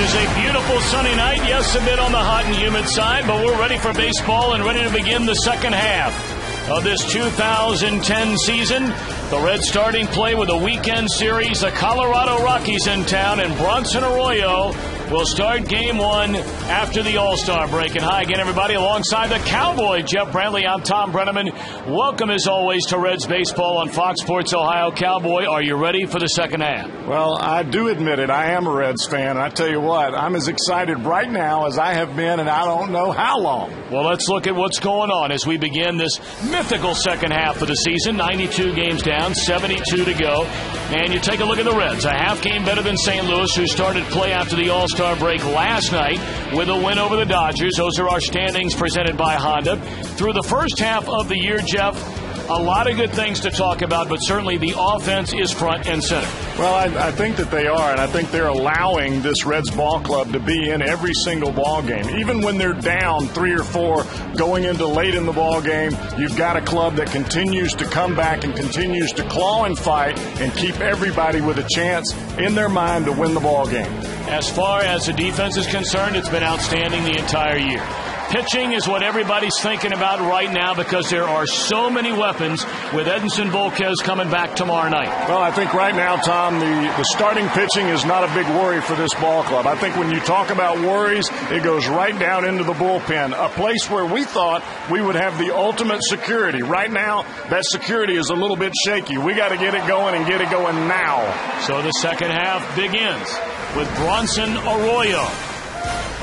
is a beautiful sunny night. Yes, a bit on the hot and humid side, but we're ready for baseball and ready to begin the second half of this 2010 season. The Reds starting play with a weekend series. The Colorado Rockies in town, and Bronson Arroyo will start game one after the All-Star break. And hi again, everybody. Alongside the Cowboy, Jeff Brantley, I'm Tom Brenneman. Welcome, as always, to Reds Baseball on Fox Sports Ohio. Cowboy, are you ready for the second half? Well, I do admit it. I am a Reds fan. And I tell you what, I'm as excited right now as I have been, and I don't know how long. Well, let's look at what's going on as we begin this mythical second half of the season. 92 games down, 72 to go. And you take a look at the Reds. A half game better than St. Louis, who started play after the All-Star break last night with a win over the Dodgers. Those are our standings presented by Honda. Through the first half of the year, Jeff, a lot of good things to talk about, but certainly the offense is front and center. Well, I think that they are, and I think they're allowing this Reds ball club to be in every single ball game. Even when they're down 3 or 4 going into late in the ball game, you've got a club that continues to come back and continues to claw and fight and keep everybody with a chance in their mind to win the ball game. As far as the defense is concerned, it's been outstanding the entire year. Pitching is what everybody's thinking about right now because there are so many weapons with Edinson Volquez coming back tomorrow night. Well, I think right now, Tom, the starting pitching is not a big worry for this ball club. I think when you talk about worries, it goes right down into the bullpen, a place where we thought we would have the ultimate security. Right now, that security is a little bit shaky. We got to get it going and get it going now. So the second half begins with Bronson Arroyo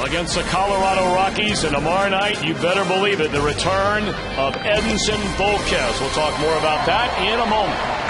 against the Colorado Rockies, and tomorrow night, you better believe it, the return of Edinson Volquez. We'll talk more about that in a moment.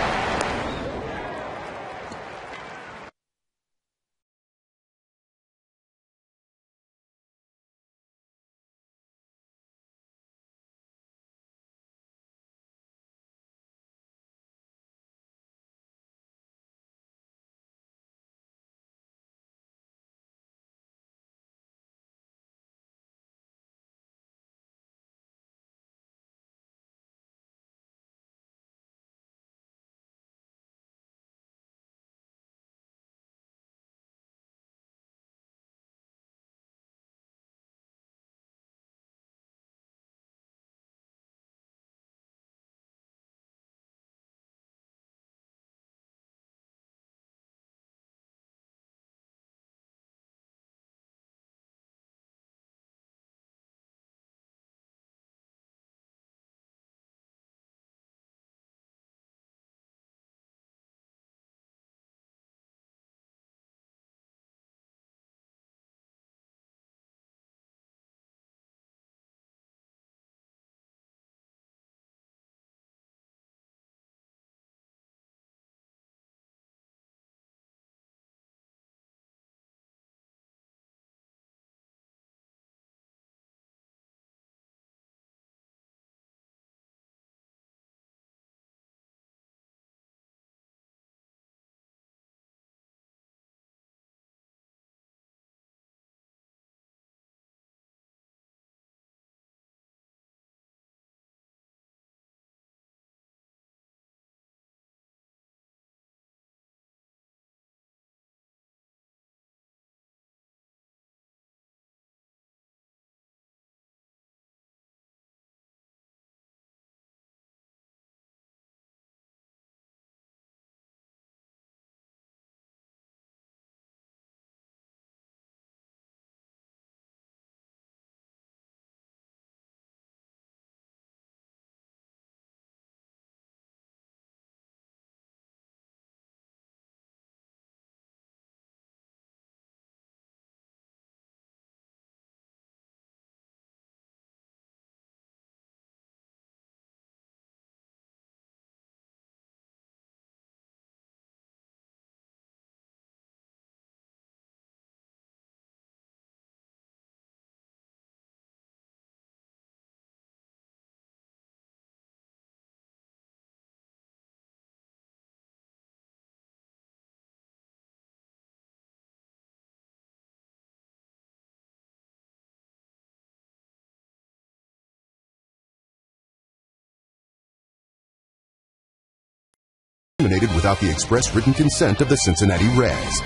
Without the express written consent of the Cincinnati Reds.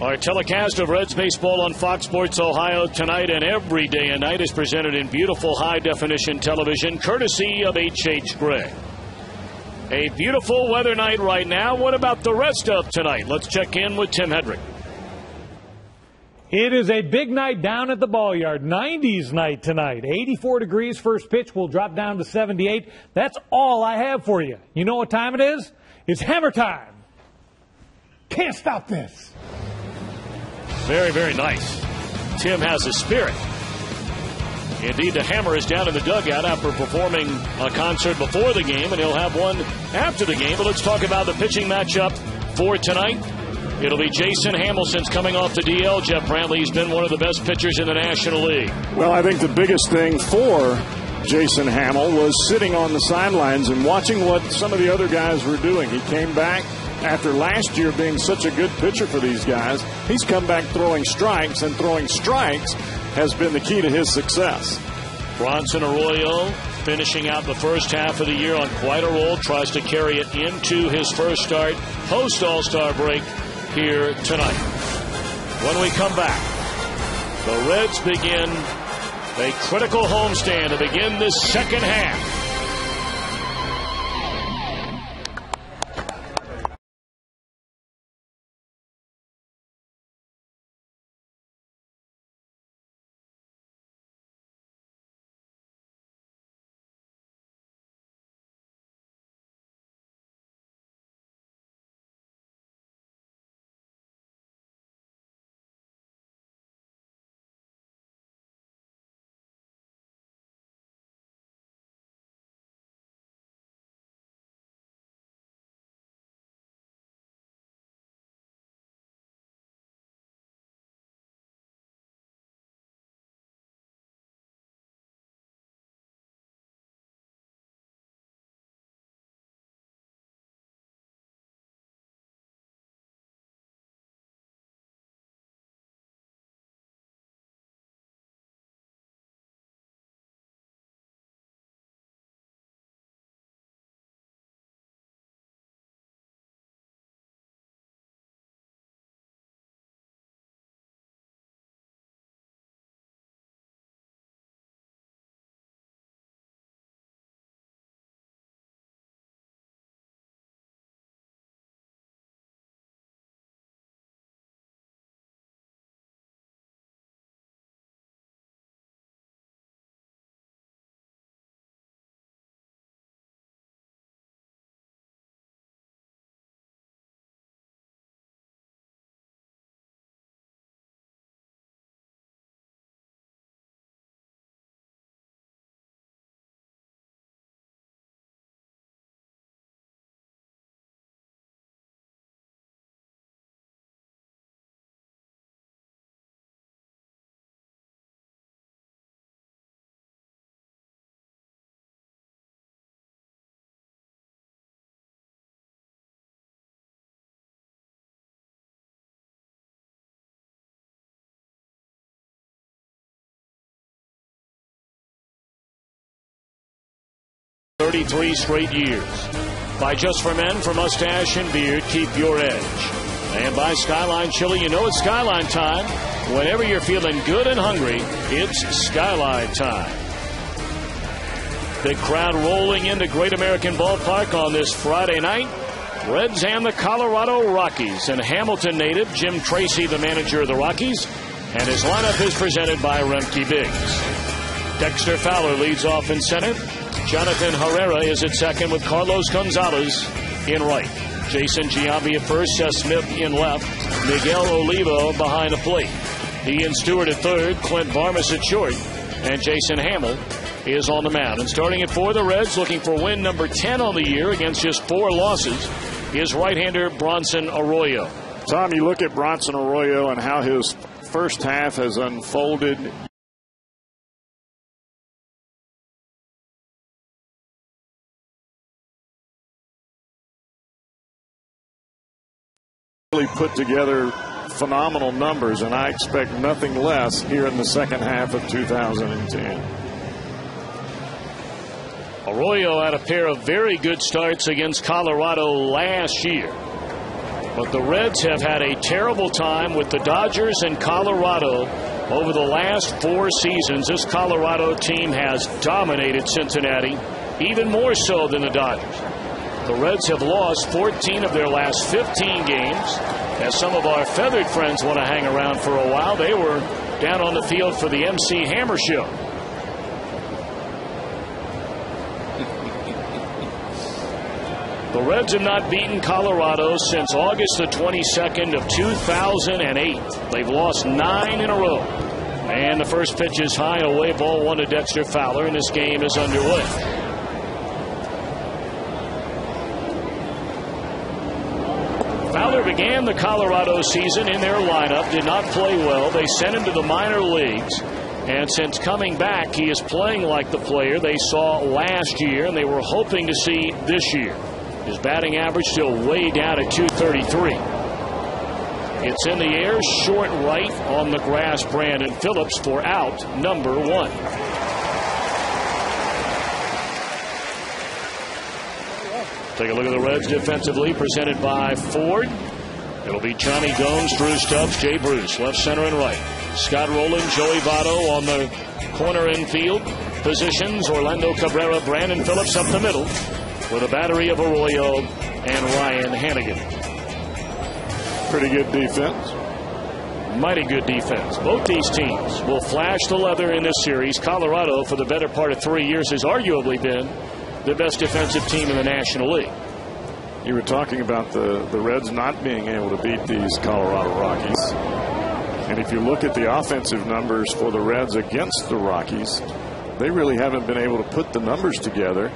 Our telecast of Reds baseball on Fox Sports Ohio tonight and every day and night is presented in beautiful high-definition television, courtesy of H.H. Gray. A beautiful weather night right now. What about the rest of tonight? Let's check in with Tim Hedrick. It is a big night down at the ball yard. 90s night tonight. 84 degrees. First pitch will drop down to 78. That's all I have for you. You know what time it is? It's hammer time. Can't stop this. Very, very nice. Tim has a spirit. Indeed, the hammer is down in the dugout after performing a concert before the game, and he'll have one after the game. But let's talk about the pitching matchup for tonight. It'll be Jason Hamilton's coming off the DL. Jeff Brantley has been one of the best pitchers in the National League. Well, I think the biggest thing for Jason Hamill was sitting on the sidelines and watching what some of the other guys were doing. He came back after last year being such a good pitcher for these guys. He's come back throwing strikes, and throwing strikes has been the key to his success. Bronson Arroyo finishing out the first half of the year on quite a roll, tries to carry it into his first start post All-Star break here tonight. When we come back, the Reds begin a critical homestand to begin this second half. Straight years. By Just for Men, for mustache and beard, keep your edge. And by Skyline Chili, you know it's Skyline time. Whenever you're feeling good and hungry, it's Skyline time. Big crowd rolling into Great American Ballpark on this Friday night. Reds and the Colorado Rockies. And Hamilton native Jim Tracy, the manager of the Rockies. And his lineup is presented by Remke Biggs. Dexter Fowler leads off in center. Jonathan Herrera is at second with Carlos Gonzalez in right. Jason Giambi at first, Seth Smith in left. Miguel Olivo behind the plate. Ian Stewart at third, Clint Varmus at short. And Jason Hamill is on the mound. And starting at four, the Reds looking for win number 10 on the year against just 4 losses is right-hander Bronson Arroyo. Tom, you look at Bronson Arroyo and how his first half has unfolded. Really put together phenomenal numbers, and I expect nothing less here in the second half of 2010. Arroyo had a pair of very good starts against Colorado last year. But the Reds have had a terrible time with the Dodgers and Colorado over the last 4 seasons. This Colorado team has dominated Cincinnati, even more so than the Dodgers. The Reds have lost 14 of their last 15 games. As some of our feathered friends want to hang around for a while, they were down on the field for the MC Hammer Show. The Reds have not beaten Colorado since August the 22nd of 2008. They've lost 9 in a row. And the first pitch is high and away, ball 1 to Dexter Fowler, and this game is underway. Fowler began the Colorado season in their lineup, did not play well. They sent him to the minor leagues. And since coming back, he is playing like the player they saw last year and they were hoping to see this year. His batting average still way down at 233. It's in the air, short right on the grass. Brandon Phillips for out number 1. Take a look at the Reds defensively, presented by Ford. It'll be Johnny Gomes, Drew Stubbs, Jay Bruce, left, center, and right. Scott Rowland, Joey Votto on the corner infield positions. Orlando Cabrera, Brandon Phillips up the middle, with a battery of Arroyo and Ryan Hannigan. Pretty good defense. Mighty good defense. Both these teams will flash the leather in this series. Colorado, for the better part of 3 years, has arguably been the best defensive team in the National League. You were talking about the Reds not being able to beat these Colorado Rockies. And if you look at the offensive numbers for the Reds against the Rockies, they really haven't been able to put the numbers together.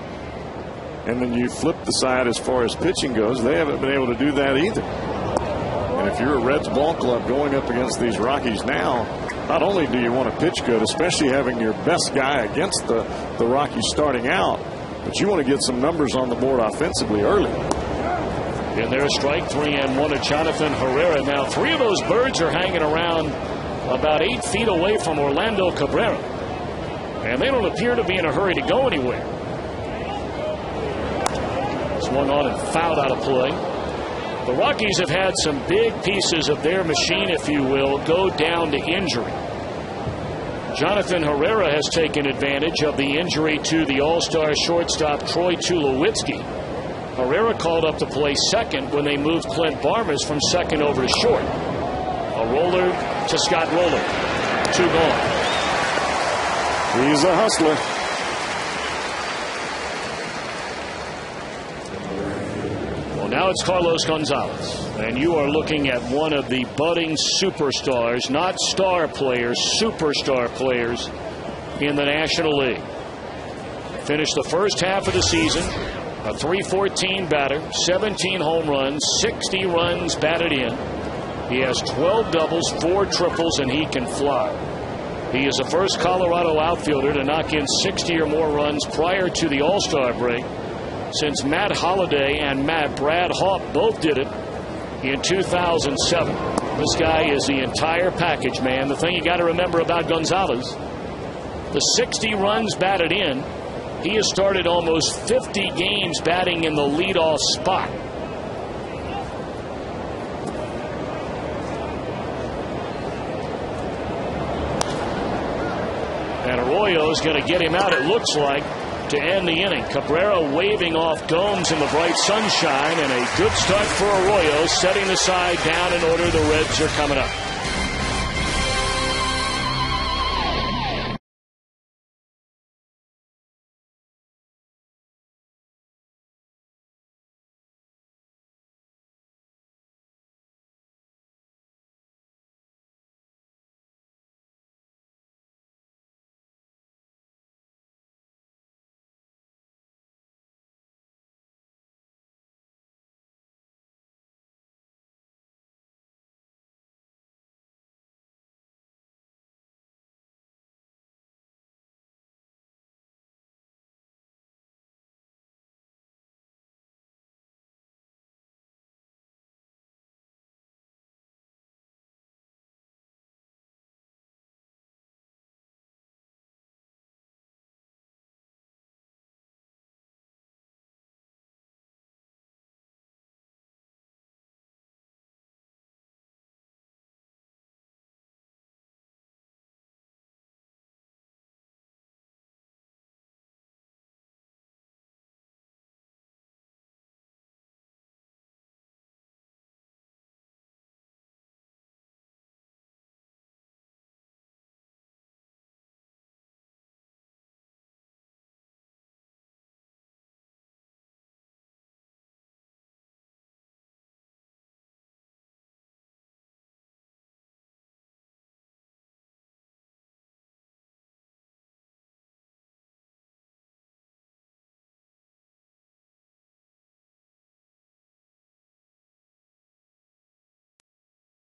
And then you flip the side as far as pitching goes, they haven't been able to do that either. And if you're a Reds ball club going up against these Rockies now, not only do you want to pitch good, especially having your best guy against the Rockies starting out, but you want to get some numbers on the board offensively early. And there's strike 3 and 1 to Jonathan Herrera. Now 3 of those birds are hanging around about 8 feet away from Orlando Cabrera. And they don't appear to be in a hurry to go anywhere. Swung on and fouled out of play. The Rockies have had some big pieces of their machine, if you will, go down to injury. Jonathan Herrera has taken advantage of the injury to the All-Star shortstop Troy Tulowitzki. Herrera called up to play second when they moved Clint Barmes from second over to short. A roller to Scott Rowland. 2 gone. He's a hustler. Well, now it's Carlos Gonzalez. And you are looking at one of the budding superstars, not star players, superstar players in the National League. Finished the first half of the season, a .314 batter, 17 home runs, 60 runs batted in. He has 12 doubles, 4 triples, and he can fly. He is the first Colorado outfielder to knock in 60 or more runs prior to the All-Star break, since Matt Holliday and Brad Hawpe both did it in 2007. This guy is the entire package, man. The thing you got to remember about Gonzalez, the 60 runs batted in, he has started almost 50 games batting in the leadoff spot. And Arroyo is going to get him out, it looks like, to end the inning. Cabrera waving off Gomes in the bright sunshine, and a good start for Arroyo, setting the side down in order. The Reds are coming up.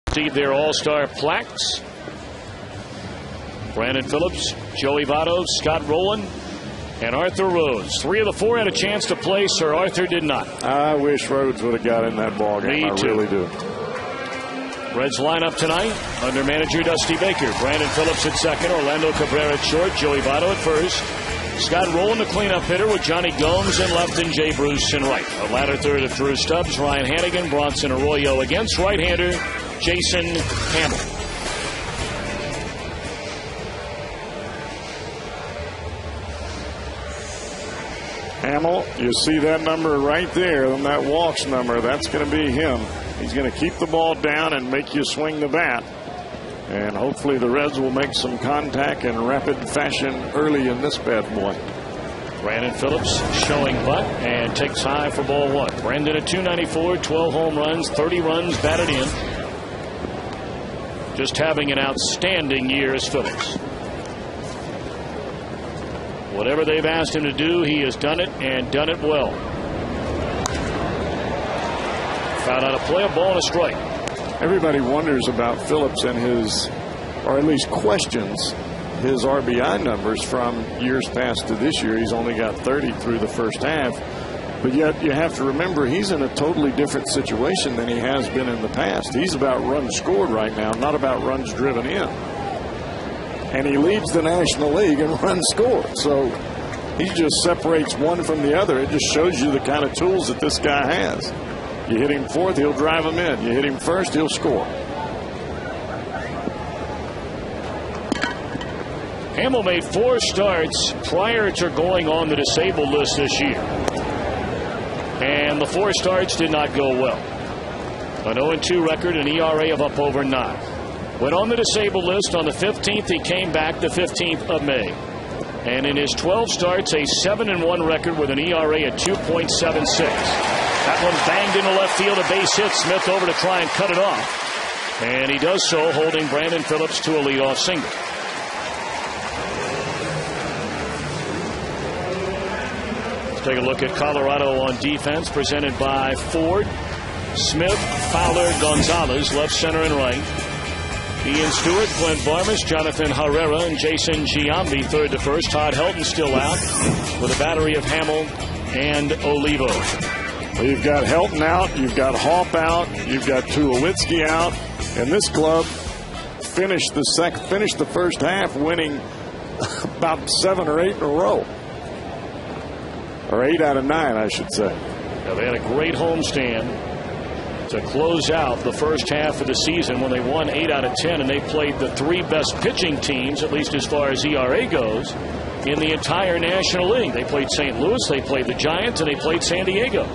receive their all-star plaques. Brandon Phillips, Joey Votto, Scott Rowland, and Arthur Rhodes. 3 of the 4 had a chance to play. Sir Arthur did not. I wish Rhodes would have got in that ball game. Me too. I really do. Reds lineup tonight under manager Dusty Baker. Brandon Phillips at second, Orlando Cabrera at short, Joey Votto at first. Scott Rowland, the cleanup hitter, with Johnny Gomes in left and Jay Bruce in right. A latter third of Drew Stubbs, Ryan Hannigan, Bronson Arroyo against right-hander Jason Hamill. Hamill, you see that number right there, and that walks number, that's going to be him. He's going to keep the ball down and make you swing the bat. And hopefully the Reds will make some contact in rapid fashion early in this bad boy. Brandon Phillips showing butt and takes high for ball 1. Brandon at .294, 12 home runs, 30 runs batted in. Just having an outstanding year as Phillips. Whatever they've asked him to do, he has done it and done it well. Found out a play, a ball and a strike. Everybody wonders about Phillips and his, or at least questions his RBI numbers from years past to this year. He's only got 30 through the first half. But yet you have to remember he's in a totally different situation than he has been in the past. He's about runs scored right now, not about runs driven in. And he leads the National League in runs scored. So he just separates one from the other. It just shows you the kind of tools that this guy has. You hit him fourth, he'll drive him in. You hit him first, he'll score. Hamill made 4 starts prior to going on the disabled list this year. And the 4 starts did not go well. An 0-2 record, an ERA of up over 9. Went on the disabled list on the 15th. He came back the 15th of May. And in his 12 starts, a 7-1 record with an ERA at 2.76. That one banged into left field, a base hit. Smith over to try and cut it off. And he does so, holding Brandon Phillips to a leadoff single. Let's take a look at Colorado on defense, presented by Ford. Smith, Fowler, Gonzalez, left, center, and right. Ian Stewart, Clint Varmus, Jonathan Herrera, and Jason Giambi, third to first. Todd Helton still out with a battery of Hamill and Olivo. Well, you've got Helton out, you've got Hopp out, you've got Tulowitzki out, and this club finished the first half winning about 7 or 8 in a row, or 8 out of 9, I should say. Now, they had a great homestand to close out the first half of the season when they won 8 out of 10, and they played the 3 best pitching teams, at least as far as ERA goes, in the entire National League. They played St. Louis, they played the Giants, and they played San Diego.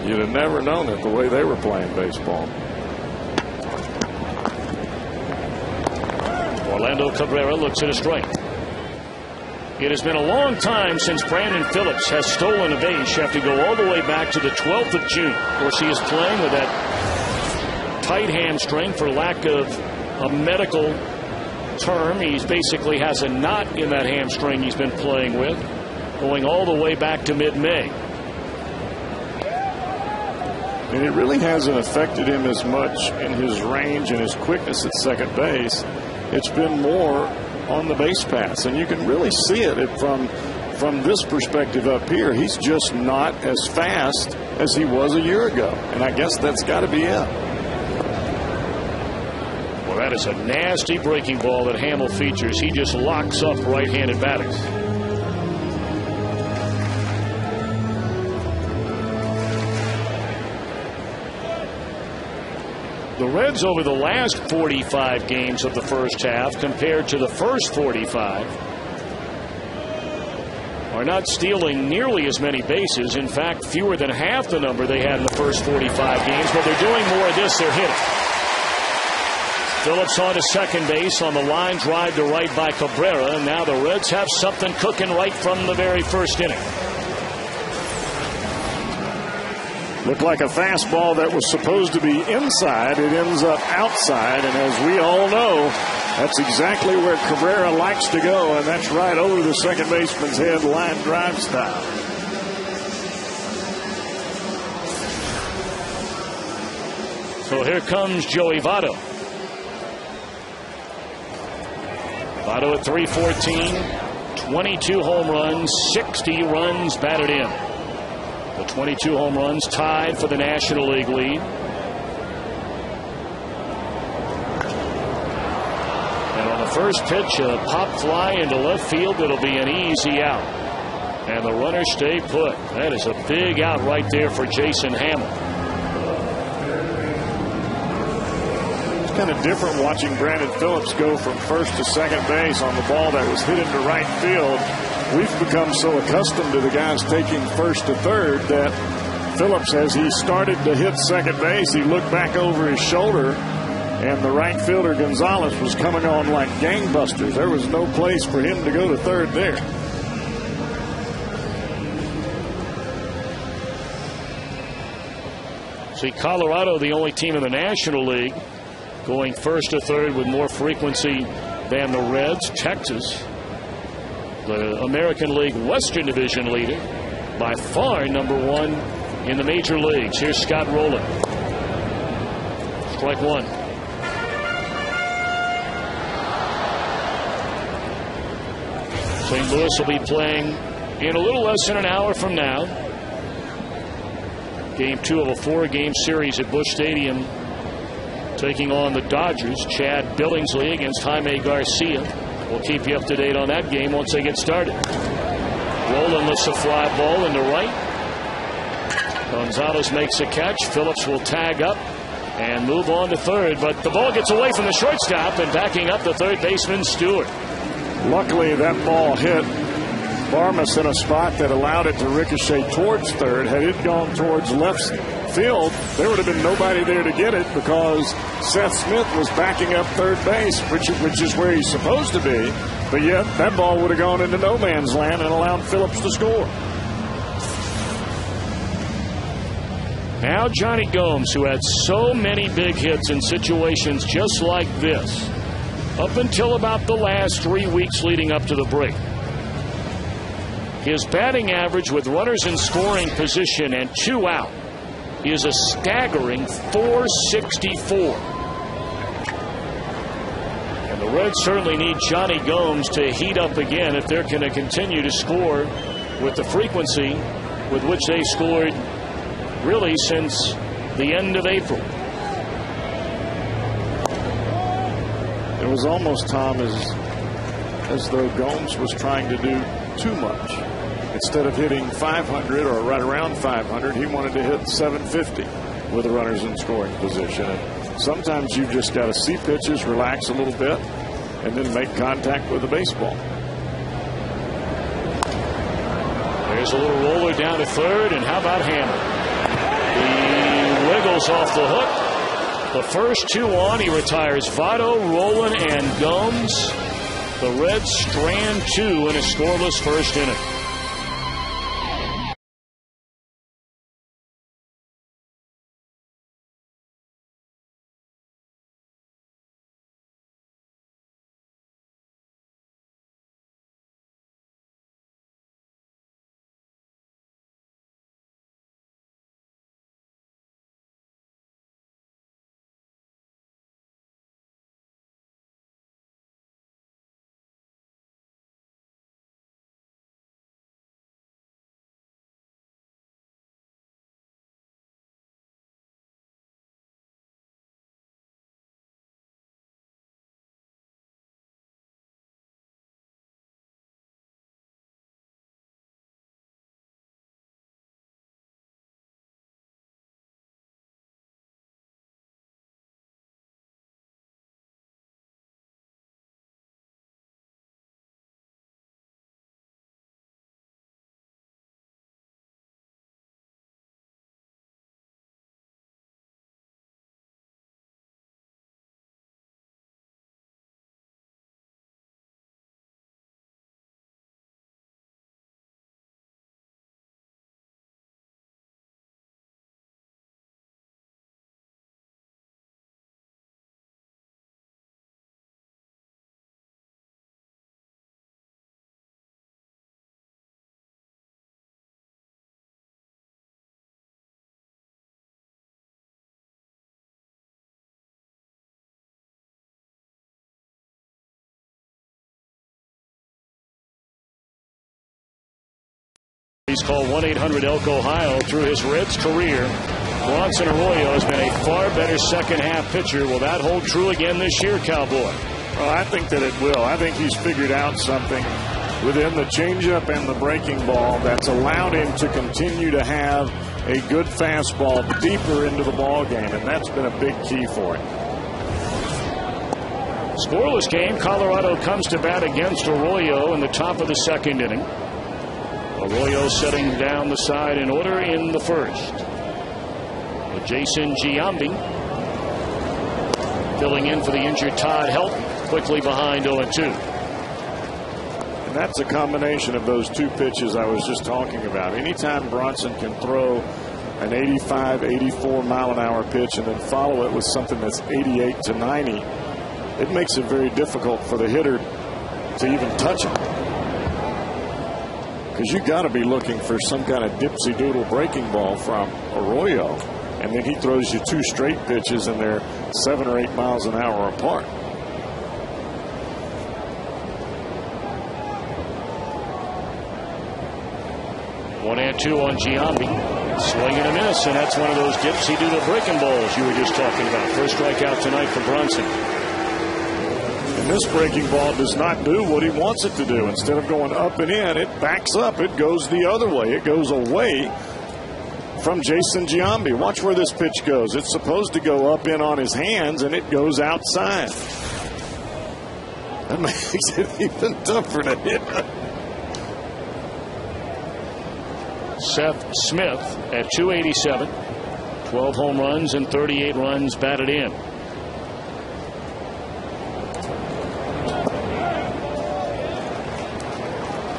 You'd have never known it the way they were playing baseball. Orlando Cabrera looks at a strike. It has been a long time since Brandon Phillips has stolen a base. You have to go all the way back to the 12th of June. Of course, he is playing with that tight hamstring, for lack of a medical term. He basically has a knot in that hamstring he's been playing with, going all the way back to mid-May. And it really hasn't affected him as much in his range and his quickness at second base. It's been more on the base paths, and you can really see it from this perspective up here. He's just not as fast as he was a year ago, and I guess that's got to be it. Well, that is a nasty breaking ball that Hamill features. He just locks up right-handed batters. The Reds, over the last 45 games of the first half compared to the first 45, are not stealing nearly as many bases. In fact, fewer than half the number they had in the first 45 games, but they're doing more of this. They're hitting. Phillips on to second base on the line drive to right by Cabrera, and now the Reds have something cooking right from the very first inning. Looked like a fastball that was supposed to be inside. It ends up outside, and as we all know, that's exactly where Cabrera likes to go, and that's right over the second baseman's head, line drive style. So here comes Joey Votto. Votto at 314, 22 home runs, 60 runs batted in. The 22 home runs tied for the National League lead. And on the first pitch, a pop fly into left field. It'll be an easy out. And the runners stay put. That is a big out right there for Jason Hamill. It's kind of different watching Brandon Phillips go from first to second base on the ball that was hit into right field. We've become so accustomed to the guys taking first to third that Phillips, as he started to hit second base, he looked back over his shoulder, and the right fielder Gonzalez was coming on like gangbusters. There was no place for him to go to third there. See, Colorado, the only team in the National League going first to third with more frequency than the Reds. Texas, the American League Western Division leader, by far #1 in the major leagues. Here's Scott Rowland. Strike one. St. Louis will be playing in a little less than an hour from now. Game 2 of a 4-game series at Busch Stadium, taking on the Dodgers. Chad Billingsley against Jaime Garcia. We'll keep you up to date on that game once they get started. Rowland lifts a fly ball into right. Gonzalez makes a catch. Phillips will tag up and move on to third, but the ball gets away from the shortstop, and backing up the third baseman Stewart. Luckily, that ball hit Barmas in a spot that allowed it to ricochet towards third. Had it gone towards left field, there would have been nobody there to get it because Seth Smith was backing up third base, which is where he's supposed to be. But yet, that ball would have gone into no man's land and allowed Phillips to score. Now Johnny Gomes, who had so many big hits in situations just like this, up until about the last 3 weeks leading up to the break. His batting average with runners in scoring position and 2 out is a staggering .464. And the Reds certainly need Johnny Gomes to heat up again if they're going to continue to score with the frequency with which they scored really since the end of April. It was almost, Tom, as though Gomes was trying to do too much. Instead of hitting 500 or right around 500, he wanted to hit 750 with the runners in scoring position. And sometimes you've just got to see pitches, relax a little bit, and then make contact with the baseball. There's a little roller down to third, and how about Hamill? He wiggles off the hook. The first 2 on, he retires Votto, Rowland, and Gomes. The Reds strand 2 in a scoreless first inning. He's called 1-800-ELK-OHIO. Through his Reds career, Bronson Arroyo has been a far better second-half pitcher. Will that hold true again this year, Cowboy? Well, I think that it will. I think he's figured out something within the changeup and the breaking ball that's allowed him to continue to have a good fastball deeper into the ball game, and that's been a big key for him. Scoreless game. Colorado comes to bat against Arroyo in the top of the second inning. Arroyo setting down the side in order in the first. Jason Giambi filling in for the injured Todd Help, quickly behind 0-2. And that's a combination of those two pitches I was just talking about. Anytime Bronson can throw an 85, 84 mile an hour pitch and then follow it with something that's 88 to 90, it makes it very difficult for the hitter to even touch him. Because you got to be looking for some kind of dipsy doodle breaking ball from Arroyo. And then he throws you two straight pitches and they're 7 or 8 miles an hour apart. One and two on Giambi. Swing and a miss, and that's one of those dipsy doodle breaking balls you were just talking about. First strikeout tonight for Bronson. And this breaking ball does not do what he wants it to do. Instead of going up and in, it backs up. It goes the other way. It goes away from Jason Giambi. Watch where this pitch goes. It's supposed to go up in on his hands, and it goes outside. That makes it even tougher to hit. Seth Smith at 287. 12 home runs and 38 runs batted in.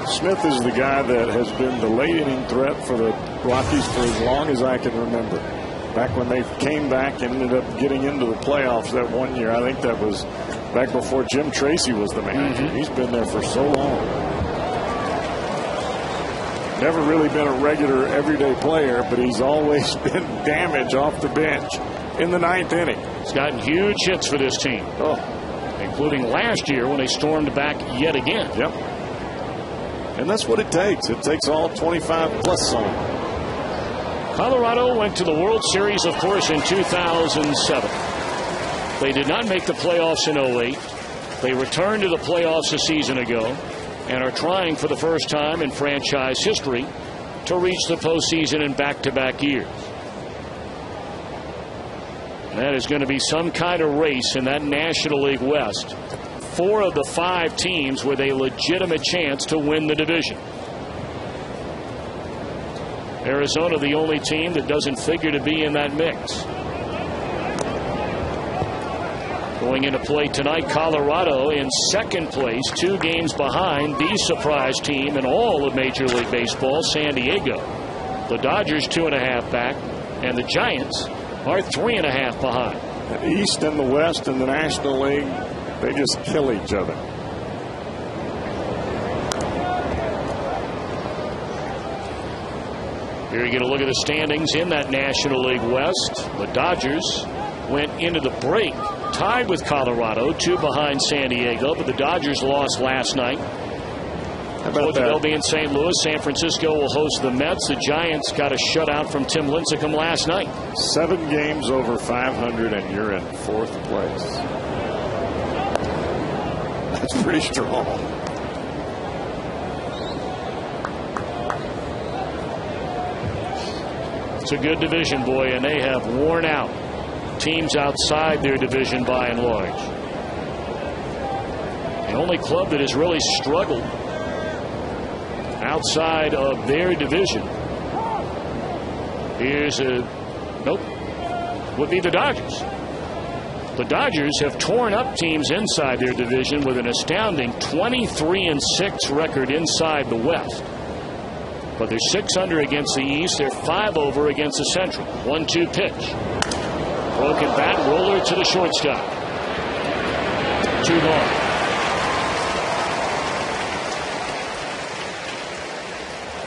Smith is the guy that has been the late inning threat for the Rockies for as long as I can remember. Back when they came back and ended up getting into the playoffs that one year. I think that was back before Jim Tracy was the manager. He's been there for so long. Never really been a regular everyday player, but he's always been damage off the bench in the 9th inning. He's gotten huge hits for this team. Including last year when they stormed back yet again. Yep. And that's what it takes. It takes all 25 plus some. Colorado went to the World Series, of course, in 2007. They did not make the playoffs in 08. They returned to the playoffs a season ago and are trying for the first time in franchise history to reach the postseason in back-to-back years. And that is going to be some kind of race in that National League West. 4 of the 5 teams with a legitimate chance to win the division. Arizona, the only team that doesn't figure to be in that mix. Going into play tonight, Colorado in second place, 2 games behind the surprise team in all of Major League Baseball, San Diego. The Dodgers 2.5 back, and the Giants are 3.5 behind. The East and the West in the National League, they just kill each other. Here you get a look at the standings in that National League West. The Dodgers went into the break tied with Colorado, 2 behind San Diego, but the Dodgers lost last night. How about that? They'll be in St. Louis. San Francisco will host the Mets. The Giants got a shutout from Tim Lincecum last night. 7 games over 500, and you're in 4th place. That's pretty strong. It's a good division, boy, and they have worn out teams outside their division by and large. The only club that has really struggled outside of their division would be the Dodgers. The Dodgers have torn up teams inside their division with an astounding 23-6 record inside the West. But they're 600 against the East. They're 5 over against the Central. 1-2 pitch. Broken bat, roller to the shortstop. 2 gone.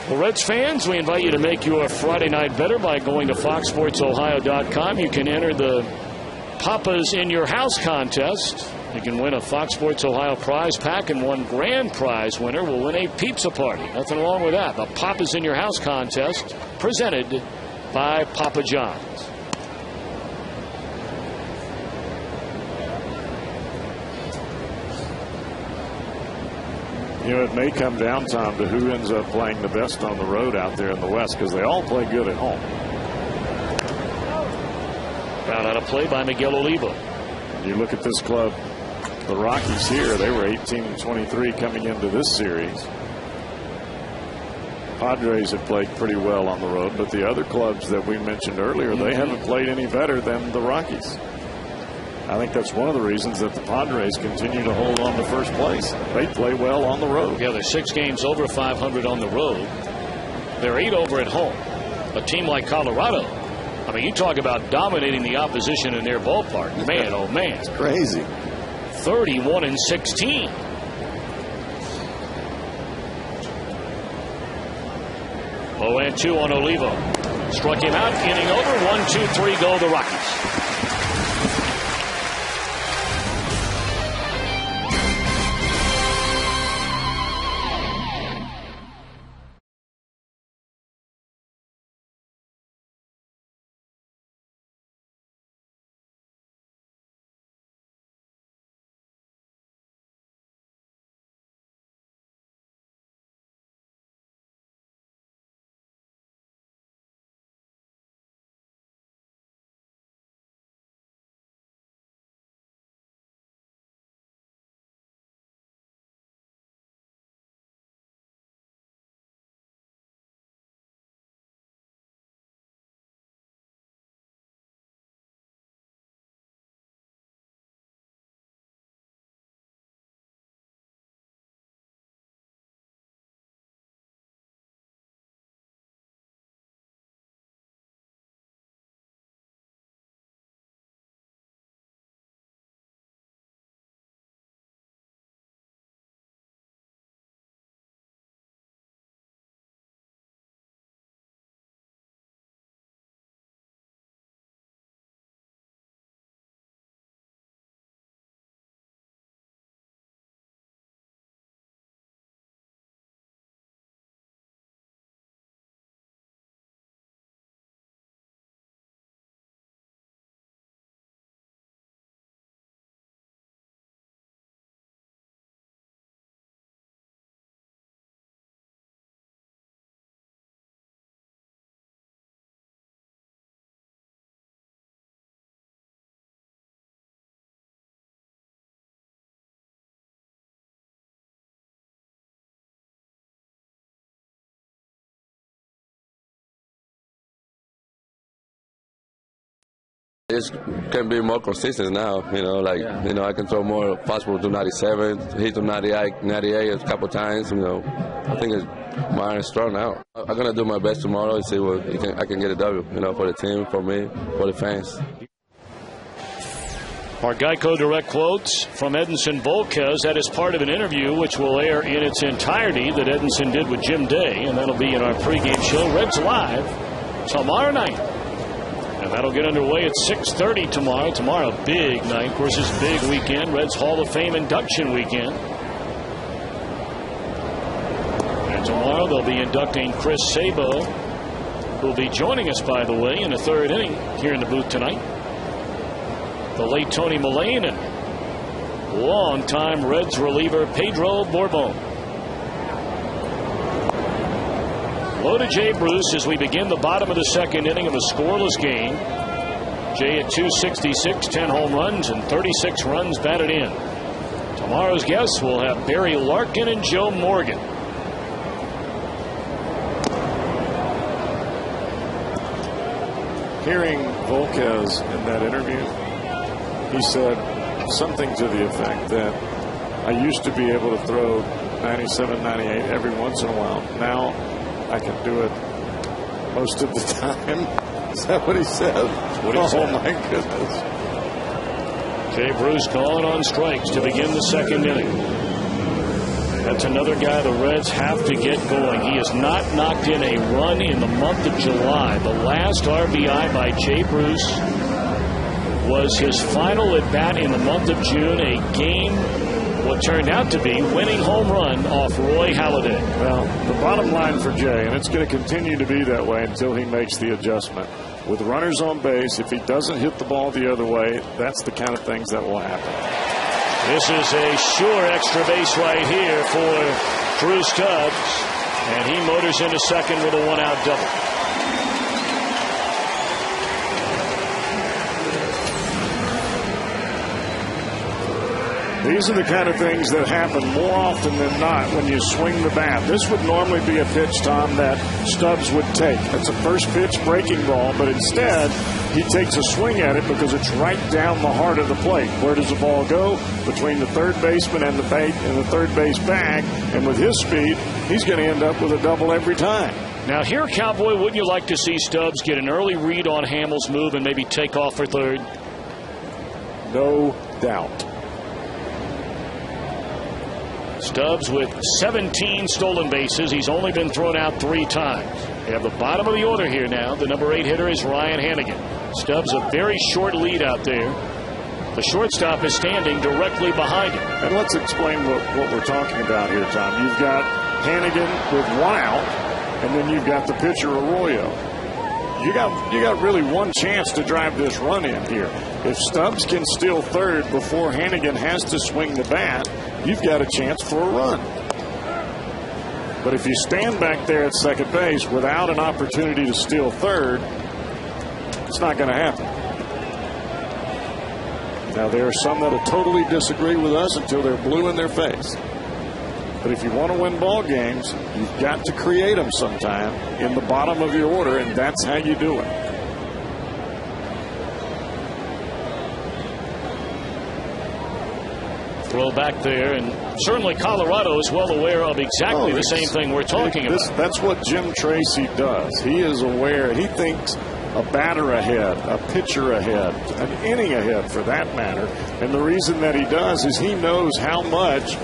Well, Reds fans, we invite you to make your Friday night better by going to foxsportsohio.com. You can enter the Papa's in Your House contest You can win a Fox Sports Ohio prize pack, and one grand prize winner will win a pizza party. Nothing wrong with that. The Pop is in Your House contest, presented by Papa John's. You know, it may come down, Tom, to who ends up playing the best on the road out there in the West, because they all play good at home. Found out a play by Miguel Oliva. You look at this club, the Rockies here, they were 18-23 coming into this series. Padres have played pretty well on the road, but the other clubs that we mentioned earlier, they haven't played any better than the Rockies. I think that's one of the reasons that the Padres continue to hold on to first place. They play well on the road. Yeah, they're 6 games over 500 on the road. They're 8 over at home. A team like Colorado, I mean, you talk about dominating the opposition in their ballpark. Man, oh man. It's crazy. 31-16. Oh, and 2 on Oliva. Struck him out, inning over. 1-2-3 go the Rockies. It can be more consistent now, you know, like, you know, I can throw more fastball to 97, hit to 98 a couple times, you know. I think my iron is strong now. I'm going to do my best tomorrow and see what I can get a W, you know, for the team, for me, for the fans. Our Geico Direct quotes from Edinson Volquez. That is part of an interview which will air in its entirety that Edinson did with Jim Day, and that'll be in our pregame show. Reds Live tomorrow night. And that'll get underway at 6:30 tomorrow. Tomorrow, big night. Of course, it's a big weekend. Reds Hall of Fame induction weekend. And tomorrow they'll be inducting Chris Sabo, who will be joining us, by the way, in the 3rd inning here in the booth tonight. The late Tony Mullane and longtime Reds reliever Pedro Borbon. Low to Jay Bruce as we begin the bottom of the 2nd inning of a scoreless game. Jay at 266, 10 home runs, and 36 runs batted in. Tomorrow's guests will have Barry Larkin and Joe Morgan. Hearing Volquez in that interview, he said something to the effect that I used to be able to throw 97, 98 every once in a while. Now I can do it most of the time. Is that what he said? Oh, my goodness. Jay Bruce calling on strikes to begin the 2nd inning. That's another guy the Reds have to get going. He has not knocked in a run in the month of July. The last RBI by Jay Bruce was his final at bat in the month of June, a game what turned out to be winning home run off Roy Halladay. Well, the bottom line for Jay, and it's going to continue to be that way until he makes the adjustment. With runners on base, if he doesn't hit the ball the other way, that's the kind of things that will happen. This is a sure extra base right here for Drew Stubbs, and he motors into second with a one-out double. These are the kind of things that happen more often than not when you swing the bat. This would normally be a pitch, Tom, that Stubbs would take. It's a first pitch breaking ball, but instead he takes a swing at it because it's right down the heart of the plate. Where does the ball go? Between the third baseman and the third base bag. And with his speed, he's going to end up with a double every time. Now here, Cowboy, wouldn't you like to see Stubbs get an early read on Hamill's move and maybe take off for third? No doubt. Stubbs with 17 stolen bases. He's only been thrown out 3 times. We have the bottom of the order here now. The number 8 hitter is Ryan Hannigan. Stubbs a very short lead out there. The shortstop is standing directly behind him. And let's explain what we're talking about here, Tom. You've got Hannigan with 1 out, and then you've got the pitcher Arroyo. You got really one chance to drive this run in here. If Stubbs can steal third before Hannigan has to swing the bat, you've got a chance for a run. But if you stand back there at second base without an opportunity to steal third, it's not going to happen. Now, there are some that will totally disagree with us until they're blue in their face. But if you want to win ball games, you've got to create them sometime in the bottom of your order, and that's how you do it. Throw back there, and certainly Colorado is well aware of exactly the same thing we're talking about. That's what Jim Tracy does. He is aware. He thinks a batter ahead, a pitcher ahead, an inning ahead for that matter. And the reason that he does is he knows how much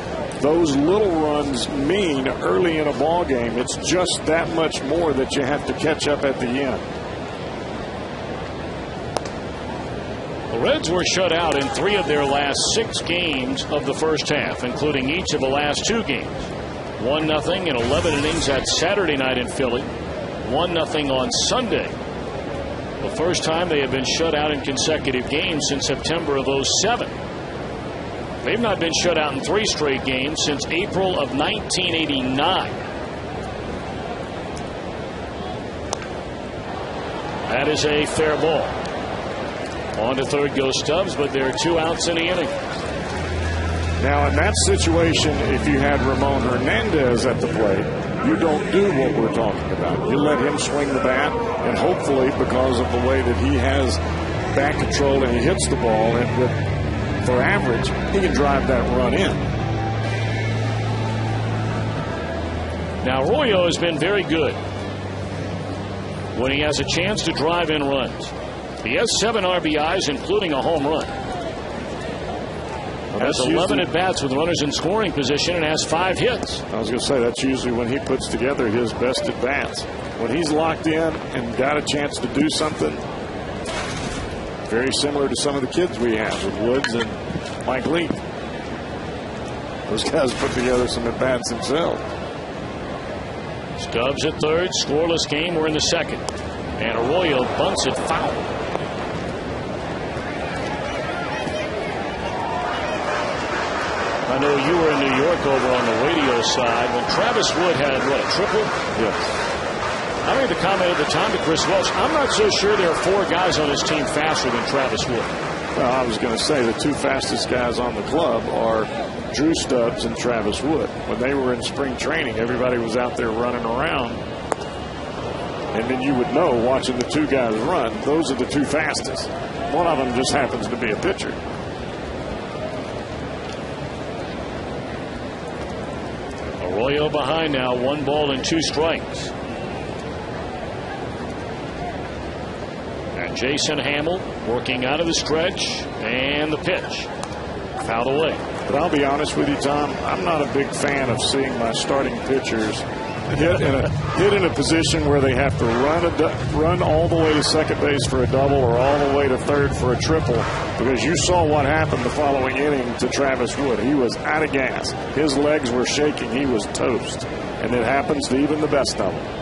those little runs mean early in a ball game. It's just that much more that you have to catch up at the end. The Reds were shut out in 3 of their last 6 games of the first half, including each of the last 2 games. 1-0 in 11 innings at Saturday night in Philly. 1-0 on Sunday. The first time they have been shut out in consecutive games since September of 2007. They've not been shut out in 3 straight games since April of 1989. That is a fair ball. On to third goes Stubbs, but there are 2 outs in the inning. Now, in that situation, if you had Ramon Hernandez at the plate, you don't do what we're talking about. You let him swing the bat, and hopefully, because of the way that he has bat control and he hits the ball, and for average, he can drive that run in. Now, Arroyo has been very good when he has a chance to drive in runs. He has 7 RBIs, including a home run. Has 11 at-bats with runners in scoring position and has 5 hits. I was going to say, that's usually when he puts together his best at-bats. When he's locked in and got a chance to do something, very similar to some of the kids we have with Woods and Mike Lee. Those guys put together some at-bats themselves. Stubbs at third, scoreless game. We're in the second. And Arroyo bunts it foul. I know you were in New York over on the radio side when Travis Wood had, what, a triple? Yes. I made the comment at the time to Chris Welch, I'm not so sure there are 4 guys on this team faster than Travis Wood. Well, I was going to say the 2 fastest guys on the club are Drew Stubbs and Travis Wood. When they were in spring training, everybody was out there running around. And then you would know, watching the 2 guys run, those are the 2 fastest. One of them just happens to be a pitcher. Arroyo behind now, 1 ball and 2 strikes. And Jason Hamill working out of the stretch, and the pitch fouled away. But I'll be honest with you, Tom, I'm not a big fan of seeing my starting pitchers hit in a position where they have to run all the way to second base for a double or all the way to third for a triple, because you saw what happened the following inning to Travis Wood. He was out of gas. His legs were shaking. He was toast. And it happens to even the best of them.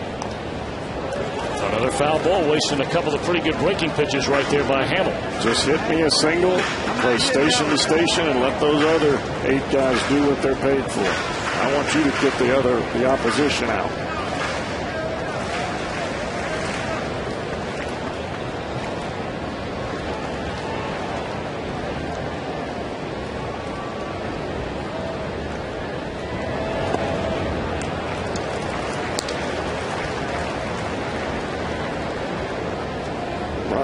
Another foul ball, wasting a couple of pretty good breaking pitches right there by Hamill. Just hit me a single, play station to station, and let those other 8 guys do what they're paid for. I want you to get the opposition out.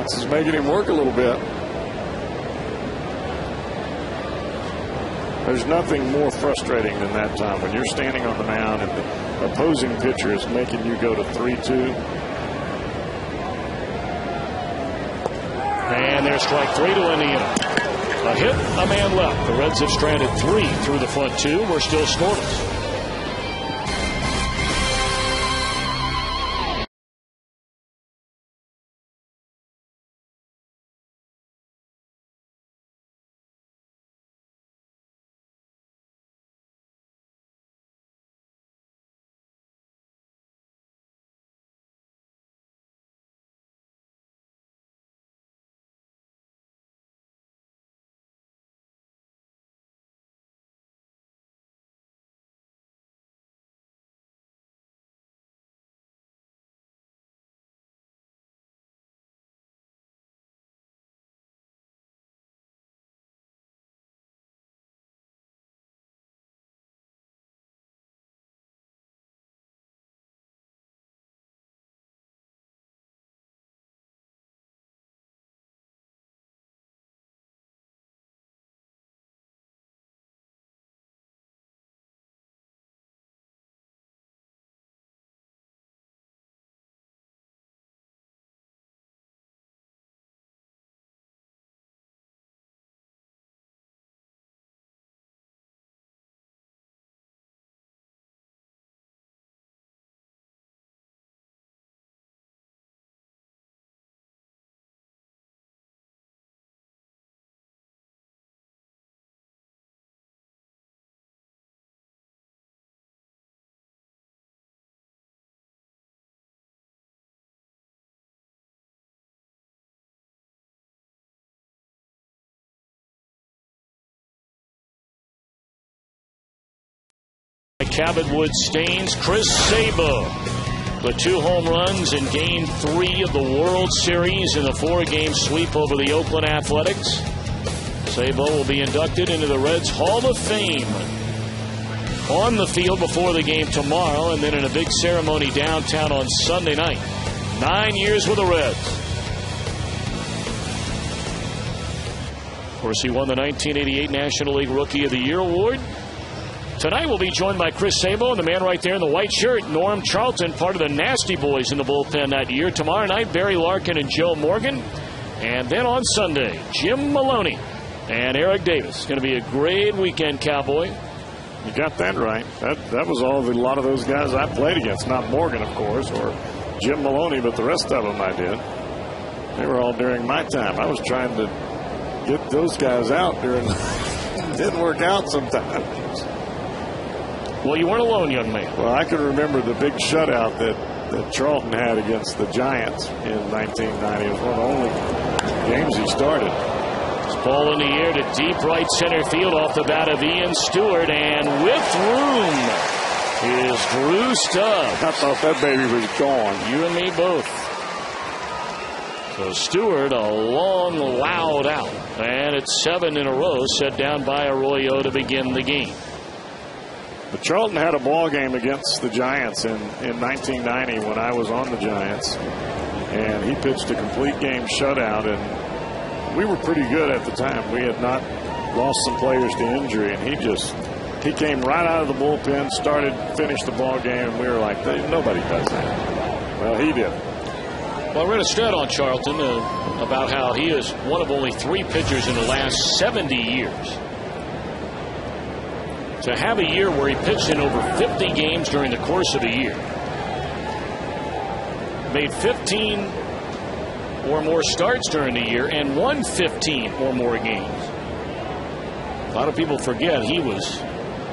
This is making him work a little bit. There's nothing more frustrating than that time when you're standing on the mound and the opposing pitcher is making you go to 3-2. And there's strike 3 to end the inning. A hit, a man left. The Reds have stranded 3 through the front 2. We're still scoreless. Cabot Wood Staines, Chris Sabo. The 2 home runs in Game 3 of the World Series in a 4-game sweep over the Oakland Athletics. Sabo will be inducted into the Reds Hall of Fame on the field before the game tomorrow, and then in a big ceremony downtown on Sunday night. 9 years with the Reds. Of course, he won the 1988 National League Rookie of the Year award. Tonight we'll be joined by Chris Sabo and the man right there in the white shirt, Norm Charlton, part of the Nasty Boys in the bullpen that year. Tomorrow night, Barry Larkin and Joe Morgan. And then on Sunday, Jim Maloney and Eric Davis. It's going to be a great weekend, Cowboy. You got that right. That was a lot of those guys I played against. Not Morgan, of course, or Jim Maloney, but the rest of them I did. They were all during my time. I was trying to get those guys out during. It didn't work out sometimes. Well, you weren't alone, young man. Well, I can remember the big shutout that Charlton had against the Giants in 1990. It was one of the only games he started. This ball in the air to deep right center field off the bat of Ian Stewart, and with room is Drew Stubbs. I thought that baby was gone. You and me both. So Stewart, a long, loud out. And it's 7 in a row set down by Arroyo to begin the game. But Charlton had a ball game against the Giants in 1990 when I was on the Giants. And he pitched a complete game shutout. And we were pretty good at the time. We had not lost some players to injury. And he came right out of the bullpen, finished the ball game. And we were like, nobody does that. Well, he did. Well, I read a stat on Charlton about how he is one of only 3 pitchers in the last 70 years to to have a year where he pitched in over 50 games during the course of a year, made 15 or more starts during the year, and won 15 or more games. A lot of people forget he was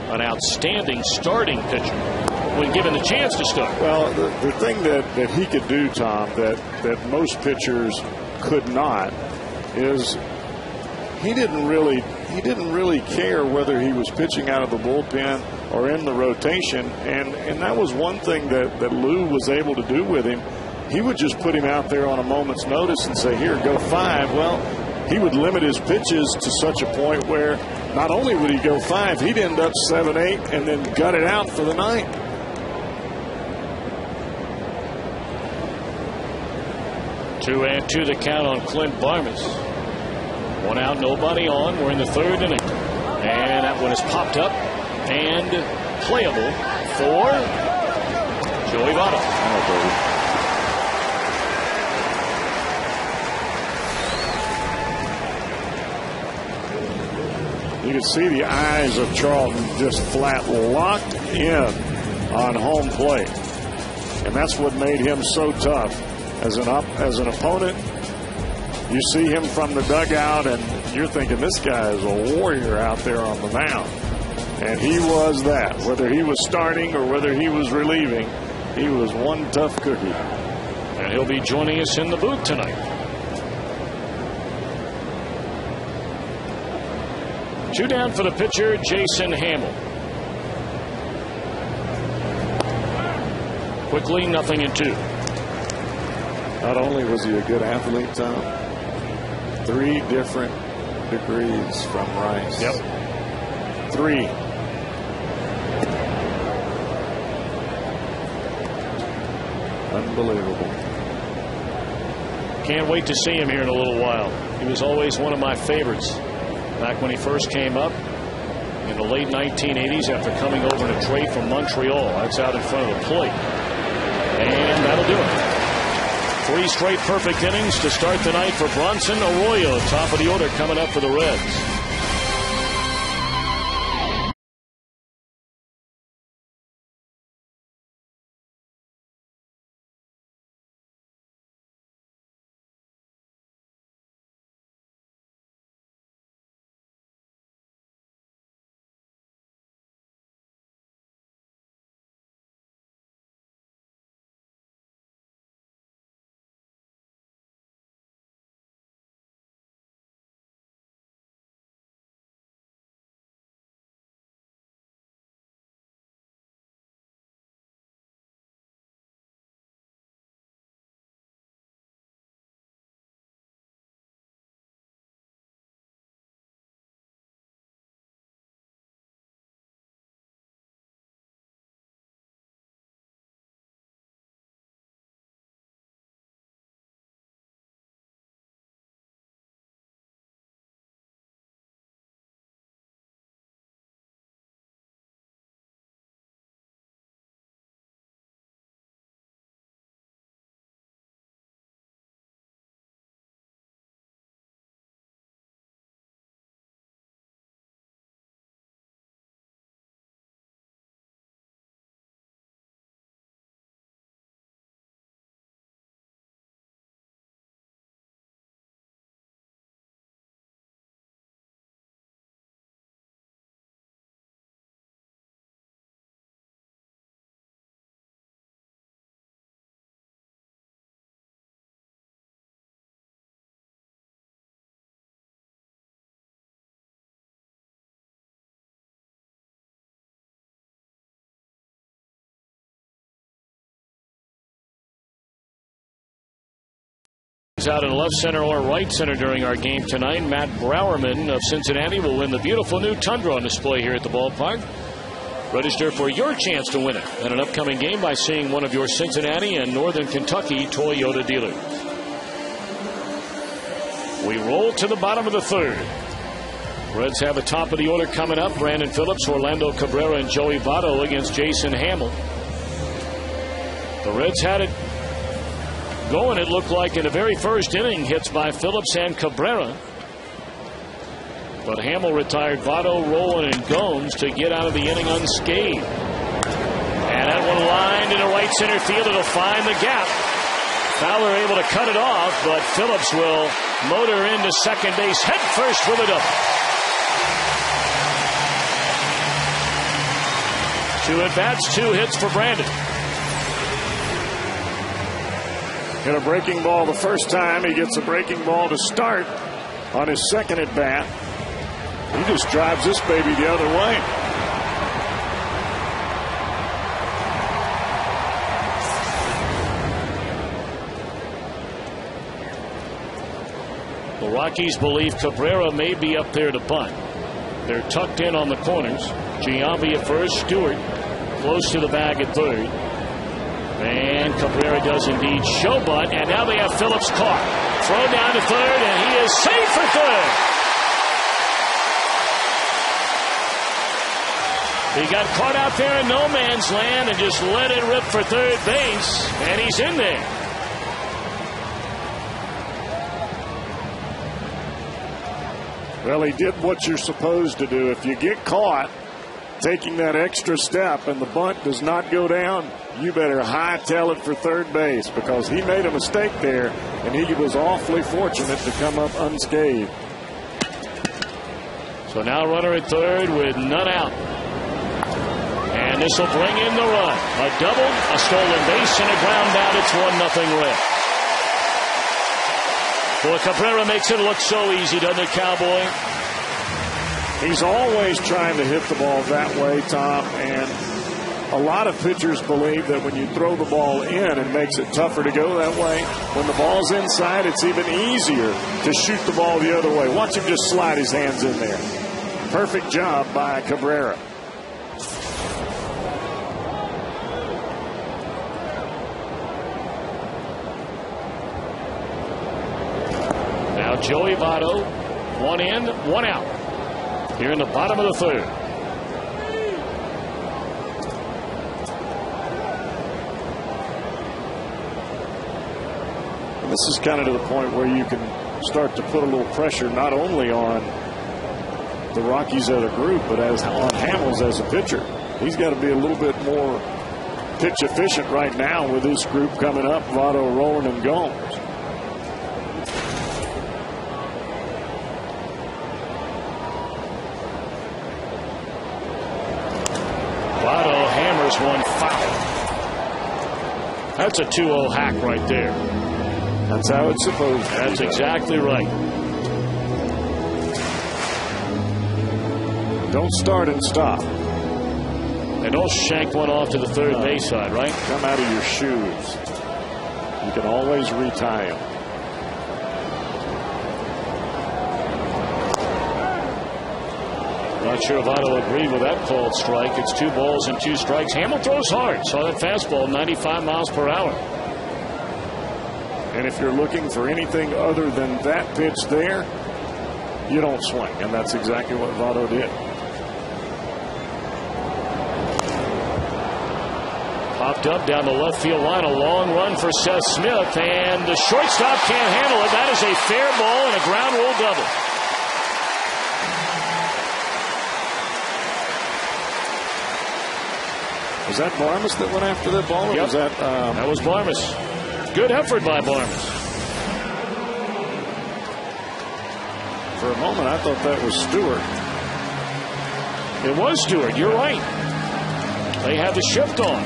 an outstanding starting pitcher when given the chance to start. Well, the thing that he could do, Tom, that most pitchers could not, is he didn't really care whether he was pitching out of the bullpen or in the rotation, and that was one thing that Lou was able to do with him. He would just put him out there on a moment's notice and say, here, go 5. Well, he would limit his pitches to such a point where not only would he go 5, he'd end up 7, 8, and then gut it out for the 9th. Two and two the count on Clint Barmes. 1 out, nobody on. We're in the 3rd inning. And that one is popped up and playable for Joey Votto. You can see the eyes of Charlton just flat locked in on home plate. And that's what made him so tough as an opponent. You see him from the dugout and you're thinking this guy is a warrior out there on the mound. And he was that. Whether he was starting or whether he was relieving, he was one tough cookie. And he'll be joining us in the booth tonight. 2 down for the pitcher, Jason Hamill. Quickly, 0-2. Not only was he a good athlete, Tom, 3 different degrees from Rice. Yep. 3. Unbelievable. Can't wait to see him here in a little while. He was always one of my favorites back when he first came up in the late 1980s after coming over in a trade from Montreal. That's out in front of the plate. And that'll do it. 3 straight perfect innings to start the night for Bronson Arroyo. Top of the order coming up for the Reds. Out in left center or right center during our game tonight. Matt Browerman of Cincinnati will win the beautiful new Tundra on display here at the ballpark. Register for your chance to win it in an upcoming game by seeing one of your Cincinnati and Northern Kentucky Toyota dealers. We roll to the bottom of the 3rd. Reds have a top of the order coming up. Brandon Phillips, Orlando Cabrera, and Joey Votto against Jason Hamill. The Reds had it going, it looked like, in the very first inning. Hits by Phillips and Cabrera. But Hamill retired Votto, Rowland, and Gomes to get out of the inning unscathed. And that one lined into right center field. It'll find the gap. Fowler able to cut it off, but Phillips will motor into second base head first with a double. 2 at-bats, 2 hits for Brandon. Hit a breaking ball the first time. He gets a breaking ball to start on his second at-bat. He just drives this baby the other way. The Rockies believe Cabrera may be up there to bunt. They're tucked in on the corners. Giambi at first, Stewart close to the bag at third. And Cabrera does indeed show bunt, and now they have Phillips caught. Throw down to third, and he is safe for third. He got caught out there in no man's land and just let it rip for third base, and he's in there. Well, he did what you're supposed to do. If you get caught taking that extra step and the bunt does not go down, you better hightail it for third base, because he made a mistake there, and he was awfully fortunate to come up unscathed. So now runner at third with none out. And this will bring in the run. A double, a stolen base, and a ground out. It's 1-0 Red. Well, Cabrera makes it look so easy, doesn't it, Cowboy? He's always trying to hit the ball that way, Tom, and a lot of pitchers believe that when you throw the ball in, it makes it tougher to go that way. When the ball's inside, it's even easier to shoot the ball the other way. Watch him just slide his hands in there. Perfect job by Cabrera. Now Joey Votto, 1 in, 1 out. Here in the bottom of the third. And this is kind of to the point where you can start to put a little pressure not only on the Rockies as a group, but on Hamels as a pitcher. He's got to be a little bit more pitch efficient right now with this group coming up, Votto, Rowland, and Gomes. Votto hammers one foul. That's a 2-0 hack right there. That's how it's supposed to be. That's exactly right. Don't start and stop. And don't shank one off to the third base side, right? Come out of your shoes. You can always retie them. Not sure if Votto agreed with that called strike. It's 2 balls and 2 strikes. Hamill throws hard. Saw that fastball, 95 miles per hour. And if you're looking for anything other than that pitch there, you don't swing. And that's exactly what Votto did. Popped up down the left field line. A long run for Seth Smith. And the shortstop can't handle it. That is a fair ball and a ground rule double. Was that Barmes that went after that ball? Yep. Was that was Barmes. Good effort by Barmes. For a moment, I thought that was Stewart. It was Stewart. You're right. They had the shift on.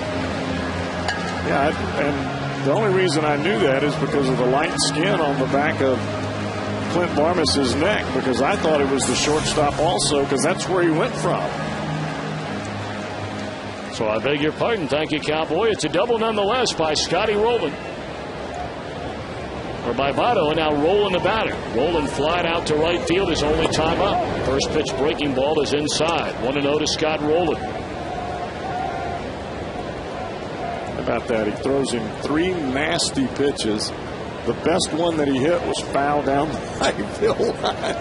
Yeah, and the only reason I knew that is because of the light skin on the back of Clint Barmes' neck, because I thought it was the shortstop also, because that's where he went from. So I beg your pardon. Thank you, Cowboy. It's a double nonetheless by Scotty Rowland. Or by Votto, and now Rowland the batter. Rowland flied out to right field. His only time up. First pitch breaking ball is inside. 1-0 to Scott Rowland. How about that? He throws him 3 nasty pitches. The best one that he hit was foul down the right field line.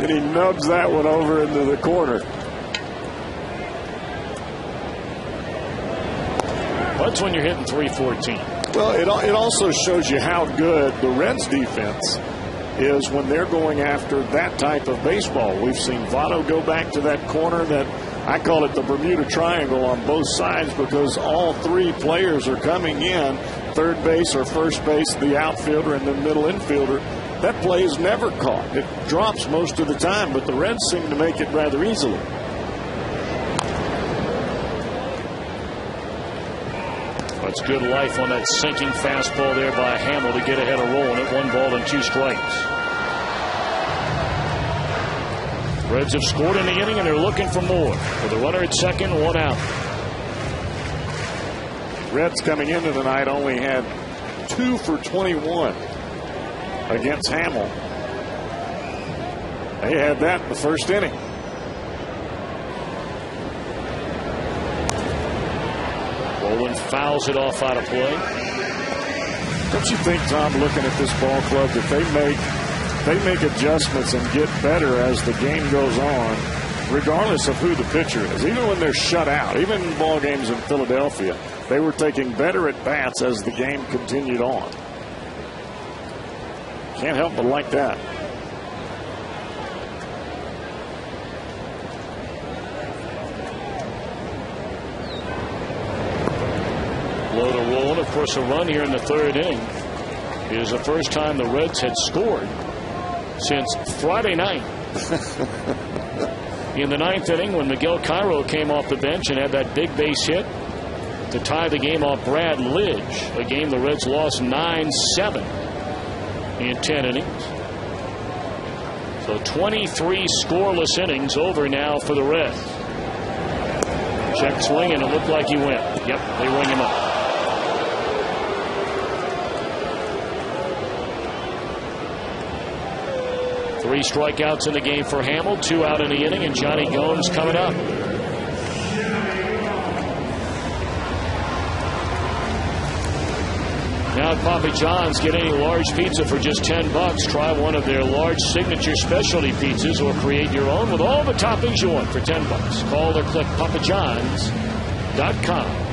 And he nubs that one over into the corner. That's when you're hitting 314. Well, it also shows you how good the Reds defense is when they're going after that type of baseball. We've seen Votto go back to that corner that I call it the Bermuda Triangle on both sides, because all three players are coming in, third base or first base, the outfielder, and the middle infielder. That play is never caught. It drops most of the time, but the Reds seem to make it rather easily. That's good life on that sinking fastball there by Hamill to get ahead of rolling at 1 ball and 2 strikes. Reds have scored in the inning and they're looking for more. With a runner at second, 1 out. Reds coming into tonight only had 2 for 21 against Hamill. They had that in the first inning. Rowland fouls it off out of play. Don't you think, Tom, looking at this ball club, that they make adjustments and get better as the game goes on, regardless of who the pitcher is? Even when they're shut out, even in ball games in Philadelphia, they were taking better at bats as the game continued on. Can't help but like that. Low to roll. Of course, a run here in the third inning is the first time the Reds had scored since Friday night. In the ninth inning, when Miguel Cairo came off the bench and had that big base hit to tie the game off Brad Lidge, a game the Reds lost 9-7 in 10 innings. So 23 scoreless innings over now for the Reds. Check swing, and it looked like he went. Yep, they ring him up. Three strikeouts in the game for Hamill, 2 out in the inning, and Johnny Gomes coming up. Now at Papa John's, get any large pizza for just $10. Try one of their large signature specialty pizzas or create your own with all the toppings you want for $10. Call or click papajohns.com.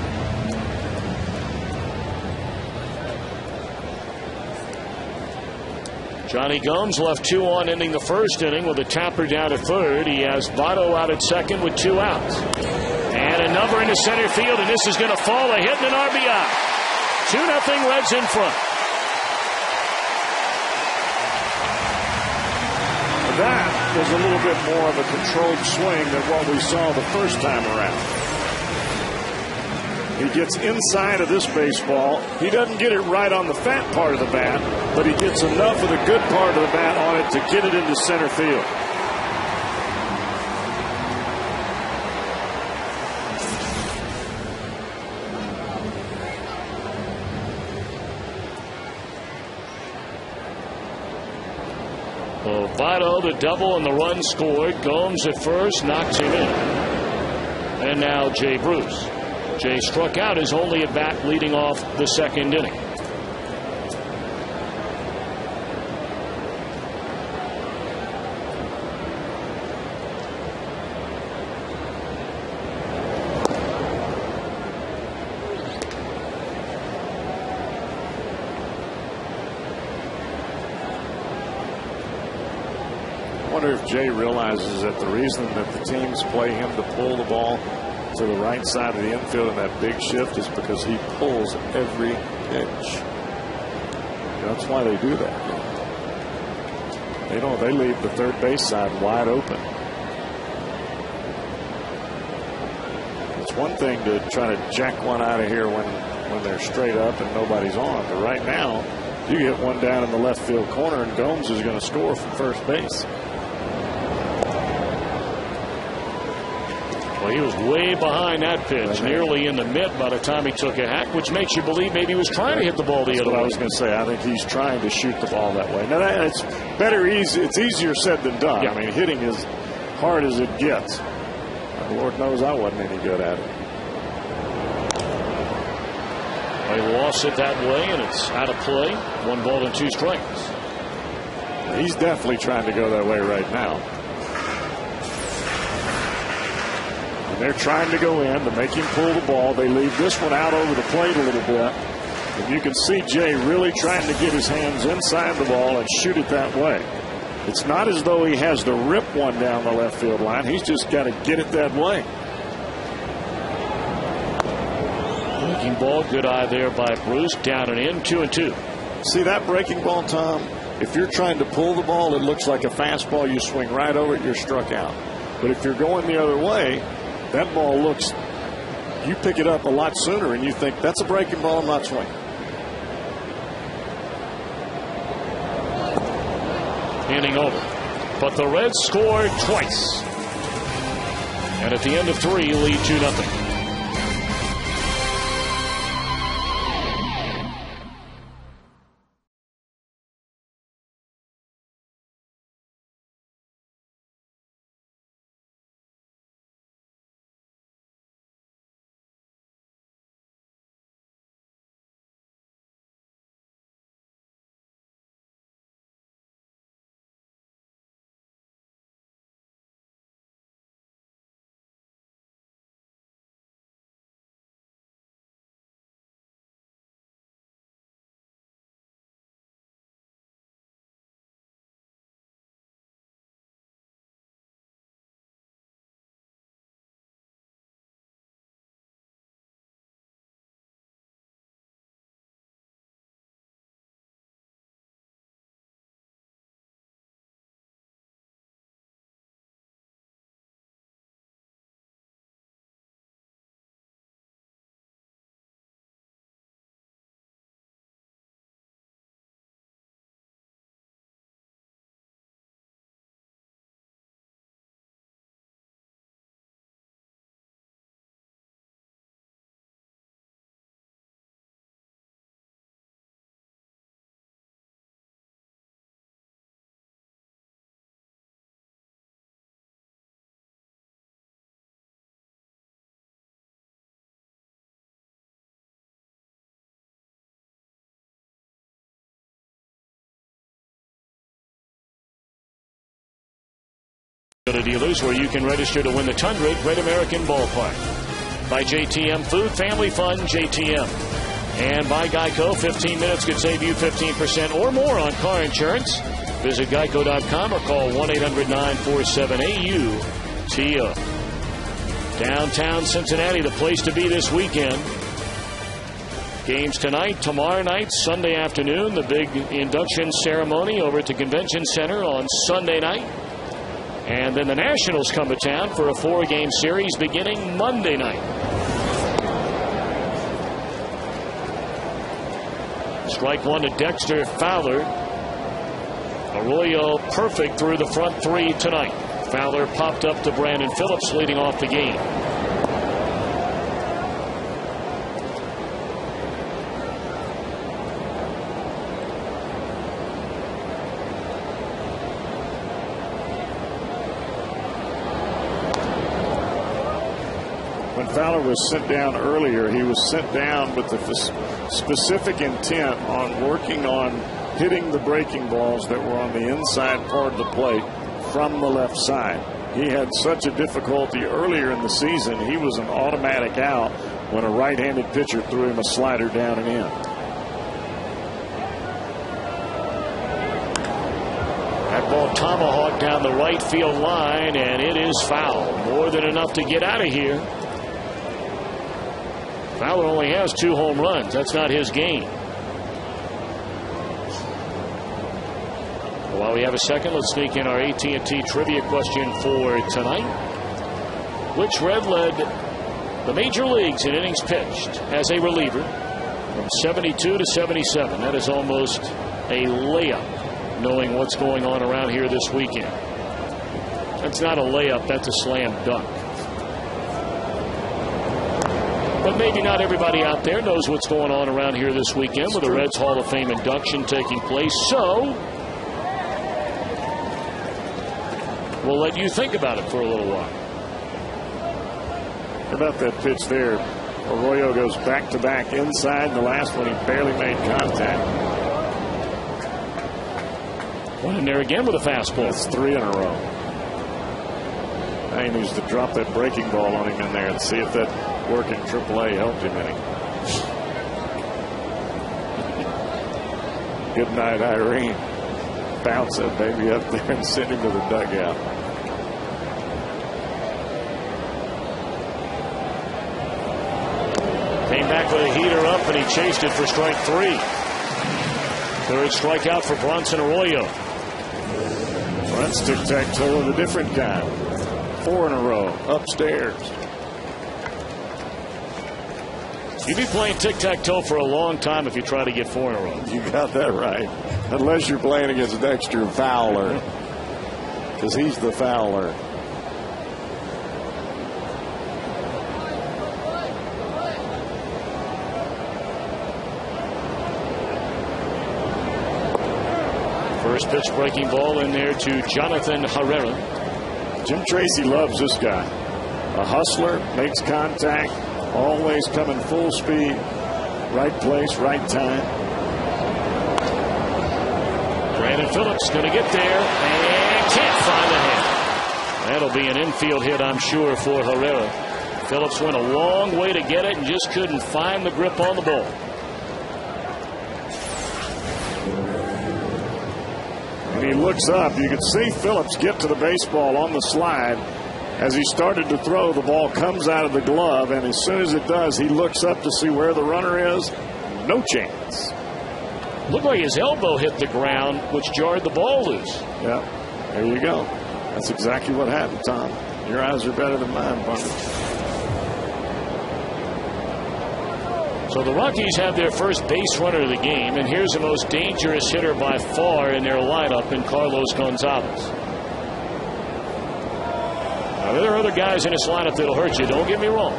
Johnny Gomes left 2 on, ending the first inning with a tapper down to third. He has Votto out at second with 2 outs. And a number into center field, and this is going to fall. A hit and an RBI. 2-0 Reds in front. That was a little bit more of a controlled swing than what we saw the first time around. He gets inside of this baseball. He doesn't get it right on the fat part of the bat, but he gets enough of the good part of the bat on it to get it into center field. Well, Votto, the double and the run scored. Gomes at first knocks him in. And now Jay Bruce. Jay struck out his only at bat leading off the second inning. I wonder if Jay realizes that the reason that the teams play him to pull the ball to the right side of the infield in that big shift is because he pulls every pitch. That's why they do that. They leave the third base side wide open. It's one thing to try to jack one out of here when they're straight up and nobody's on, but right now you get one down in the left field corner and Gomes is going to score from first base. Well, he was way behind that pitch, nearly in the mitt by the time he took a hack, which makes you believe maybe he was trying to hit the ball the other way. I was going to say, I think he's trying to shoot the ball that way. Now, it's it's easier said than done. Yeah. I mean, hitting as hard as it gets. Lord knows I wasn't any good at it. They lost it that way, and it's out of play. 1 ball and 2 strikes. He's definitely trying to go that way right now. They're trying to go in to make him pull the ball. They leave this one out over the plate a little bit. And you can see Jay really trying to get his hands inside the ball and shoot it that way. It's not as though he has to rip one down the left field line. He's just got to get it that way. Breaking ball, good eye there by Bruce. Down and in, 2-2. See that breaking ball, Tom? If you're trying to pull the ball, it looks like a fastball. You swing right over it, you're struck out. But if you're going the other way, that ball looks, you pick it up a lot sooner and you think, that's a breaking ball, I'm not swinging. Inning over. But the Reds scored twice. And at the end of 3, lead 2-0. To dealers where you can register to win the Tundra at Great American Ballpark. By JTM Food, Family Fun, JTM. And by Geico, 15 minutes could save you 15% or more on car insurance. Visit geico.com or call 1-800-947-AUTO. Downtown Cincinnati, the place to be this weekend. Games tonight, tomorrow night, Sunday afternoon. The big induction ceremony over at the Convention Center on Sunday night. And then the Nationals come to town for a 4-game series beginning Monday night. Strike one to Dexter Fowler. Arroyo perfect through the front 3 tonight. Fowler popped up to Brandon Phillips leading off the game. Fowler was sent down earlier. He was sent down with the specific intent on working on hitting the breaking balls that were on the inside part of the plate from the left side. He had such a difficulty earlier in the season. He was an automatic out when a right-handed pitcher threw him a slider down and in. That ball tomahawked down the right field line, and it is foul. More than enough to get out of here. Fowler only has 2 home runs. That's not his game. While we have a second, let's sneak in our AT&T trivia question for tonight. Which Red led the major leagues in innings pitched as a reliever from 72 to 77? That is almost a layup, knowing what's going on around here this weekend. That's not a layup. That's a slam dunk. But maybe not everybody out there knows what's going on around here this weekend with the Reds Hall of Fame induction taking place. So we'll let you think about it for a little while. How about that pitch there? Arroyo goes back-to-back inside. The last one he barely made contact. One in there again with a fastball. That's 3 in a row. Now he needs to drop that breaking ball on him in there and see if that work in AAA helped him any. Good night, Irene. Bounce that baby up there and send him to the dugout. Came back with a heater up, and he chased it for strike 3. Third strikeout for Bronson Arroyo. Well, that's tic-tac-toe of a different kind. 4 in a row, upstairs. You'd be playing tic-tac-toe for a long time if you try to get 4 in a row. You got that right. Unless you're playing against Dexter Fowler, because he's the Fowler. First pitch breaking ball in there to Jonathan Herrera. Jim Tracy loves this guy. A hustler, makes contact, always coming full speed, right place, right time. Brandon Phillips going to get there and can't find the hit. That'll be an infield hit, I'm sure, for Herrera. Phillips went a long way to get it and just couldn't find the grip on the ball. When he looks up, you can see Phillips get to the baseball on the slide. As he started to throw, the ball comes out of the glove, and as soon as it does, he looks up to see where the runner is. No chance. Looked like his elbow hit the ground, which jarred the ball loose. Yeah, there you go. That's exactly what happened, Tom. Your eyes are better than mine, partner. So the Rockies have their first base runner of the game, and here's the most dangerous hitter by far in their lineup in Carlos Gonzalez. Now, there are other guys in this lineup that'll hurt you, don't get me wrong.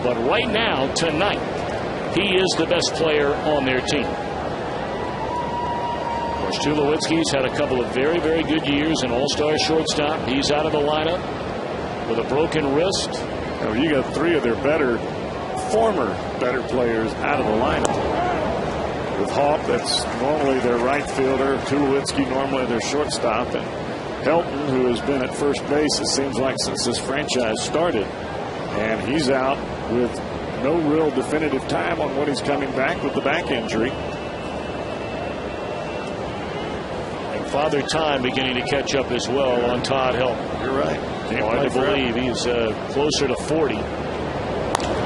But right now, tonight, he is the best player on their team. Of course, Tulowitzki's had a couple of very, very good years, an all-star shortstop. He's out of the lineup with a broken wrist. Oh, you got 3 of their former better players out of the lineup. With Hawk, that's normally their right fielder. Tulowitzki, normally their shortstop. And Helton, who has been at first base, it seems like, since this franchise started. And he's out with no real definitive time on when he's coming back with the back injury. And Father Time beginning to catch up as well on Todd Helton. You're right. Hard to believe he's closer to 40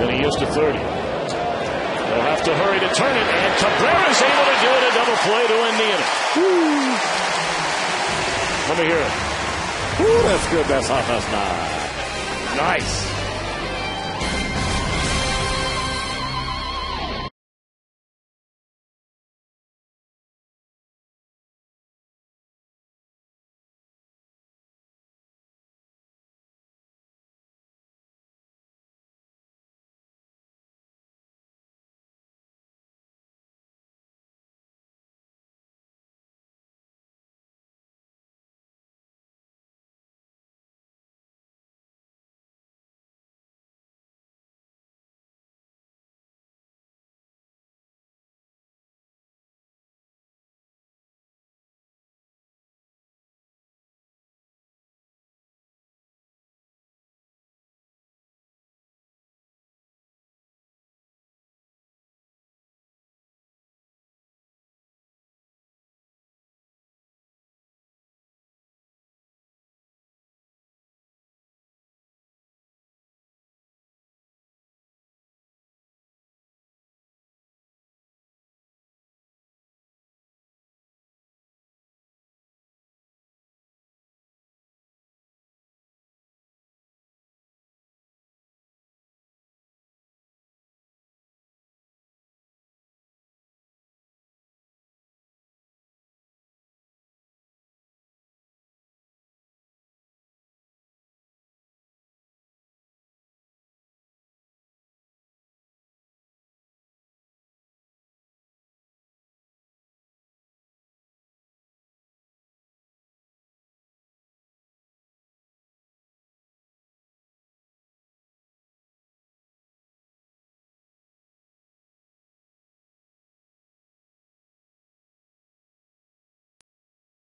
than he is to 30. They'll have to hurry to turn it, and Cabrera's able to do it. A double play to end the inning. Woo. Let me hear it. Ooh, that's good. That's hot. That's nice.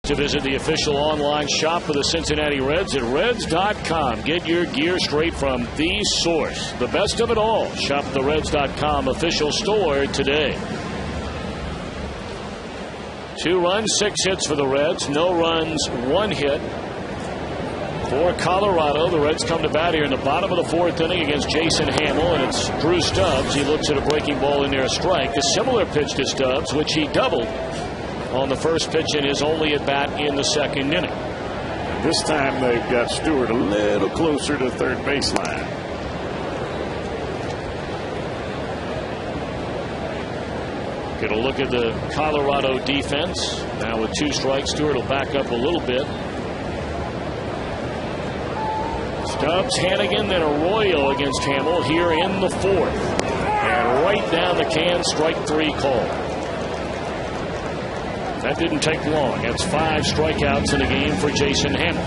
To visit the official online shop of the Cincinnati Reds at Reds.com. Get your gear straight from the source. The best of it all. Shop the Reds.com official store today. 2 runs, 6 hits for the Reds. No runs, 1 hit for Colorado. The Reds come to bat here in the bottom of the 4th inning against Jason Hamill, and it's Drew Stubbs. He looks at a breaking ball in there, a strike. A similar pitch to Stubbs, which he doubled on the first pitch in his only at bat in the 2nd inning. This time they've got Stewart a little closer to third baseline. Get a look at the Colorado defense. Now with 2 strikes, Stewart will back up a little bit. Stubbs, Hannigan, then Arroyo against Hamill here in the 4th. And right down the can, strike 3 call. That didn't take long. That's 5 strikeouts in a game for Jason Hamill.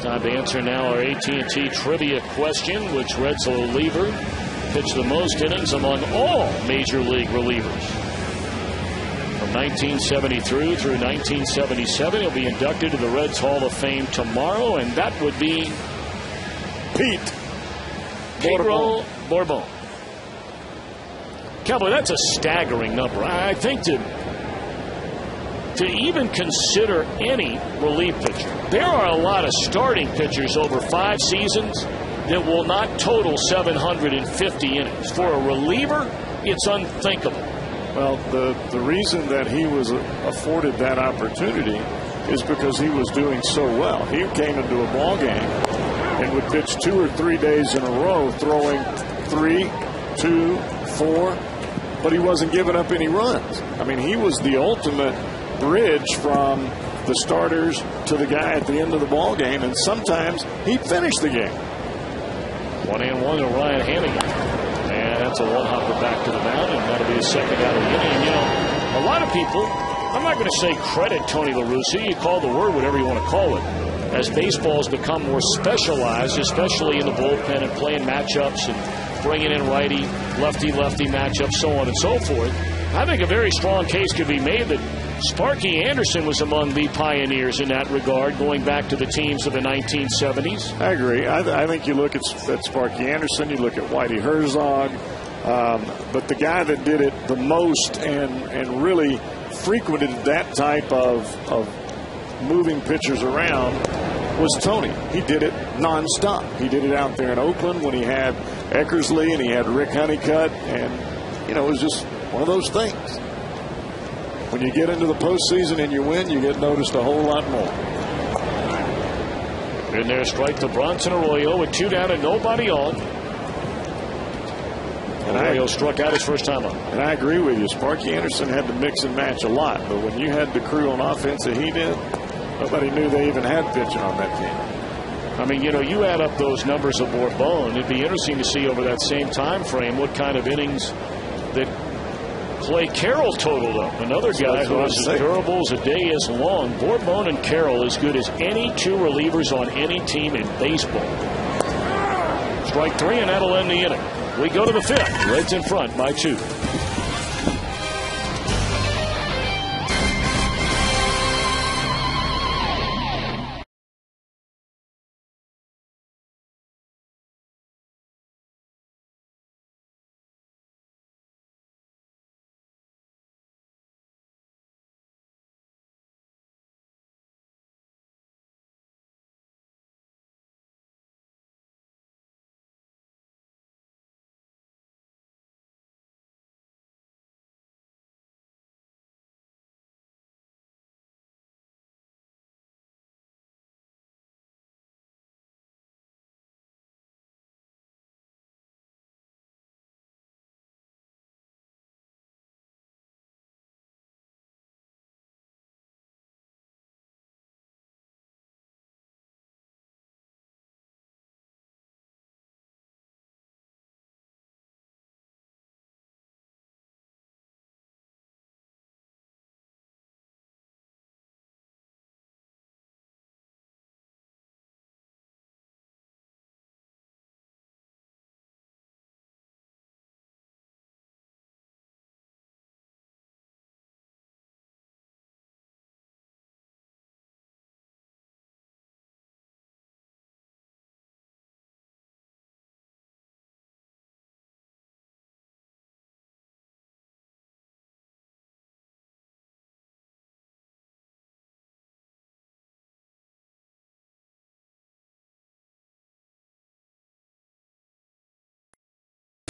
Time to answer now our AT&T trivia question. Which Reds reliever pitched the most innings among all Major League relievers? From 1973 through 1977, he'll be inducted to the Reds Hall of Fame tomorrow, and that would be Pedro Bourbon. Cowboy, that's a staggering number. I think to even consider any relief pitcher, there are a lot of starting pitchers over 5 seasons that will not total 750 innings. For a reliever, it's unthinkable. Well, the reason that he was afforded that opportunity is because he was doing so well. He came into a ball game and would pitch 2 or 3 days in a row, throwing 3, 2, 4, but he wasn't giving up any runs. I mean, he was the ultimate bridge from the starters to the guy at the end of the ball game, and sometimes he'd finish the game. 1-1 to Ryan Hannigan. And that's a one-hopper back to the mound, and that'll be his 2nd out of the inning. And, you know, a lot of people, I'm not going to say credit Tony La Russa. You call the word whatever you want to call it. As baseball's become more specialized, especially in the bullpen and playing matchups and bringing in righty, lefty matchups, so on and so forth, I think a very strong case could be made that Sparky Anderson was among the pioneers in that regard, going back to the teams of the 1970s. I agree. I think you look at Sparky Anderson, you look at Whitey Herzog, but the guy that did it the most and really frequented that type of moving pitchers around was Tony. He did it nonstop. He did it out there in Oakland when he had Eckersley and he had Rick Honeycutt, and you know, it was just one of those things. When you get into the postseason and you win, you get noticed a whole lot more. In there, strike to Bronson Arroyo with 2 down and nobody on. And Arroyo struck out his first time up. And I agree with you. Sparky Anderson had to mix and match a lot, but when you had the crew on offense that he did, nobody knew they even had pitching on that team. I mean, you know, you add up those numbers of Bourbon, it'd be interesting to see over that same time frame what kind of innings that Clay Carroll totaled up. Another guy who is as durable as a day is long. Bourbon and Carroll as good as any 2 relievers on any team in baseball. Strike 3, and that'll end the inning. We go to the 5th. Reds in front by 2.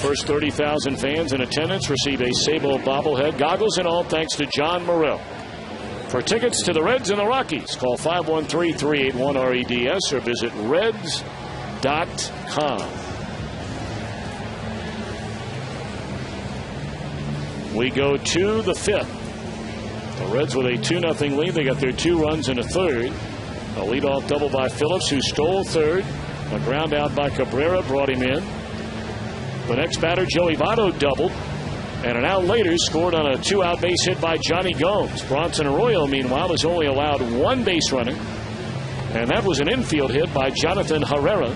first 30,000 fans in attendance receive a Sabo bobblehead, goggles and all, thanks to John Morrell. For tickets to the Reds and the Rockies, call 513-381-REDS or visit Reds.com. We go to the 5th. The Reds with a 2-0 lead. They got their 2 runs in the 3rd. A leadoff double by Phillips, who stole 3rd. A ground out by Cabrera brought him in. The next batter, Joey Votto, doubled. And an out later scored on a 2-out base hit by Johnny Gomes. Bronson Arroyo, meanwhile, has only allowed 1 base running. And that was an infield hit by Jonathan Herrera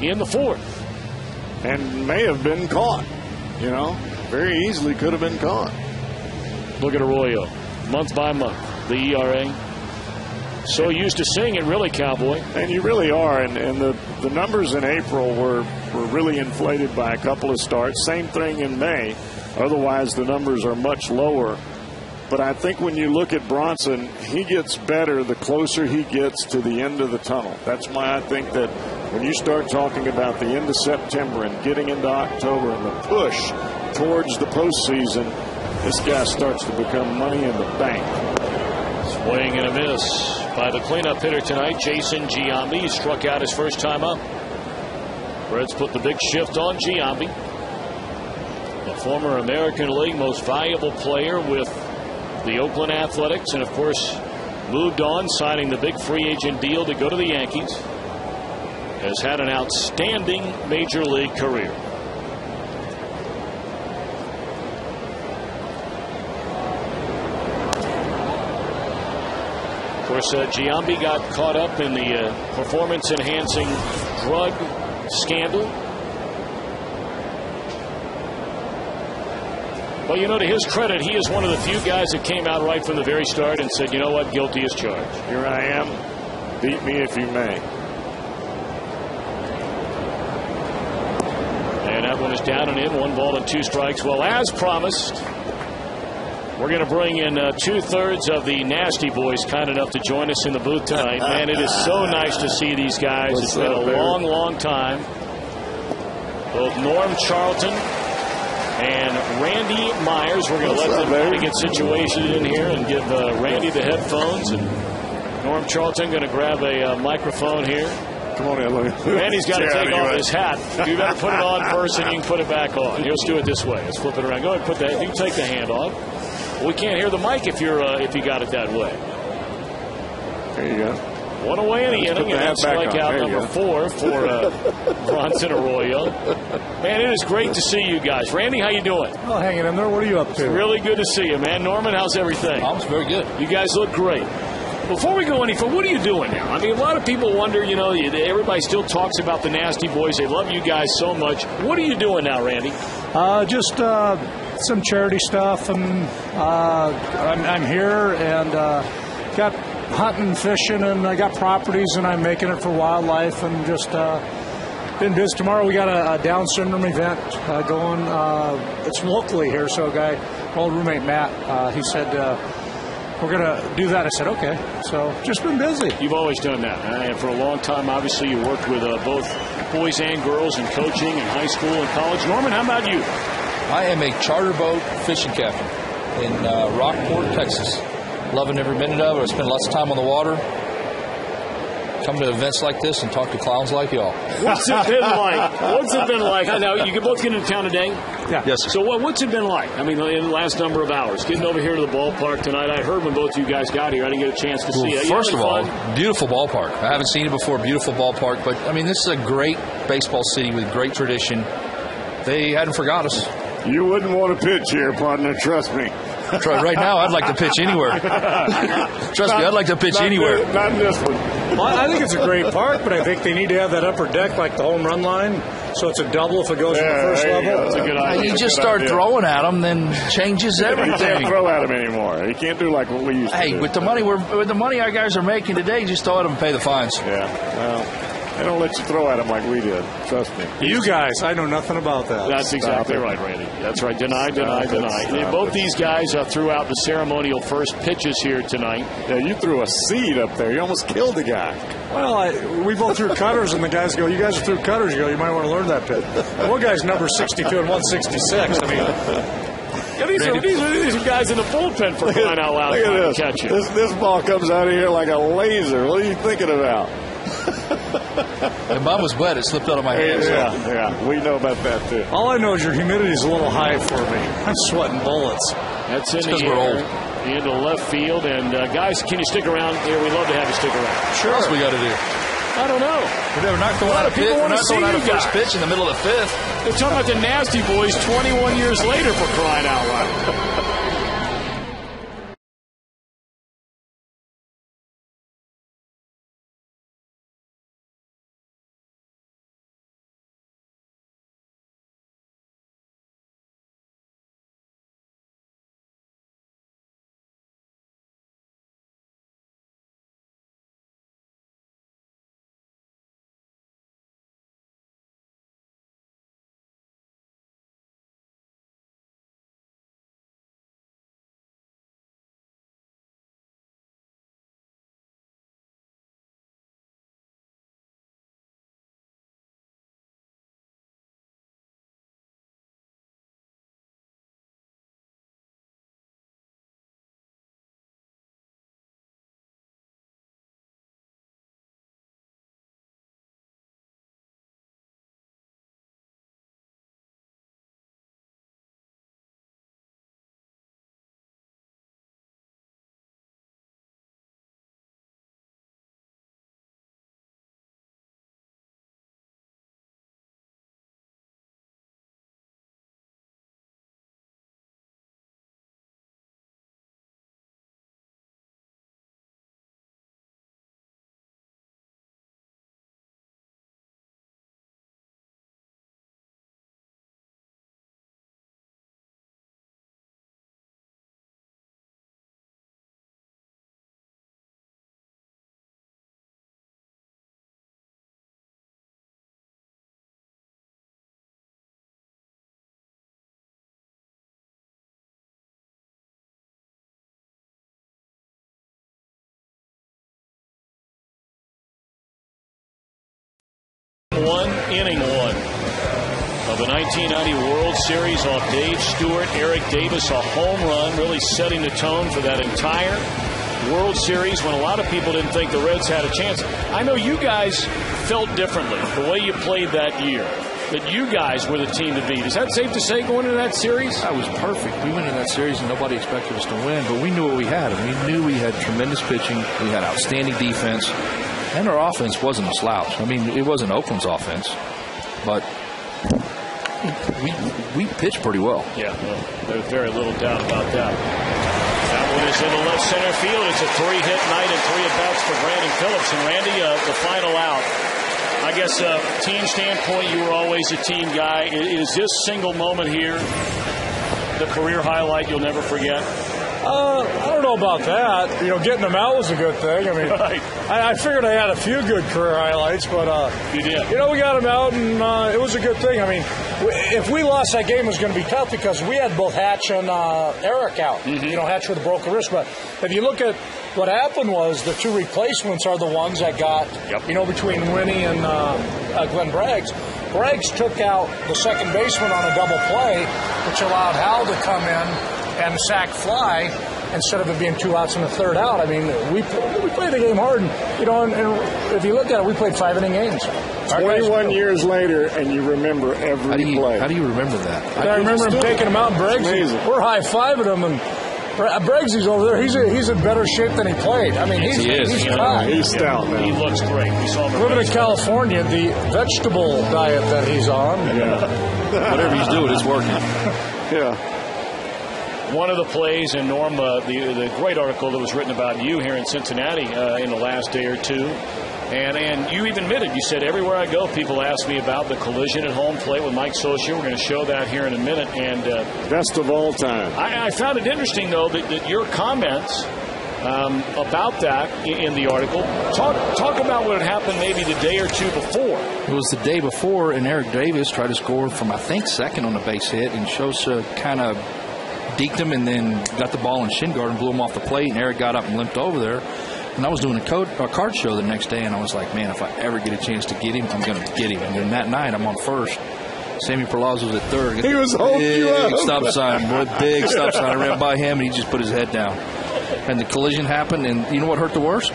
in the 4th. And may have been caught. You know, very easily could have been caught. Look at Arroyo, month by month, the ERA. So used to seeing it, really, Cowboy. And you really are. And the numbers in April were really inflated by a couple of starts. Same thing in May. Otherwise, the numbers are much lower. But I think when you look at Bronson, he gets better the closer he gets to the end of the tunnel. That's why I think that when you start talking about the end of September and getting into October and the push towards the postseason, this guy starts to become money in the bank. Swing and a miss by the cleanup hitter tonight, Jason Giambi. He struck out his first time up. Reds put the big shift on Giambi, the former American League most valuable player with the Oakland Athletics, and of course moved on, signing the big free agent deal to go to the Yankees. Has had an outstanding major league career. Of course, Giambi got caught up in the performance-enhancing drug scandal. Well, you know, to his credit, he is one of the few guys that came out right from the very start and said, you know what, guilty as charged. Here I am. Beat me if you may. And that one is down and in. 1 ball and 2 strikes. Well, as promised, we're going to bring in 2/3 of the Nasty Boys kind enough to join us in the booth tonight. Man, it is so nice to see these guys. It's been a long, long time. Both Norm Charlton and Randy Myers. We're going to let them get situated in here and give Randy the headphones. And Norm Charlton going to grab a microphone here. Come on in, Randy's got to take off his hat. You got to put it on first, and you can put it back on. Let's do it this way. Let's flip it around. Go ahead and put that. You can take the hand off. We can't hear the mic if you got it that way. There you go. 1 away in the inning, and that's strikeout number 4 for Bronson Arroyo. Man, it is great to see you guys. Randy, how you doing? Oh, hanging in there. What are you up to? It's really good to see you, man. Norman, how's everything? I'm very good. You guys look great. Before we go any further, what are you doing now? I mean, a lot of people wonder, you know, everybody still talks about the Nasty Boys. They love you guys so much. What are you doing now, Randy? Just some charity stuff, and I'm here and got hunting, fishing, and I got properties, and I'm making it for wildlife, and just been busy. Tomorrow we got a Down syndrome event going. It's locally here, so a guy, old roommate Matt, he said we're going to do that. I said, okay. So just been busy. You've always done that. And for a long time, obviously, you worked with both boys and girls in coaching in high school and college. Norman, how about you? I am a charter boat fishing captain in Rockport, Texas. Loving every minute of it. I spend lots of time on the water. Come to events like this and talk to clowns like y'all. What's it been like? What's it been like? Now, you can both get into town today? Yeah. Yes. So what's it been like? I mean, in the last number of hours, getting over here to the ballpark tonight. I heard when both of you guys got here. I didn't get a chance to see it. First of all, beautiful ballpark. I haven't seen it before. Beautiful ballpark. But, I mean, this is a great baseball city with great tradition. They hadn't forgot us. You wouldn't want to pitch here, partner. Trust me. Right now, I'd like to pitch anywhere. Trust me, I'd like to pitch anywhere. Not in this one. Well, I think it's a great park, but I think they need to have that upper deck like the home run line, so it's a double if it goes to the first level. That's a good idea. You just start throwing at them, then changes everything. You can't throw at him anymore. You can't do like what we used to do. With the money our guys are making today, just throw at them and pay the fines. Yeah. Well, They don't let you throw at them like we did. Trust me. You guys, I know nothing about that. That's exactly right, Randy. That's right. Deny. Both these guys threw out the ceremonial first pitches here tonight. Yeah, you threw a seed up there. You almost killed the guy. Well, we both threw cutters, and the guys go, you guys threw cutters. You go, you might want to learn that pitch. One guy's number 62 and 166. I mean, these are guys in the bullpen for crying out loud. Look at this. Catch it. This ball comes out of here like a laser. What are you thinking about? And mine was wet. It slipped out of my hands. Yeah. We know about that, too. all I know is your humidity is a little high for me. I'm sweating bullets. That's in because the we're air, old. into left field. And, guys, can you stick around here? We'd love to have you stick around. Sure. What else we got to do? I don't know. We're not throwing out a pitch. We're not throwing out a first pitch in the middle of the fifth. They're talking about the Nasty Boys 21 years later, for crying out loud. Inning one of the 1990 World Series off Dave Stewart. Eric Davis, a home run, really setting the tone for that entire World Series when a lot of people didn't think the Reds had a chance. I know you guys felt differently the way you played that year, that you guys were the team to beat. Is that safe to say going into that series? That was perfect. We went into that series and nobody expected us to win, but we knew what we had, and we knew we had tremendous pitching. We had outstanding defense, and our offense wasn't a slouch. I mean, it wasn't Oakland's offense, but we pitched pretty well. Yeah, well, there's very little doubt about that. That one is into left center field. It's a three-hit night and 3 at-bats for Brandon Phillips. And Randy, the final out. I guess team standpoint, you were always a team guy. Is this single moment here the career highlight you'll never forget? I don't know about that. You know, getting them out was a good thing. I mean, right. I figured I had a few good career highlights, but you did. You know, we got them out, and it was a good thing. I mean, if we lost that game, it was going to be tough because we had both Hatch and Eric out. Mm-hmm. You know, Hatch with a broken wrist. But if you look at what happened was the 2 replacements are the ones that got, you know, between Winnie and Glenn Braggs. Braggs took out the second baseman on a double play, which allowed Hal to come in and sack fly instead of it being 2 outs and a third out. I mean, we played the game hard, and, you know, and if you look at it, we played 5-inning games. 21 years later, and you remember every play. How do you remember that? I remember him taking him out, and Braggs, we're high-fiving him, and Braggsy's over there. He's in better shape than he played. I mean, he's fine. He's stout, man. He looks great. We saw him living in California, the vegetable diet that he's on. Yeah. Whatever he's doing, it's working. Yeah. One of the plays, and Norm, the great article that was written about you here in Cincinnati in the last day or two, and you even admitted, you said, everywhere I go, people ask me about the collision at home plate with Mike Socia. We're going to show that here in a minute. And best of all time. I found it interesting, though, that your comments about that in the article. Talk about what had happened maybe the day or two before. It was the day before, and Eric Davis tried to score from, I think, second on the base hit, and Sosa kind of deked him and then got the ball in shin guard and blew him off the plate, and Eric got up and limped over there. And I was doing a card show the next day, and I was like, man, if I ever get a chance to get him, I'm going to get him. And then that night, I'm on first. Sammy Perlaza was at third. He was holding you up. Big stop sign, boy, big stop sign. I ran by him, and he just put his head down. And the collision happened, and you know what hurt the worst?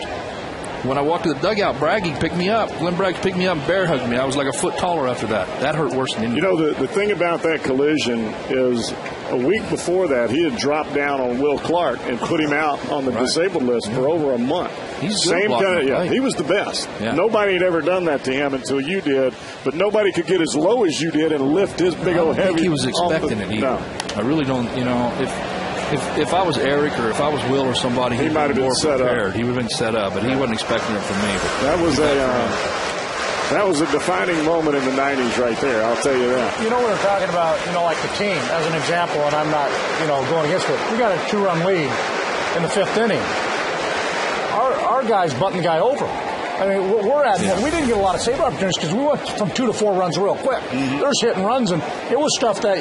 When I walked to the dugout, Bragg picked me up. Glenn Bragg picked me up and bear hugged me. I was like a foot taller after that. That hurt worse than anything. You know, the thing about that collision is a week before that, he had dropped down on Will Clark and put him out on the disabled list for over a month. He's Same kind of, he was the best. Yeah. Nobody had ever done that to him until you did, but nobody could get as low as you did and lift his big old heavy. I think he was expecting it. No. I really don't, if I was Eric or if I was Will or somebody, he might have been set prepared. up. He would have been set up, but he wasn't expecting it from me. That was a defining moment in the 90s right there, I'll tell you that. You know what I'm talking about, like the team, as an example, and I'm not, going against it. We got a 2-run lead in the 5th inning. Our guys butting the guy over. I mean, we didn't get a lot of save opportunities because we went from 2 to 4 runs real quick. Mm-hmm. There's hit and runs, and it was stuff that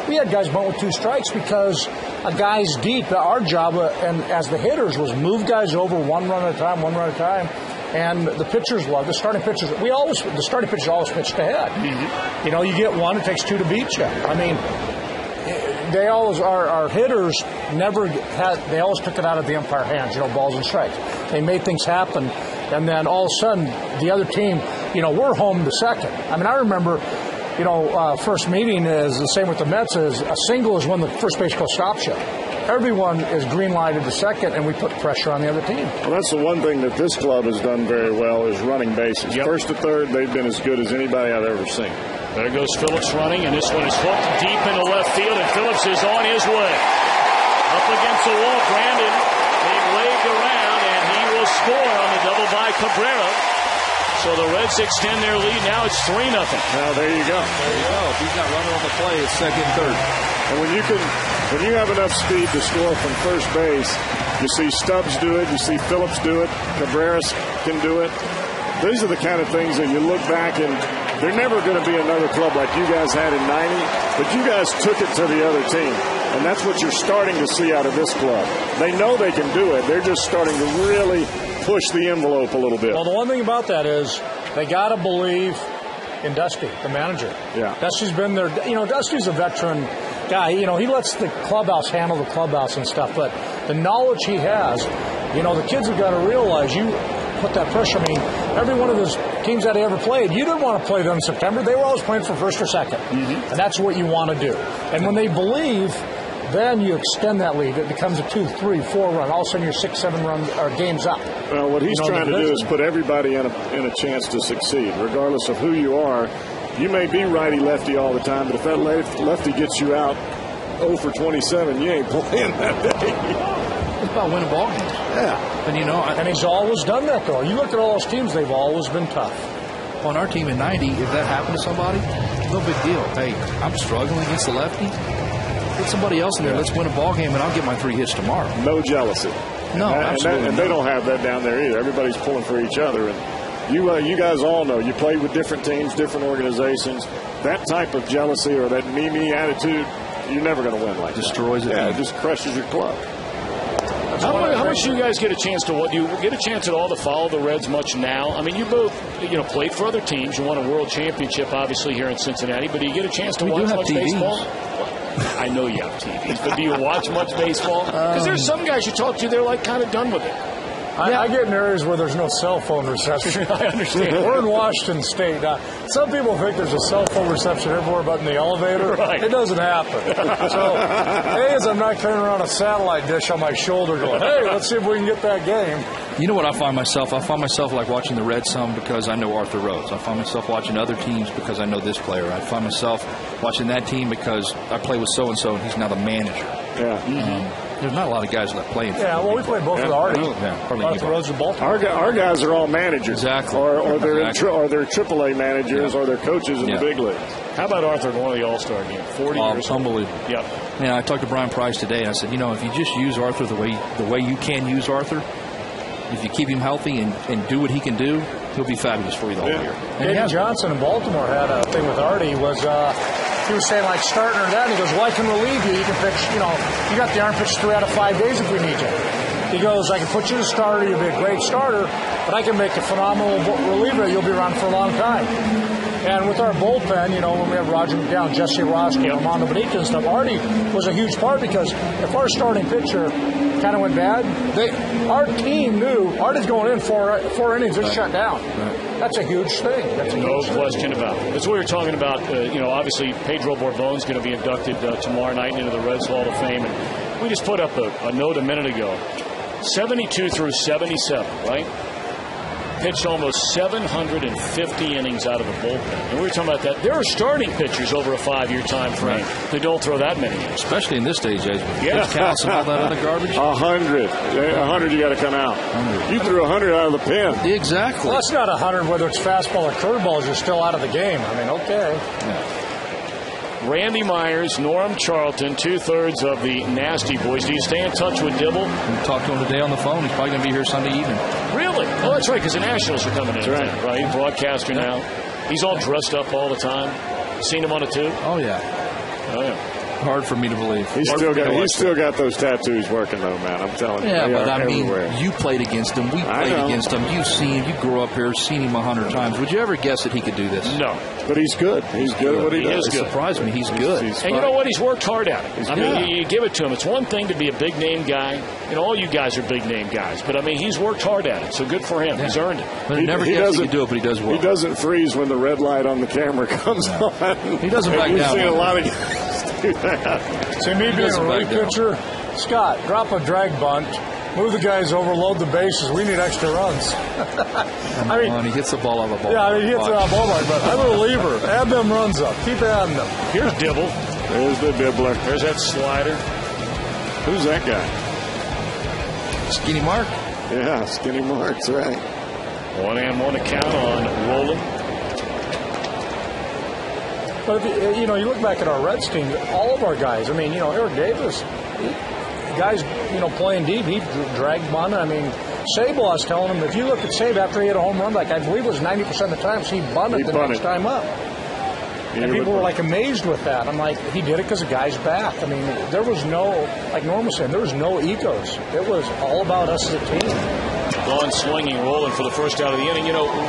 we had guys bunt with 2 strikes because a guy's deep. Our job, and as the hitters, was move guys over 1 run at a time. And the pitchers the starting pitchers. The starting pitchers always pitched ahead. Mm-hmm. You get 1, it takes 2 to beat you. I mean, they always, our hitters they always took it out of the umpire hands, balls and strikes. They made things happen, and then all of a sudden, the other team, we're home to second. I mean, I remember, first meeting is the same with the Mets, is a single is when the first base coach stops you. Everyone is green-lighted to second, and we put pressure on the other team. Well, that's the one thing that this club has done very well is running bases. Yep. First to third, they've been as good as anybody I've ever seen. There goes Phillips running, and this one is hooked deep into left field, and Phillips is on his way. Up against the wall, Brandon being waved around, and he will score on the double by Cabrera. So the Reds extend their lead. Now it's 3-0. Now there you go. If he's not running on the play, it's second, third. And when you have enough speed to score from first base, you see Stubbs do it, you see Phillips do it, Cabrera can do it. These are the kind of things that you look back and they're never going to be another club like you guys had in 90, but you guys took it to the other team. And that's what you're starting to see out of this club. They know they can do it. They're just starting to really push the envelope a little bit. Well, the one thing about that is they got to believe in Dusty, the manager. Yeah. Dusty's been there. Dusty's a veteran guy. He lets the clubhouse handle the clubhouse and stuff, but the knowledge he has, the kids have got to realize you put that pressure. I mean, every one of those teams that he ever played, you didn't want to play them in September. They were always playing for first or second. Mm-hmm. And that's what you want to do. And when they believe, then you extend that lead. It becomes a 2, 3, 4 run. All of a sudden, you're 6, 7 runs or games up. Well, what he's trying to do is put everybody in a chance to succeed, regardless of who you are. You may be righty-lefty all the time, but if that lefty gets you out 0 for 27, you ain't playing that day. It's about winning ball games. Yeah. And and he's always done that, though. You look at all those teams, they've always been tough. On our team in 90, if that happened to somebody, no big deal. Hey, I'm struggling against the lefty. Put somebody else in there. Let's win a ball game, and I'll get my 3 hits tomorrow. No jealousy. No, absolutely. And they don't have that down there either. Everybody's pulling for each other. And you guys all know, you play with different teams, different organizations. That type of jealousy or that me attitude, you're never going to win like that. Destroys it. Yeah, it just crushes your club. How much do you guys get a chance to at all to follow the Reds much now? I mean, you both played for other teams. You won a world championship, obviously, here in Cincinnati. But do you get a chance to watch much baseball? I know you have TVs, but do you watch much baseball? Because there's some guys you talk to, they're like kind of done with it. I get in areas where there's no cell phone reception. I understand. We're in Washington State. Some people think there's a cell phone reception everywhere but in the elevator. Right. It doesn't happen. So, I'm not carrying around a satellite dish on my shoulder going, hey, let's see if we can get that game. You know what I find myself? I find myself like watching the Reds some because I know Arthur Rhodes. I find myself watching other teams because I know this player. I find myself watching that team because I play with so-and-so and he's now the manager. Yeah. There's not a lot of guys that play in Yeah, well, we played both with Artie. Hardly Rose of Baltimore. Our guys are all managers. Exactly. Or they're Exactly. or they're AAA managers or they're coaches in the big leagues. How about Arthur going to the All-Star game? 40 years old. Unbelievable. Yep. Yeah, I talked to Brian Price today, and I said, if you just use Arthur the way you can use Arthur, if you keep him healthy and do what he can do, he'll be fabulous for you the whole year. Eddie Johnson in Baltimore had a thing with Artie. He was saying, like, starting or that, and he goes, well, I can relieve you. You can pitch, you got the arm pitch 3 out of 5 days if we need you. He goes, I can put you as a starter, you'll be a great starter, but I can make a phenomenal reliever. You'll be around for a long time. And with our bullpen, when we have Roger McDowell, Jesse Roski, Armando Benitez and stuff, Artie was a huge part because if our starting pitcher kind of went bad, our team knew Artie's going in 4 innings, it's shut down. That's a huge thing. That's a huge question about it. That's what we were talking about. Obviously, Pedro Borbon's going to be inducted tomorrow night into the Reds Hall of Fame. And we just put up a note a minute ago. 72 through 77, right? Pitched almost 750 innings out of the bullpen. And we were talking about that. There are starting pitchers over a 5-year time frame that don't throw that many innings. Especially in this stage, age. Yeah. Counts and all that other garbage. 100 you got to come out. 100. You threw 100 out of the pen. Exactly. Well, that's not 100 whether it's fastball or curveballs. You're still out of the game. I mean, okay. Yeah. Randy Myers, Norm Charlton, 2/3 of the Nasty Boys. Do you stay in touch with Dibble? We talked to him today on the phone. He's probably going to be here Sunday evening. Really? Oh, that's right, because the Nationals are coming in. That's right. He's broadcaster now. He's all dressed up all the time. Seen him on a tube? Oh, yeah. Oh, yeah. Hard for me to believe. He's still got those tattoos working, though, man. I'm telling you. Yeah, but I everywhere. mean, you played against him. We played against him. You've seen him. You grew up here, seen him 100 times. Would you ever guess that he could do this? No. But he's good. He's good at what he does. It surprised me. He's good. And you know what? He's worked hard at it. I mean, you give it to him. It's one thing to be a big-name guy. All you guys are big-name guys. But, I mean, he's worked hard at it. So good for him. Yeah. He's earned it. But he never guessed he could do it, but he does well. He doesn't freeze when the red light on the camera comes on. He doesn't back down. We've seen a lot of guys do that. See, me being a relief pitcher, Scott, drop a drag bunt, move the guys over, load the bases. We need extra runs. I mean, he hits the ball out of the ball. Yeah, I mean, he hits the ball line, but I'm a reliever. Add them runs up. Keep adding them. Here's Dibble. There's the Dibbler. There's that slider. Who's that guy? Skinny Mark. Yeah, Skinny Mark's right. 1-1 to count on Roland. But if you look back at our Reds team, all of our guys. I mean, Eric Davis, guys, playing deep, he dragged bunt. I mean, Sable, I was telling him, if you look at Sable after he hit a home run, like I believe it was 90% of the times he bunted next time up. And people were like amazed with that. I'm like, he did it because the guy's back. I mean, there was no, like Norm was saying, there was no egos. It was all about us as a team. Gone swinging, rolling for the first out of the inning.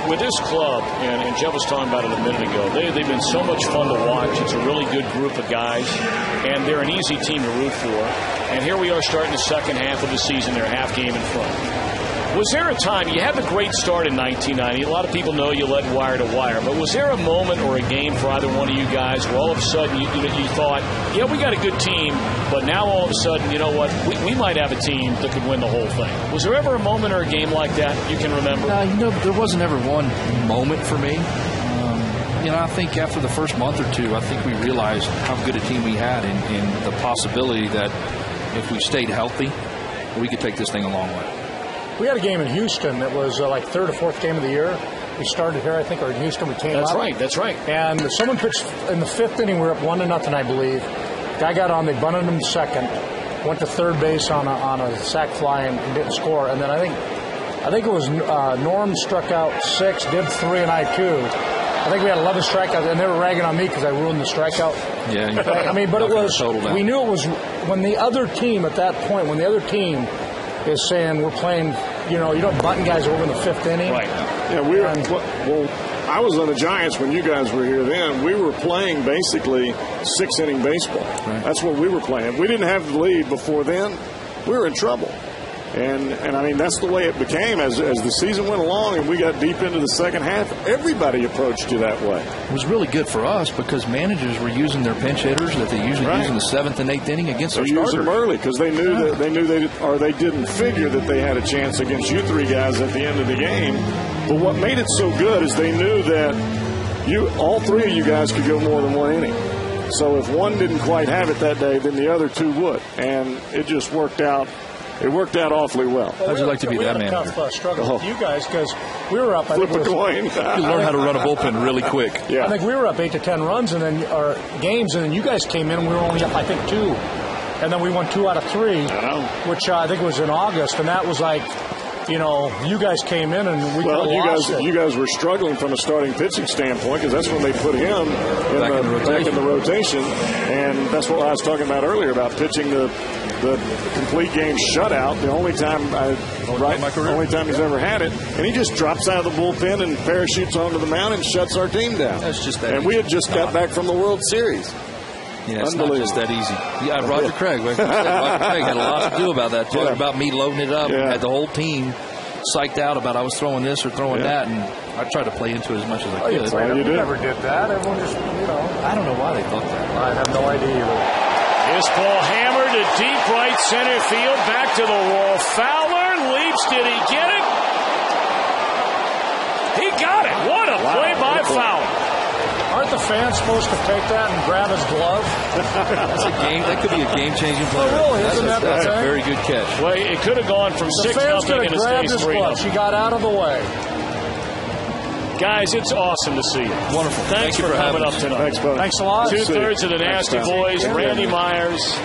With this club, and Jeff was talking about it a minute ago, they've been so much fun to watch. It's a really good group of guys, and they're an easy team to root for. And here we are starting the second half of the season. They're a half game in front. Was there a time, you had a great start in 1990. A lot of people know you led wire to wire. But was there a moment or a game for either one of you guys where all of a sudden you thought, yeah, we got a good team, but now all of a sudden, you know what, we might have a team that could win the whole thing? Was there ever a moment or a game like that you can remember? There wasn't ever one moment for me. I think after the first month or two, I think we realized how good a team we had and the possibility that if we stayed healthy, we could take this thing a long way. We had a game in Houston that was like third or fourth game of the year. We started here, I think, or in Houston. We came up. That's right. And someone pitched in the fifth inning. We were up 1-0, I believe. Guy got on. They bunted him second. Went to third base on a sac fly and didn't score. And then I think it was Norm struck out 6, did 3, and I 2. I think we had 11 strikeouts, and they were ragging on me because I ruined the strikeout. Yeah. I mean, but it was. We knew it was when the other team at that point, when the other team is saying we're playing, you don't button guys over in the fifth inning. Right. Yeah, I was on the Giants when you guys were here then. We were playing basically 6-inning baseball. Right. That's what we were playing. If we didn't have the lead before then, we were in trouble. And I mean, that's the way it became as the season went along and we got deep into the second half. Everybody approached you that way. It was really good for us because managers were using their pinch hitters that they usually use in the 7th and 8th inning against their starters. They used them early because they knew they didn't figure that they had a chance against you three guys at the end of the game. But what made it so good is they knew that all three of you guys could go more than 1 inning. So if one didn't quite have it that day, then the other two would. And it just worked out. It worked out awfully well. How'd you like to be that man? We had a tough struggle with you guys because we were up. Flip a coin. You learn how to run a bullpen really quick. Yeah. I think we were up 8 to 10 runs, and then our games, and then you guys came in, and we were only up, I think, 2. And then we won 2 out of 3, which I think was in August, and that was like, you guys came in and we lost it. You guys were struggling from a starting pitching standpoint because that's when they put him back in the rotation, and that's what I was talking about earlier about pitching the complete game shutout. The only time he's ever had it, and he just drops out of the bullpen and parachutes onto the mound and shuts our team down. That's just that. And we had just got back from the World Series. Yeah, it's not just that easy. Yeah, Roger Craig. Roger Craig had a lot to do about that. Talking about me loading it up. Had the whole team psyched out about I was throwing this or throwing that, and I tried to play into it as much as I could. You never did that. Everyone just, I don't know why they thought that. I have no idea either. This ball hammered to deep right center field. Back to the wall. Fowler leaps. Did he get it? He got it. What a play by Fowler. Aren't the fans supposed to take that and grab his glove? That's a game. That could be a game-changing play. Oh, really? Isn't that That's a very good catch. Well, it could have gone from 6-0 and it stays 3-0. She got out of the way. Guys, it's awesome to see you. Wonderful. Thanks for coming up tonight. Thanks, buddy. Thanks a lot. 2/3 of the Nasty Boys, Randy Myers.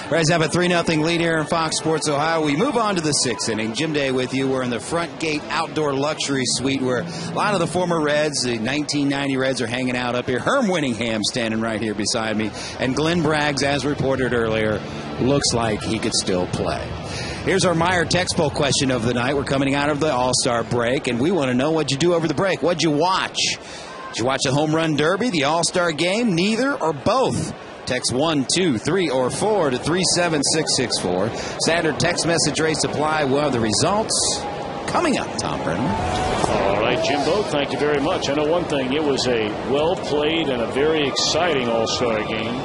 Reds have a 3-0 lead here in Fox Sports Ohio. We move on to the 6th inning. Jim Day with you. We're in the front gate outdoor luxury suite where a lot of the former Reds, the 1990 Reds, are hanging out up here. Herm Winningham standing right here beside me. And Glenn Braggs, as reported earlier, looks like he could still play. Here's our Meyer text poll question of the night. We're coming out of the All-Star break, and we want to know what'd you do over the break. What'd you watch? Did you watch the Home Run Derby, the All-Star game, neither, or both? Text 1, 2, 3, or 4 to 37664. Standard text message rates apply. We'll have the results coming up, Tom Brennan. All right, Jimbo, thank you very much. I know one thing. It was a well-played and a very exciting All-Star game.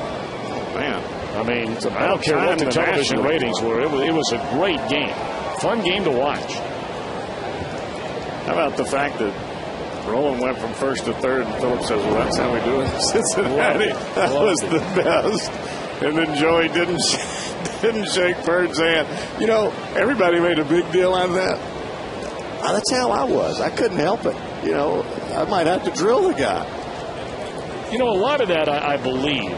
Man, I mean, I don't care what the television ratings were. It was a great game. Fun game to watch. How about the fact that Roland went from first to third, and Phillips says, well, that's how we do it in Cincinnati. That was the best. And then Joey didn't shake Bird's hand. You know, everybody made a big deal out of that. That's how I was. I couldn't help it. You know, I might have to drill the guy. You know, a lot of that, I believe,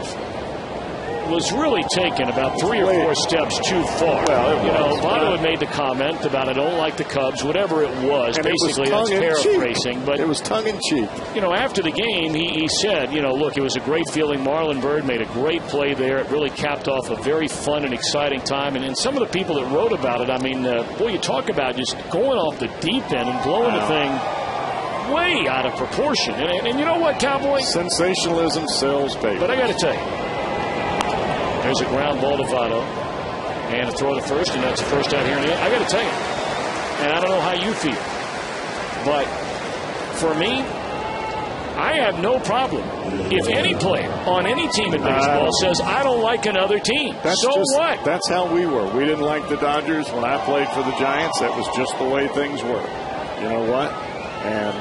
was really taken about 3 or 4 steps too far. Well, Votto had made the comment about I don't like the Cubs, whatever it was. And basically, that's paraphrasing. But it was tongue-in-cheek. You know, after the game, he said, you know, look, it was a great feeling. Marlon Byrd made a great play there. It really capped off a very fun and exciting time. And some of the people that wrote about it, I mean, boy, you talk about just going off the deep end and blowing the thing. way out of proportion. And you know what, Cowboy? Sensationalism sells, baby. But I got to tell you, there's a ground ball to Votto and a throw to first, and that's the first out here in the end. I got to tell you, and I don't know how you feel, but for me, I have no problem if any player on any team in baseball says, I don't like another team. What? That's how we were. We didn't like the Dodgers. When I played for the Giants, that was just the way things were. You know what? And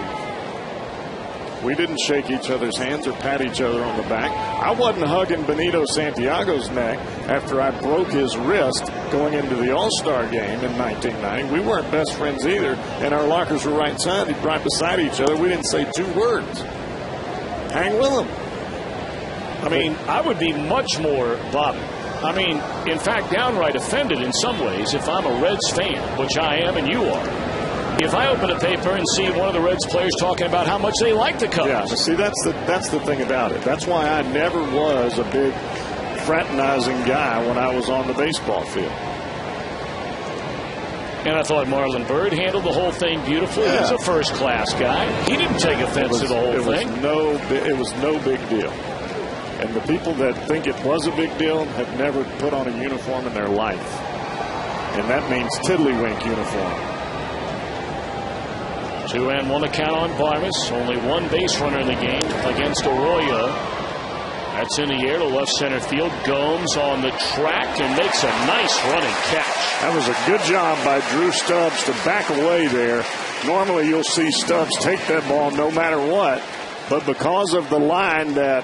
we didn't shake each other's hands or pat each other on the back. I wasn't hugging Benito Santiago's neck after I broke his wrist going into the All-Star game in 1990. We weren't best friends either, and our lockers were right beside each other. We didn't say two words. Hang with them. I mean, I would be much more bothered. I mean, in fact, downright offended in some ways if I'm a Reds fan, which I am and you are. If I open a paper and see one of the Reds players talking about how much they like the Cubs. Yeah, see, that's the thing about it. That's why I never was a big fraternizing guy when I was on the baseball field. And I thought Marlon Byrd handled the whole thing beautifully. Yeah. He's a first-class guy. He didn't take offense to the whole thing. It was no big deal. And the people that think it was a big deal have never put on a uniform in their life. And that means tiddlywink uniform. 2-1 account on Vargas. Only one base runner in the game against Arroyo. That's in the air to left center field. Gomes on the track and makes a nice running catch. That was a good job by Drew Stubbs to back away there. Normally you'll see Stubbs take that ball no matter what. But because of the line that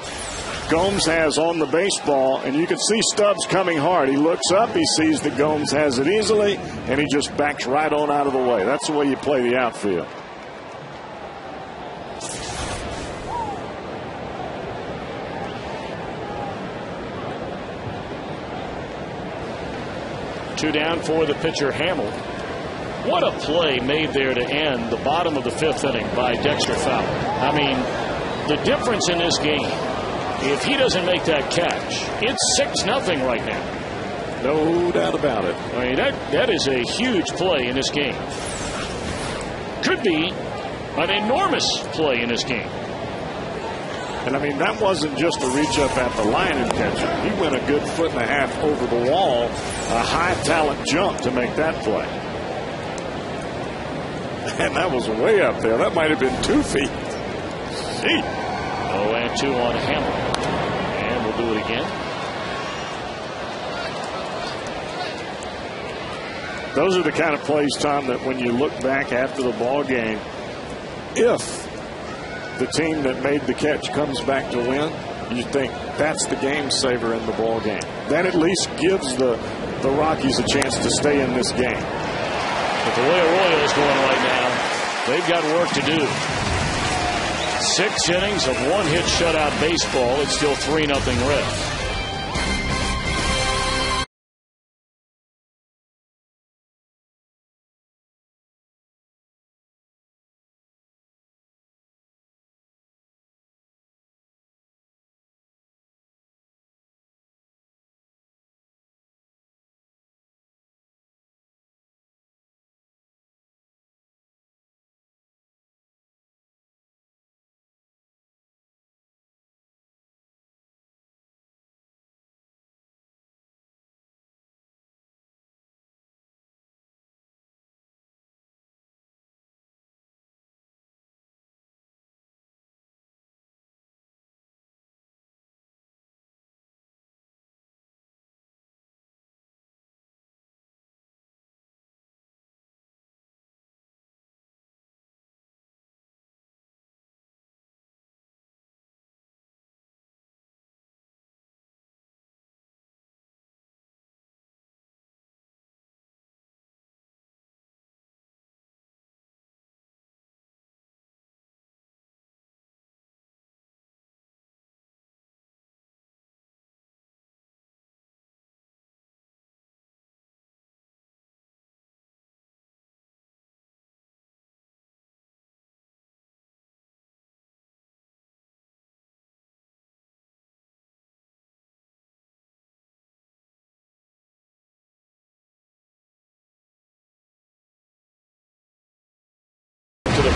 Gomes has on the baseball, and you can see Stubbs coming hard. He looks up, he sees that Gomes has it easily, and he just backs right on out of the way. That's the way you play the outfield. Two down for the pitcher, Hamill. What a play made there to end the bottom of the fifth inning by Dexter Fowler. I mean, the difference in this game, if he doesn't make that catch, it's 6-0 right now. No doubt about it. I mean, that is a huge play in this game. Could be an enormous play in this game. And, I mean, that wasn't just a reach up at the line and catch it. He went a good 1.5 feet over the wall, a high talent jump to make that play. And that was way up there. That might have been 2 feet. Gee. 0-2 on Hamill. And we'll do it again. Those are the kind of plays, Tom, that when you look back after the ball game, if the team that made the catch comes back to win, you think that's the game saver in the ball game. That at least gives the Rockies a chance to stay in this game. But the way Arroyo is going right now, they've got work to do. 6 innings of one-hit shutout baseball. It's still 3-0 Reds.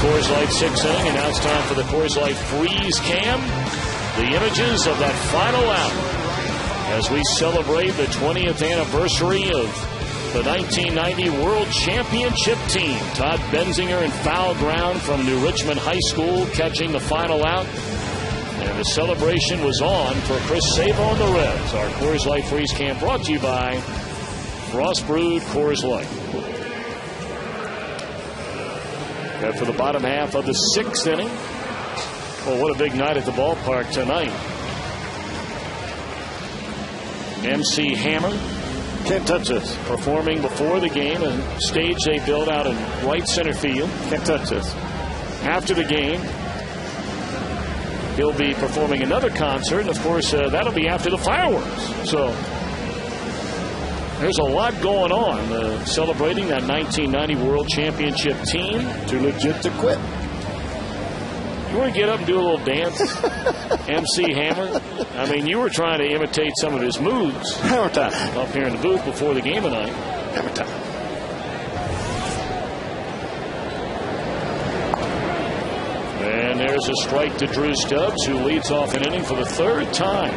Coors Light 6th inning, and now it's time for the Coors Light Freeze Cam. The images of that final out as we celebrate the 20th anniversary of the 1990 World Championship team. Todd Benzinger in foul ground from New Richmond High School catching the final out. And the celebration was on for Chris Sabo and the Reds. Our Coors Light Freeze Cam brought to you by Frost Brewed Coors Light. And for the bottom half of the 6th inning. Well, what a big night at the ballpark tonight. MC Hammer. Can't touch this. Performing before the game, a stage they built out in right center field. Can't touch this. After the game, he'll be performing another concert, and of course that'll be after the fireworks. So there's a lot going on, celebrating that 1990 World Championship team. Too legit to quit. You want to get up and do a little dance, MC Hammer? I mean, you were trying to imitate some of his moves. Hammer time. Up here in the booth before the game tonight. Hammer time. And there's a strike to Drew Stubbs, who leads off an inning for the 3rd time.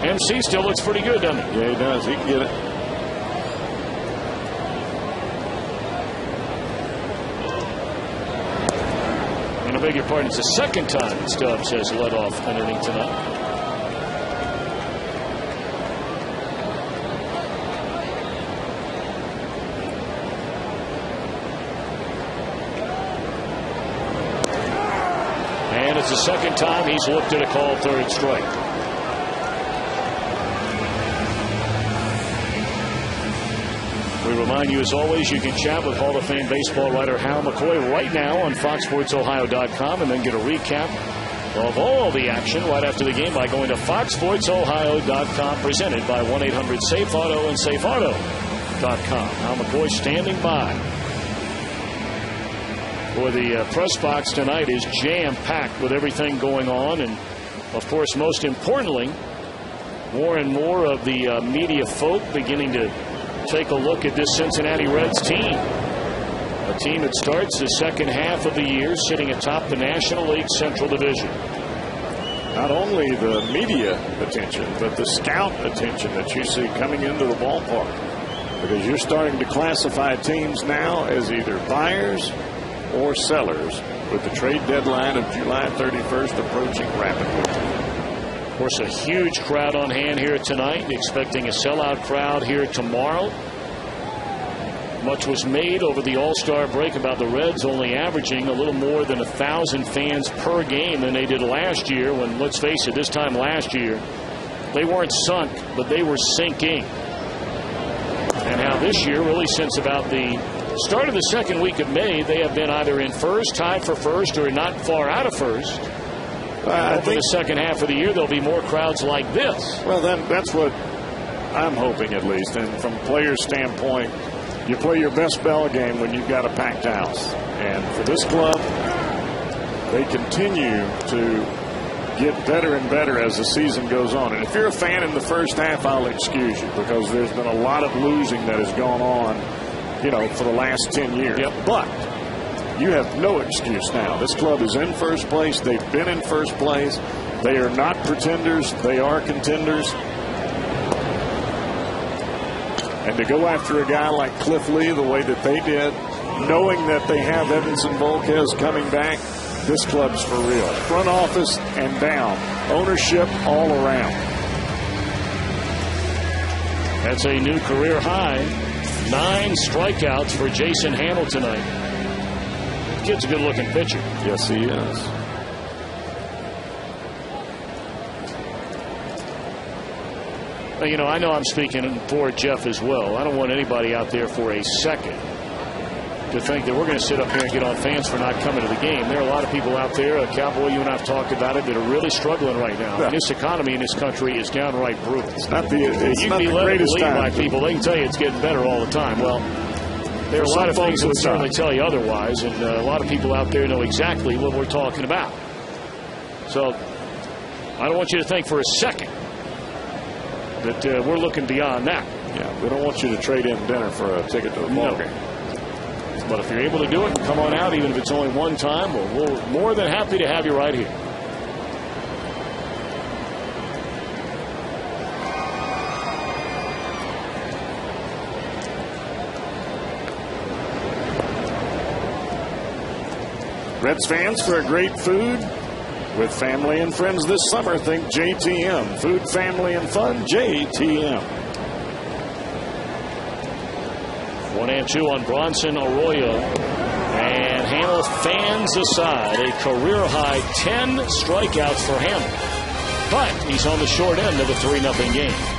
MC still looks pretty good, doesn't he? Yeah, he does. He can get it. And I beg your pardon, it's the 2nd time Stubbs has led off an inning tonight. And it's the 2nd time he's looked at a called 3rd strike. We remind you, as always, you can chat with Hall of Fame baseball writer Hal McCoy right now on FoxSportsOhio.com and then get a recap of all the action right after the game by going to FoxSportsOhio.com, presented by 1-800-SAFE-AUTO and SafeAuto.com. Hal McCoy standing by. Boy, the press box tonight is jam-packed with everything going on, and, of course, most importantly, more and more of the media folk beginning to take a look at this Cincinnati Reds team. A team that starts the 2nd half of the year sitting atop the National League Central Division. Not only the media attention, but the scout attention that you see coming into the ballpark. Because you're starting to classify teams now as either buyers or sellers, with the trade deadline of July 31st approaching rapidly. Of course, a huge crowd on hand here tonight, expecting a sellout crowd here tomorrow. Much was made over the All-Star break about the Reds only averaging a little more than 1,000 fans per game than they did last year, when, let's face it, this time last year, they weren't sunk, but they were sinking. And how this year, really since about the start of the 2nd week of May, they have been either in first, tied for first, or not far out of first. Over the 2nd half of the year, there'll be more crowds like this. Well, then that's what I'm hoping, at least. And from a player's standpoint, you play your best ball game when you've got a packed house. And for this club, they continue to get better and better as the season goes on. And if you're a fan in the first half, I'll excuse you, because there's been a lot of losing that has gone on, you know, for the last 10 years. Yep. But you have no excuse now. This club is in first place. They've been in first place. They are not pretenders. They are contenders. And to go after a guy like Cliff Lee the way that they did, knowing that they have Evanson Volquez coming back, this club's for real. Front office and down. Ownership all around. That's a new career high. 9 strikeouts for Jason Hamill tonight. Kid's a good-looking pitcher. Yes, he is. You know, I know I'm speaking for Jeff as well. I don't want anybody out there for a second to think that we're going to sit up here and get on fans for not coming to the game. There are a lot of people out there, Cowboy, you and I have talked about it, that are really struggling right now. Yeah. And this economy in this country is downright brutal. It's not the greatest time. By people, they can tell you it's getting better all the time. Well, there are a lot of things that would certainly tell you otherwise, and a lot of people out there know exactly what we're talking about. So I don't want you to think for a second that we're looking beyond that. Yeah, we don't want you to trade in dinner for a ticket to the ball game. But if you're able to do it, come on out, even if it's only one time. We're more than happy to have you right here. Reds fans, for a great food with family and friends this summer, think JTM. Food, family, and fun, JTM. 1-2 on Bronson Arroyo. And Hamel fans aside. A career-high 10 strikeouts for Hamel. But he's on the short end of a 3-0 game.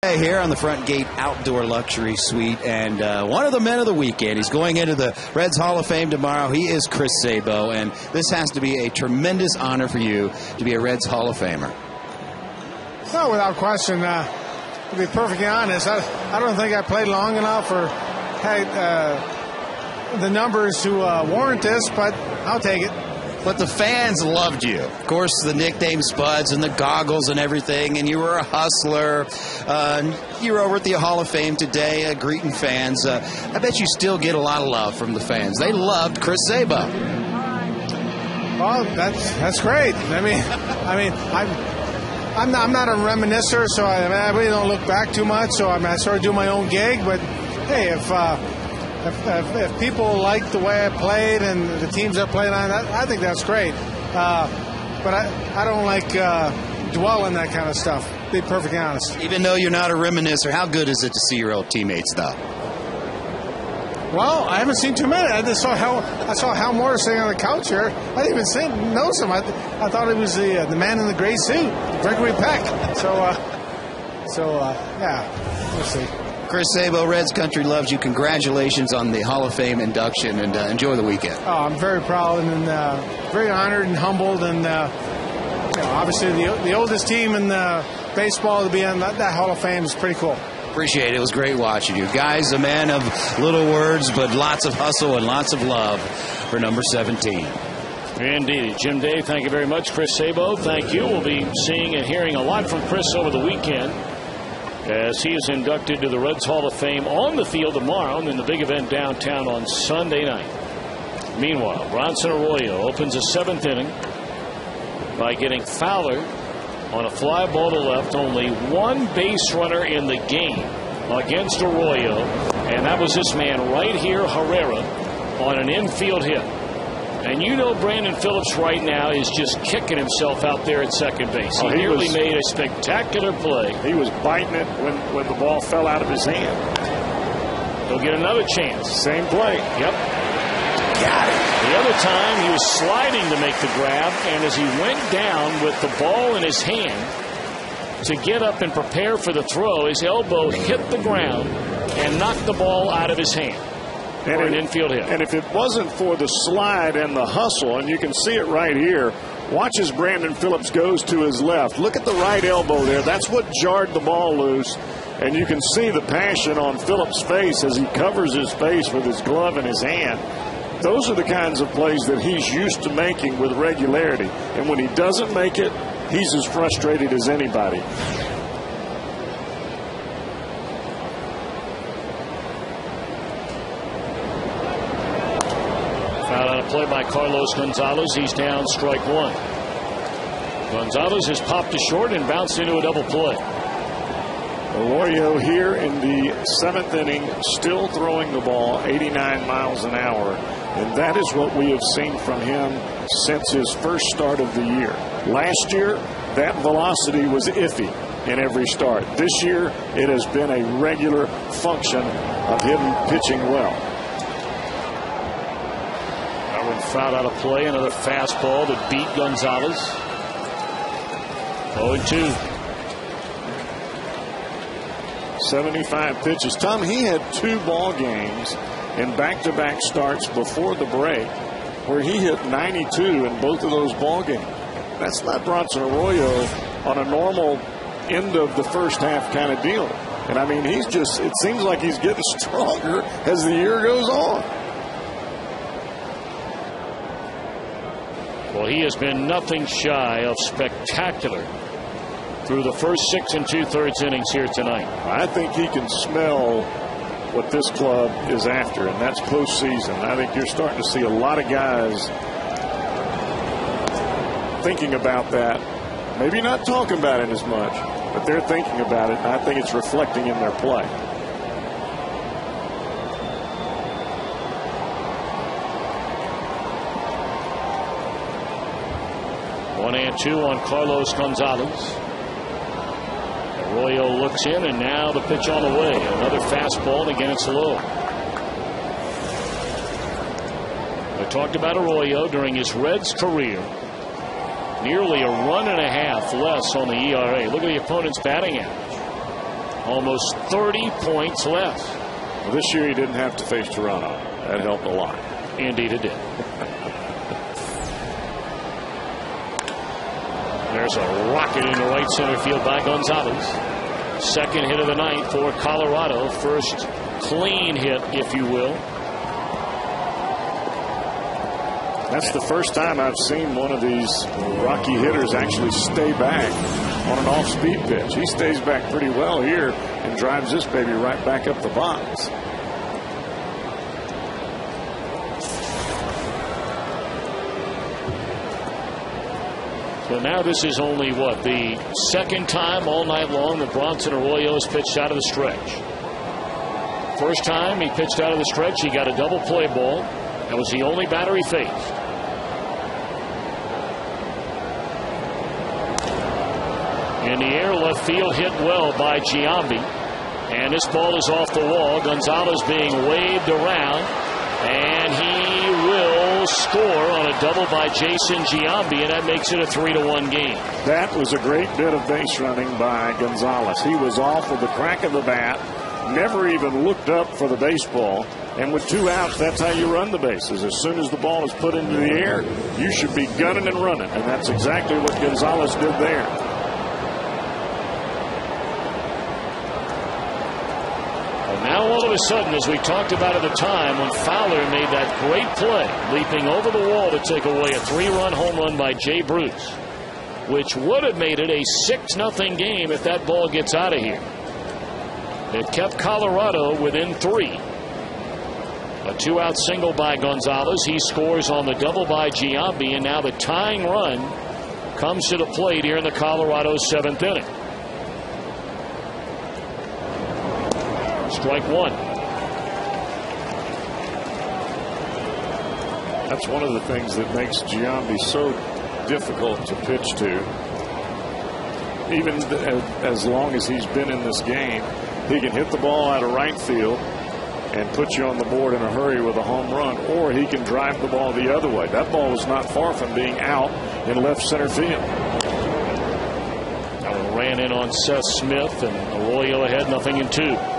Here on the Front Gate Outdoor Luxury Suite, and one of the men of the weekend. He's going into the Reds Hall of Fame tomorrow. He is Chris Sabo, and this has to be a tremendous honor for you to be a Reds Hall of Famer. No, without question. To be perfectly honest, I don't think I played long enough or had the numbers to warrant this, but I'll take it. But the fans loved you. Of course, the nickname Spuds and the goggles and everything, and you were a hustler. You were over at the Hall of Fame today greeting fans. I bet you still get a lot of love from the fans. They loved Chris Sabo. Well, that's great. I'm not a reminiscer, so I really don't look back too much. So I sort of do my own gig. But hey, if people like the way I played and the teams I played on, I think that's great. But I don't like dwell on that kind of stuff, to be perfectly honest. Even though you're not a reminiscer, how good is it to see your old teammates, though? Well, I haven't seen too many. I saw Hal Morris sitting on the couch here. I didn't even notice him. I thought it was the man in the gray suit, Gregory Peck. Yeah, we'll see. Chris Sabo, Reds Country loves you. Congratulations on the Hall of Fame induction, and enjoy the weekend. Oh, I'm very proud and very honored and humbled, and obviously the oldest team in baseball to be in that Hall of Fame is pretty cool. Appreciate it. It was great watching you. Guys, a man of little words, but lots of hustle and lots of love for number 17. Indeed. Jim Day, thank you very much. Chris Sabo, thank you. We'll be seeing and hearing a lot from Chris over the weekend as he is inducted to the Reds Hall of Fame on the field tomorrow and in the big event downtown on Sunday night. Meanwhile, Bronson Arroyo opens the 7th inning by getting Fowler on a fly ball to left. Only one base runner in the game against Arroyo, and that was this man right here, Herrera, on an infield hit. And you know Brandon Phillips right now is just kicking himself out there at second base. He nearly made a spectacular play. He was biting it when the ball fell out of his hand. He'll get another chance. Same play. Yep. Got it. The other time he was sliding to make the grab, and as he went down with the ball in his hand to get up and prepare for the throw, his elbow hit the ground and knocked the ball out of his hand. for an infield hit. And if it wasn't for the slide and the hustle, and you can see it right here, watch as Brandon Phillips goes to his left. Look at the right elbow there. That's what jarred the ball loose. And you can see the passion on Phillips' face as he covers his face with his glove in his hand. Those are the kinds of plays that he's used to making with regularity. And when he doesn't make it, he's as frustrated as anybody. Foul on a play by Carlos Gonzalez. He's down, strike one. Gonzalez has popped to short and bounced into a double play. Arroyo here in the 7th inning, still throwing the ball 89 miles an hour. And that is what we have seen from him since his first start of the year. Last year, that velocity was iffy in every start. This year, it has been a regular function of him pitching well. That one fouled out of play. Another fastball that beat Gonzalez. 0-2. 75 pitches. Tom, he had 2 ball games in back-to-back starts before the break where he hit 92 in both of those ball games. That's not Bronson Arroyo on a normal end of the first half kind of deal. And I mean, he's just, it seems like he's getting stronger as the year goes on. Well, he has been nothing shy of spectacular through the first 6 2/3 innings here tonight. I think he can smell what this club is after, and that's postseason. I think you're starting to see a lot of guys thinking about that. Maybe not talking about it as much, but they're thinking about it, and I think it's reflecting in their play. One and two on Carlos Gonzalez. Arroyo looks in, and now the pitch on the way. Another fastball, and again it's low. I talked about Arroyo during his Reds career. Nearly a run and a half less on the ERA. Look at the opponent's batting average. Almost 30 points less. Well, this year he didn't have to face Toronto. That helped a lot. Indeed it did. There's a rocket into right center field by Gonzalez. Second hit of the night for Colorado. First clean hit, if you will. That's the first time I've seen one of these Rocky hitters actually stay back on an off-speed pitch. He stays back pretty well here and drives this baby right back up the box. So now this is only, what, the second time all night long that Bronson Arroyo has pitched out of the stretch. First time he pitched out of the stretch, he got a double play ball. That was the only batter he faced. In the air, left field, hit well by Giambi. And this ball is off the wall. Gonzalez being waved around. And he will score on a double by Jason Giambi, and that makes it a 3-1 game. That was a great bit of base running by Gonzalez. He was off with the crack of the bat, never even looked up for the baseball. And with 2 outs, that's how you run the bases. As soon as the ball is put into the air, you should be gunning and running. And that's exactly what Gonzalez did there. Now all of a sudden, as we talked about at the time, when Fowler made that great play, leaping over the wall to take away a 3-run home run by Jay Bruce, which would have made it a 6-0 game if that ball gets out of here. It kept Colorado within 3. A 2-out single by Gonzalez. He scores on the double by Giambi, and now the tying run comes to the plate here in the Colorado 7th inning. Strike one. That's one of the things that makes Giambi so difficult to pitch to. Even as long as he's been in this game, he can hit the ball out of right field and put you on the board in a hurry with a home run, or he can drive the ball the other way. That ball was not far from being out in left center field. That one ran in on Seth Smith, and Arroyo ahead, 0-2.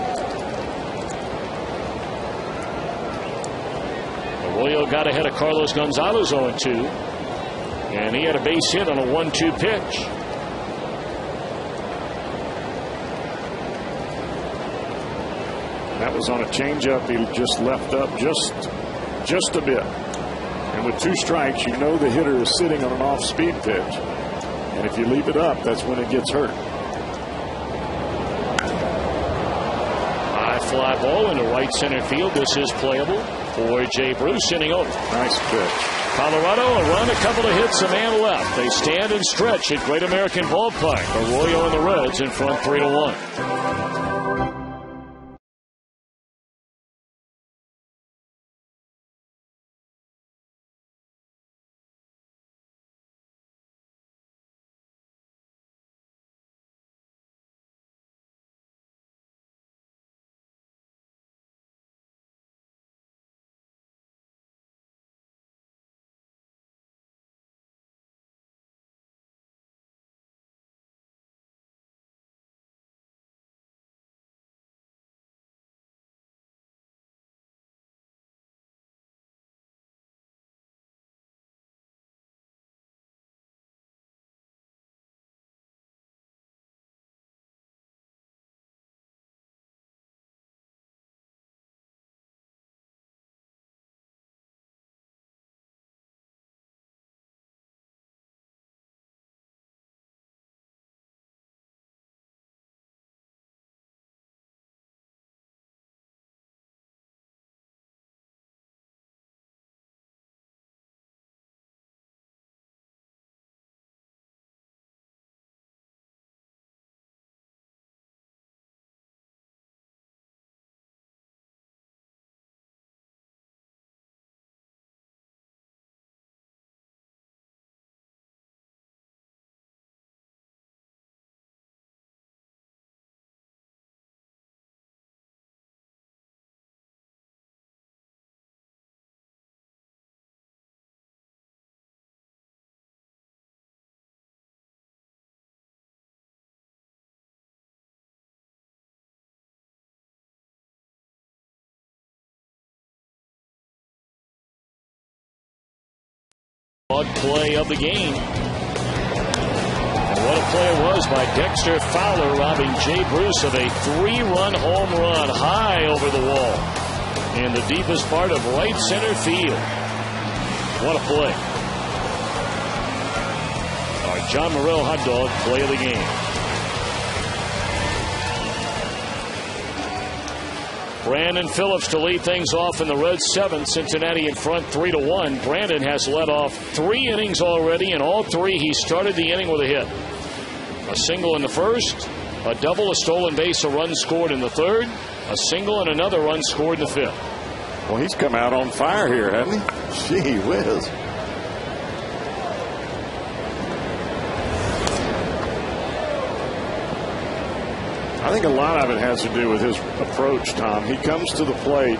Arroyo got ahead of Carlos Gonzalez 0-2. And he had a base hit on a 1-2 pitch. That was on a changeup. He just left up just a bit. And with 2 strikes, you know the hitter is sitting on an off-speed pitch. And if you leave it up, that's when it gets hurt. High fly ball into right center field. This is playable for Jay Bruce, inning over. Nice pitch. Colorado, a run, a couple of hits, a man left. They stand and stretch at Great American Ballpark. Arroyo and the Reds in front 3-1. Play of the game. And what a play it was by Dexter Fowler, robbing Jay Bruce of a 3-run home run high over the wall in the deepest part of right center field. What a play. Our John Morrell hot dog play of the game. Brandon Phillips to lead things off in the Reds' 7th. Cincinnati in front 3-1. Brandon has led off 3 innings already. In all 3, he started the inning with a hit. A single in the first, a double, a stolen base, a run scored in the third, a single, and another run scored in the 5th. Well, he's come out on fire here, hasn't he? Gee whiz. I think a lot of it has to do with his approach, Tom. He comes to the plate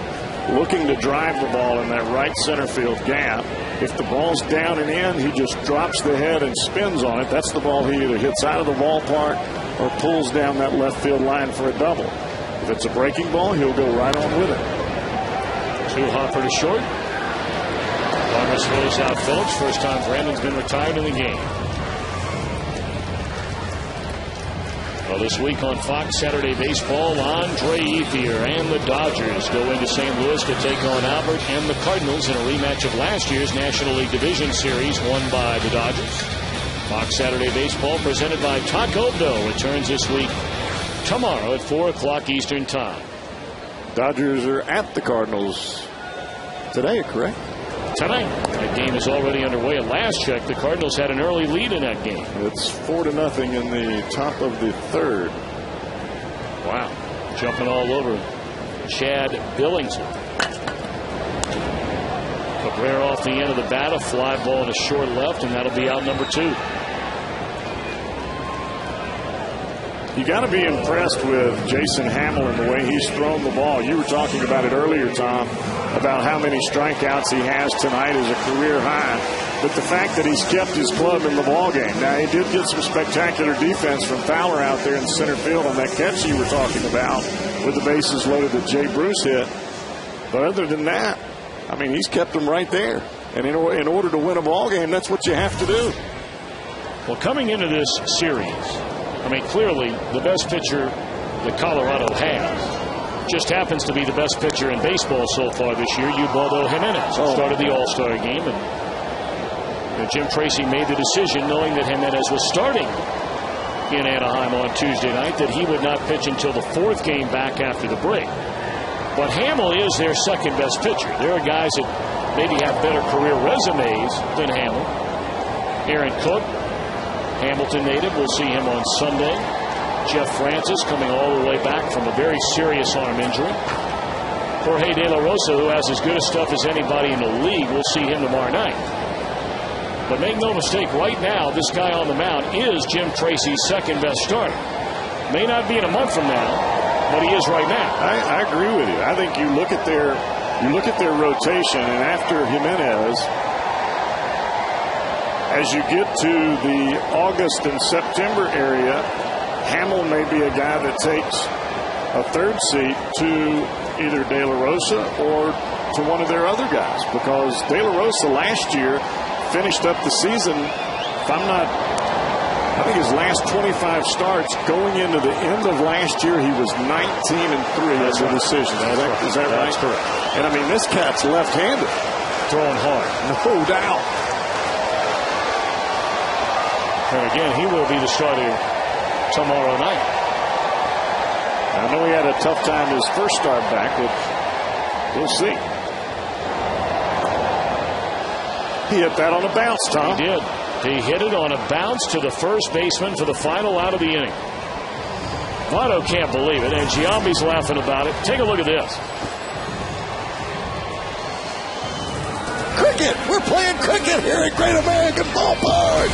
looking to drive the ball in that right center field gap. If the ball's down and in, he just drops the head and spins on it. That's the ball he either hits out of the ballpark or pulls down that left field line for a double. If it's a breaking ball, he'll go right on with it. 2 Hopper to short. Farmers throws out Phillips. First time Brandon's been retired in the game. Well, this week on Fox Saturday Baseball, Andre Ethier and the Dodgers go into St. Louis to take on Albert and the Cardinals in a rematch of last year's National League Division Series won by the Dodgers. Fox Saturday Baseball presented by Taco Bell returns this week tomorrow at 4 o'clock Eastern Time. Dodgers are at the Cardinals today, correct? Tonight. That game is already underway. At last check, the Cardinals had an early lead in that game. It's 4-0 in the top of the 3rd. Wow. Jumping all over Chad Billingsley. Cabrera off the end of the bat, a fly ball to short left, and that'll be out number 2. You got to be impressed with Jason Hamlin, the way he's thrown the ball. You were talking about it earlier, Tom, about how many strikeouts he has tonight as a career high. But the fact that he's kept his club in the ball game. Now, he did get some spectacular defense from Fowler out there in center field on that catch you were talking about with the bases loaded that Jay Bruce hit. But other than that, I mean, he's kept them right there. And in order to win a ball game, that's what you have to do. Well, coming into this series, I mean, clearly the best pitcher that Colorado has just happens to be the best pitcher in baseball so far this year, Ubaldo Jimenez, who started the All-Star game. And Jim Tracy made the decision, knowing that Jimenez was starting in Anaheim on Tuesday night, that he would not pitch until the 4th game back after the break. But Hamill is their second best pitcher. There are guys that maybe have better career resumes than Hamill. Aaron Cook, Hamilton native, we'll see him on Sunday. Jeff Francis coming all the way back from a very serious arm injury. Jorge De La Rosa, who has as good a stuff as anybody in the league, we'll see him tomorrow night. But make no mistake, right now, this guy on the mound is Jim Tracy's second best starter. May not be in a month from now, but he is right now. I agree with you. I think you look at their rotation, and after Jimenez, as you get to the August and September area, Hamill may be a guy that takes a 3rd seat to either De La Rosa or to one of their other guys, because De La Rosa last year finished up the season, I think his last 25 starts going into the end of last year, he was 19-3 as a decision. Is that right? That's correct. And I mean, this cat's left-handed. Throwing hard. No doubt. And again, he will be the starter tomorrow night. I know he had a tough time his first start back, but we'll see. He hit that on a bounce, Tom. He did. He hit it on a bounce to the first baseman for the final out of the inning. Votto can't believe it, and Giambi's laughing about it. Take a look at this. Cricket! We're playing cricket here at Great American Ballpark!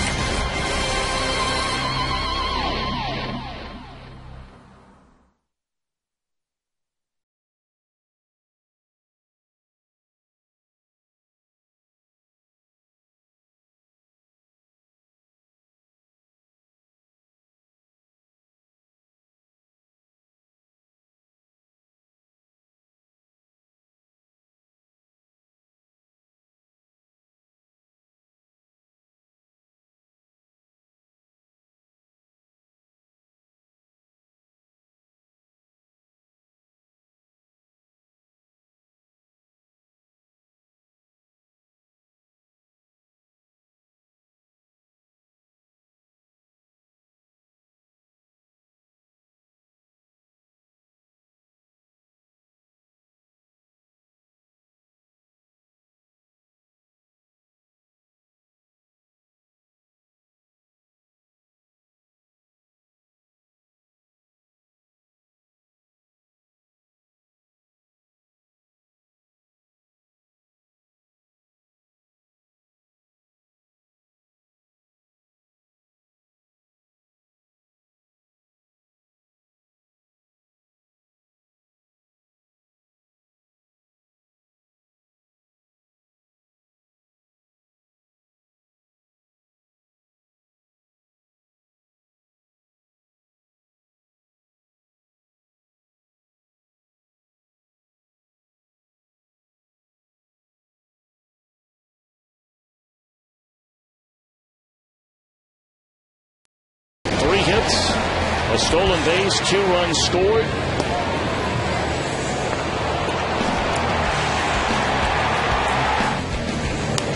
Hits, a stolen base, 2 runs scored.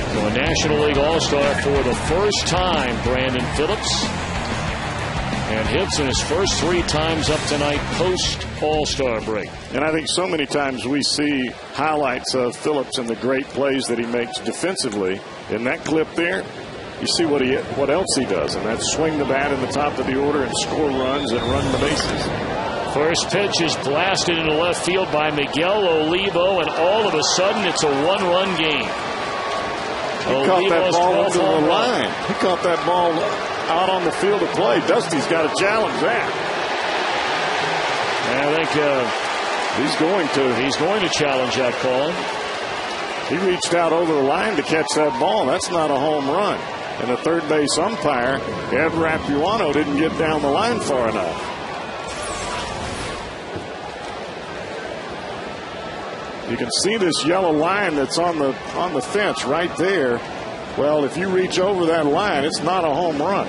So a National League All-Star for the first time, Brandon Phillips. And hits in his first 3 times up tonight post All-Star break. And I think so many times we see highlights of Phillips and the great plays that he makes defensively. In that clip there, you see what else he does, and that's swing the bat in the top of the order and score runs and run the bases. First pitch is blasted into left field by Miguel Olivo, and all of a sudden it's a 1-run game. He caught that ball over the line. He caught that ball out on the field of play. Dusty's got to challenge that. And I think he's going to challenge that call. He reached out over the line to catch that ball. That's not a home run. And the third base umpire, Ed Rapuano, didn't get down the line far enough. You can see this yellow line that's on the fence right there. Well, if you reach over that line, it's not a home run.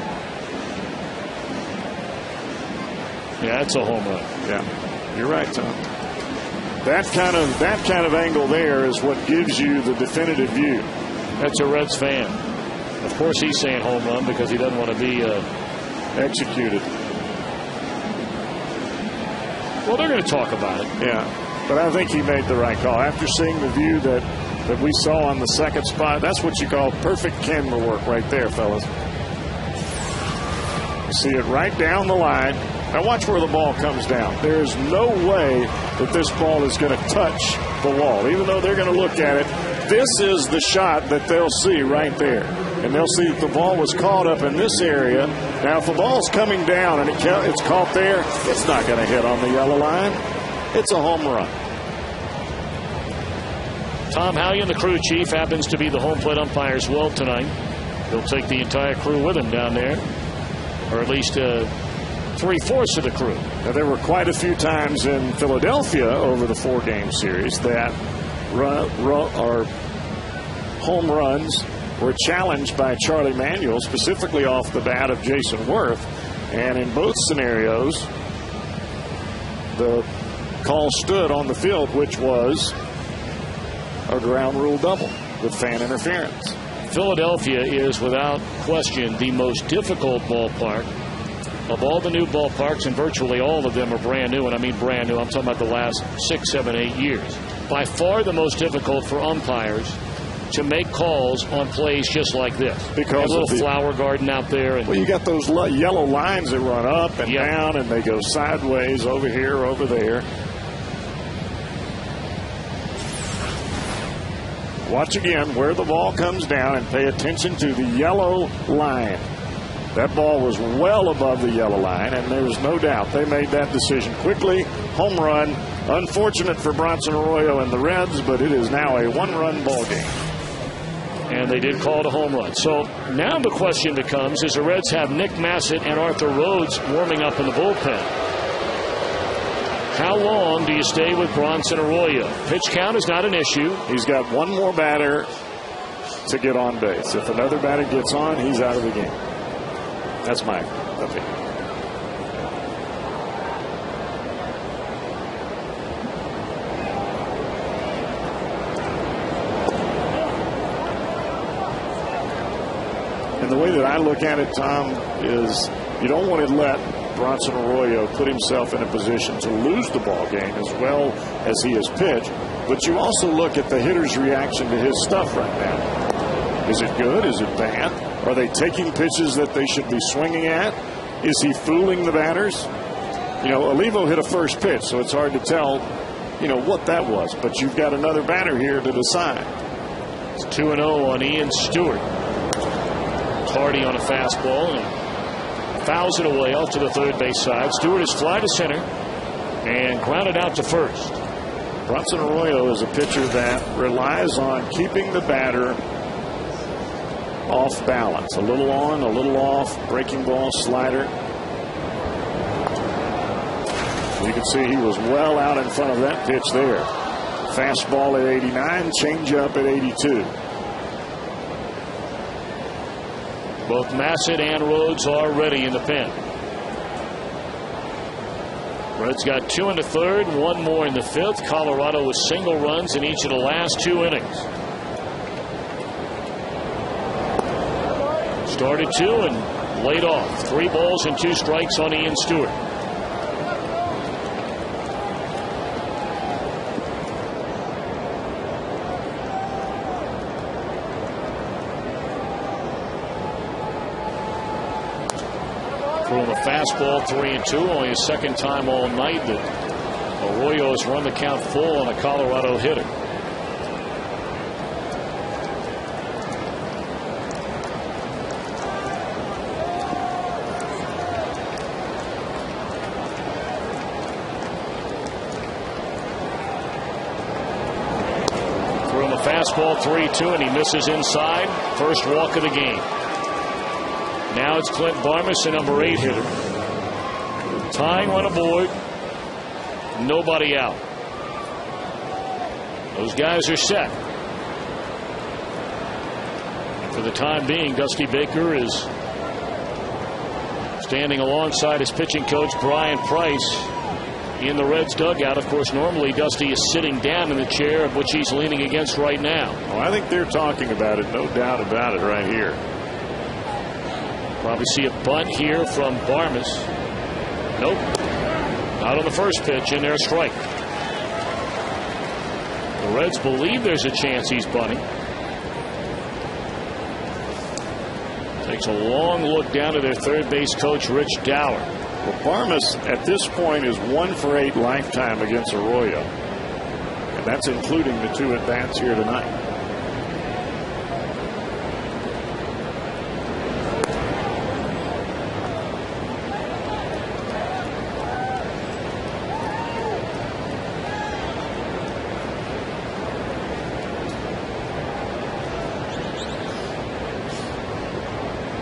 Yeah, it's a home run. Yeah, you're right, Tom. That kind of angle there is what gives you the definitive view. That's a Reds fan. Of course, he's saying home run because he doesn't want to be executed. Well, they're going to talk about it. Yeah. But I think he made the right call. After seeing the view that we saw on the second spot, that's what you call perfect camera work right there, fellas. You see it right down the line. Now watch where the ball comes down. There's no way that this ball is going to touch the wall, even though they're going to look at it. This is the shot that they'll see right there. And they'll see that the ball was caught up in this area. Now, if the ball's coming down and it's caught there, it's not going to hit on the yellow line. It's a home run. Tom Hallion, the crew chief, happens to be the home plate umpire as well tonight. He'll take the entire crew with him down there, or at least 3/4 of the crew. Now, there were quite a few times in Philadelphia over the 4-game series that home runs were challenged by Charlie Manuel, specifically off the bat of Jason Worth. And in both scenarios, the call stood on the field, which was a ground rule double with fan interference. Philadelphia is without question the most difficult ballpark of all the new ballparks, and virtually all of them are brand new. And I mean brand new. I'm talking about the last 6, 7, 8 years. By far the most difficult for umpires to make calls on plays just like this. Because a little flower garden out there. And well, you got those yellow lines that run up and down, and they go sideways over here, over there. Watch again where the ball comes down and pay attention to the yellow line. That ball was well above the yellow line, and there's no doubt they made that decision quickly. Home run. Unfortunate for Bronson Arroyo and the Reds, but it is now a 1-run ball game. And they did call it a home run. So now the question becomes, is the Reds have Nick Massett and Arthur Rhodes warming up in the bullpen. How long do you stay with Bronson Arroyo? Pitch count is not an issue. He's got one more batter to get on base. If another batter gets on, he's out of the game. That's my opinion. And the way that I look at it, Tom, is you don't want to let Bronson Arroyo put himself in a position to lose the ball game as well as he has pitched. But you also look at the hitter's reaction to his stuff right now. Is it good? Is it bad? Are they taking pitches that they should be swinging at? Is he fooling the batters? You know, Olivo hit a first pitch, so it's hard to tell, you know, what that was. But you've got another batter here to decide. It's 2-0 on Ian Stewart. Hardy on a fastball and fouls it away off to the third base side. Stewart is fly to center and grounded out to first. Bronson Arroyo is a pitcher that relies on keeping the batter off balance. A little on, a little off, breaking ball, slider. You can see he was well out in front of that pitch there. Fastball at 89, changeup at 82. Both Massett and Rhodes are ready in the pen. Reds got 2 in the third, 1 more in the fifth. Colorado with single runs in each of the last 2 innings. Started 2 and laid off. 3 balls and 2 strikes on Ian Stewart. Throwing a fastball 3-2, only his second time all night that Arroyo has run the count full on a Colorado hitter. Throwing a fastball 3-2 and he misses inside. First walk of the game. Now it's Clint Barmas, the number 8 hitter. Tying run aboard. Nobody out. Those guys are set. And for the time being, Dusty Baker is standing alongside his pitching coach, Brian Price, in the Reds dugout. Of course, normally Dusty is sitting down in the chair of which he's leaning against right now. Well, I think they're talking about it, no doubt about it, right here. Probably see a bunt here from Barmes. Nope. Not on the first pitch, and there's a strike. The Reds believe there's a chance he's bunting. Takes a long look down to their third base coach, Rich Dower. Well, Barmes at this point is 1 for 8 lifetime against Arroyo. And that's including the 2 at-bats here tonight.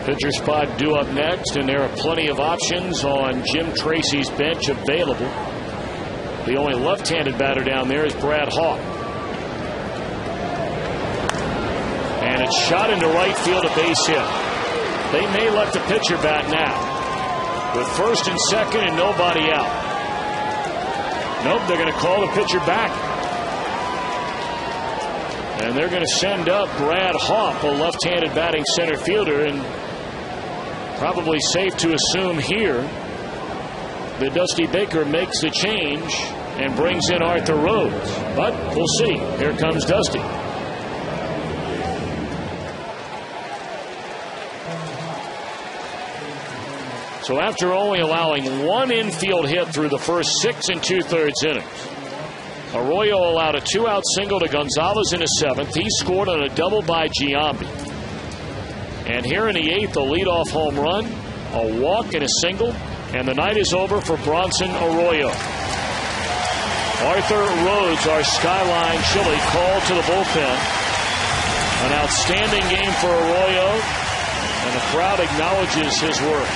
Pitcher spot due up next, and there are plenty of options on Jim Tracy's bench available. The only left-handed batter down there is Brad Hawk. And it's shot into right field, a base hit. They may let the pitcher bat now. With first and second and nobody out. Nope, they're going to call the pitcher back. And they're going to send up Brad Hawk, a left-handed batting center fielder, and probably safe to assume here that Dusty Baker makes the change and brings in Arthur Rhodes. But we'll see. Here comes Dusty. So after only allowing 1 infield hit through the first 6 2/3 innings, Arroyo allowed a 2-out single to Gonzalez in the 7th. He scored on a double by Giambi. And here in the 8th, a leadoff home run, a walk, and a single. And the night is over for Bronson Arroyo. Arthur Rhodes, our Skyline Chili, called to the bullpen. An outstanding game for Arroyo, and the crowd acknowledges his work.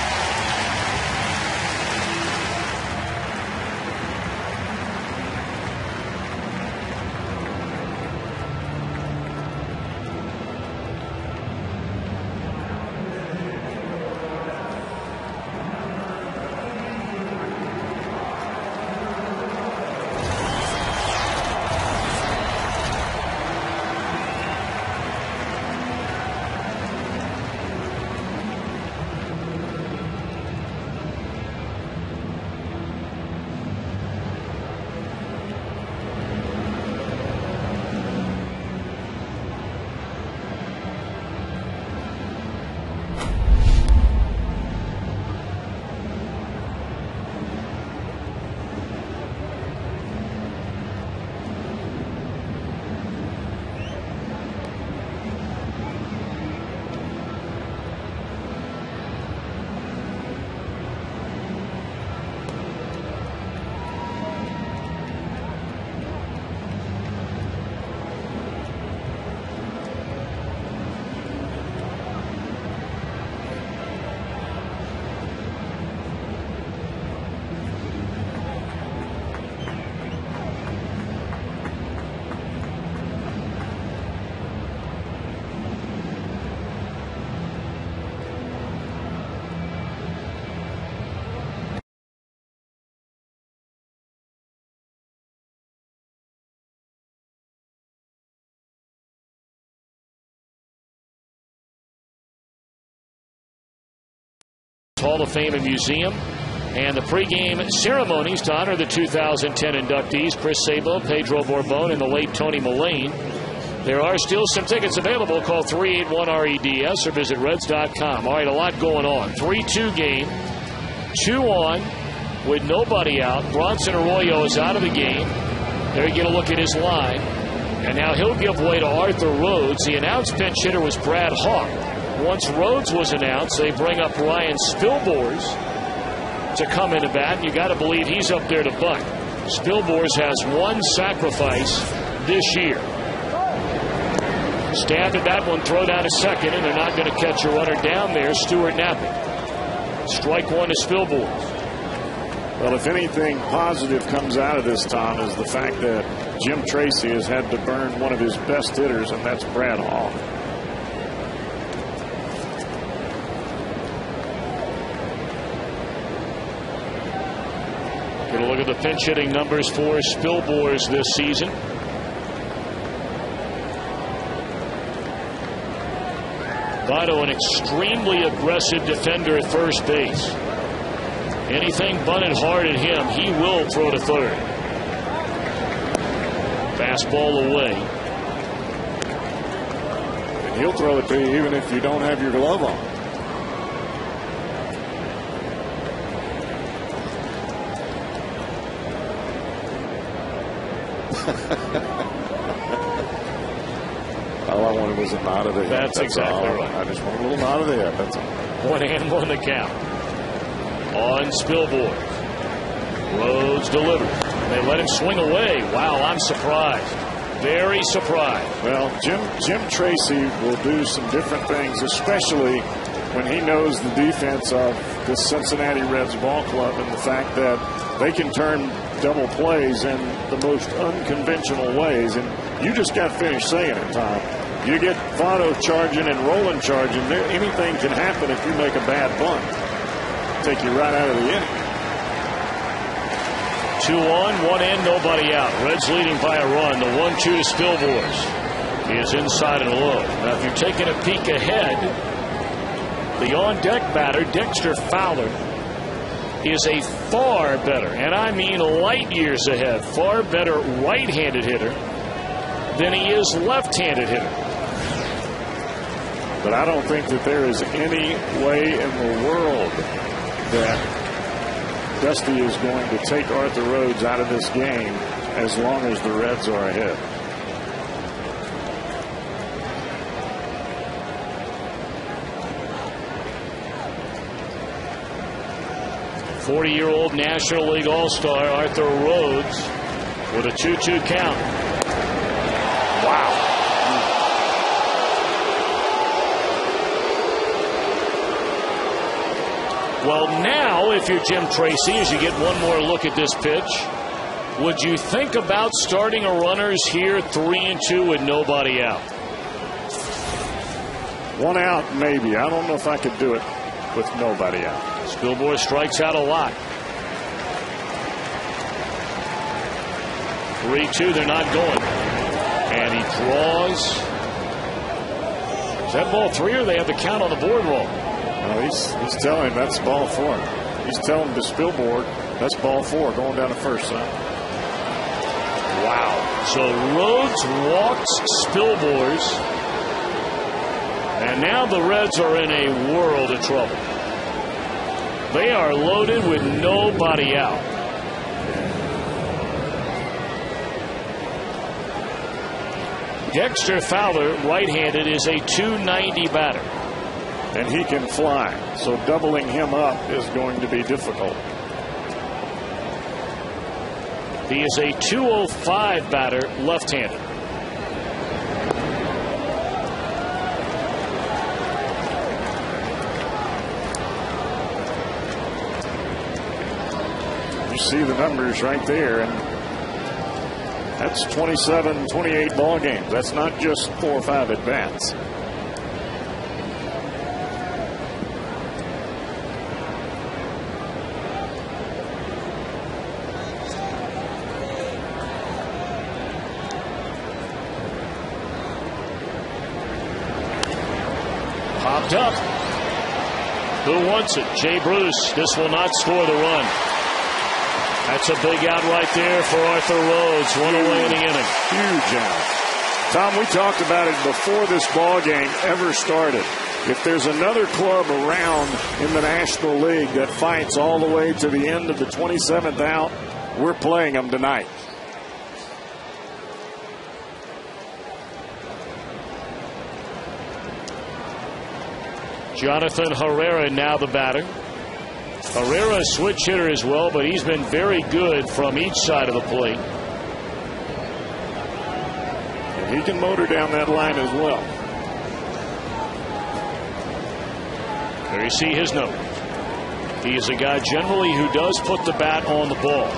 Hall of Fame and Museum, and the pregame ceremonies to honor the 2010 inductees, Chris Sabo, Pedro Borbon, and the late Tony Mullane. There are still some tickets available. Call 381-REDS or visit Reds.com. All right, a lot going on. 3-2 game, 2 on with nobody out. Bronson Arroyo is out of the game. There you get a look at his line. And now he'll give way to Arthur Rhodes. The announced pinch hitter was Brad Hawk. Once Rhodes was announced, they bring up Ryan Spilbors to come into bat. And you got to believe he's up there to bunt. Spilbors has 1 sacrifice this year. Stabbed at that one, throw down to second, and they're not going to catch a runner down there. Stuart Knapp. Strike 1 to Spilbors. Well, if anything positive comes out of this, Tom, is the fact that Jim Tracy has had to burn one of his best hitters, and that's Brad Hall. Going to look at the pinch hitting numbers for Spilborghs this season. Votto, an extremely aggressive defender at first base. Anything bunted hard at him, he will throw to third. Fastball away. And he'll throw it to you even if you don't have your glove on. All I wanted was a nod of the head. That's exactly right. I just want a little nod of the head. That's all. 1-1 the count. On Spilborghs. Rhodes delivers. They let him swing away. Wow, I'm surprised. Very surprised. Well, Jim Tracy will do some different things, especially when he knows the defense of the Cincinnati Reds ball club and the fact that they can turn double plays in the most unconventional ways. And you just got finished saying it, Tom. You get Votto charging and Rolen charging. Anything can happen if you make a bad bunt. Take you right out of the inning. 2 on, 1 in, nobody out. Reds leading by a run. The 1-2 to Spilborghs. He is inside and low. Now, if you're taking a peek ahead, the on-deck batter, Dexter Fowler, is a far better, and I mean light years ahead, far better right-handed hitter than he is left-handed hitter. But I don't think that there is any way in the world that Dusty is going to take Arthur Rhodes out of this game as long as the Reds are ahead. Forty-year-old National League All-Star Arthur Rhodes with a 2-2 count. Wow. Well, now, if you're Jim Tracy, as you get one more look at this pitch, would you think about starting a runners here 3-2 with nobody out? 1 out, maybe. I don't know if I could do it with nobody out. Spilborghs strikes out a lot. 3-2, they're not going. And he draws. Is that ball 3 or they have the count on the board wrong? No, he's telling him that's ball 4. He's telling the Spilborg that's ball 4 going down to first, son. Wow. So Rhodes walks Spilborghs. And now the Reds are in a world of trouble. They are loaded with nobody out. Dexter Fowler, right-handed, is a .290 batter. And he can fly, so doubling him up is going to be difficult. He is a .205 batter, left-handed. You see the numbers right there, and that's 27, 28 ball games. That's not just 4 or 5 at-bats. Popped up. Who wants it? Jay Bruce. This will not score the run. That's a big out right there for Arthur Rhodes. 1 away in the inning. Huge out. Tom, we talked about it before this ball game ever started. If there's another club around in the National League that fights all the way to the end of the 27th out, we're playing them tonight. Jonathan Herrera now the batter. Herrera a switch hitter as well, but he's been very good from each side of the plate. And he can motor down that line as well. There you see his note. He is a guy generally who does put the bat on the ball.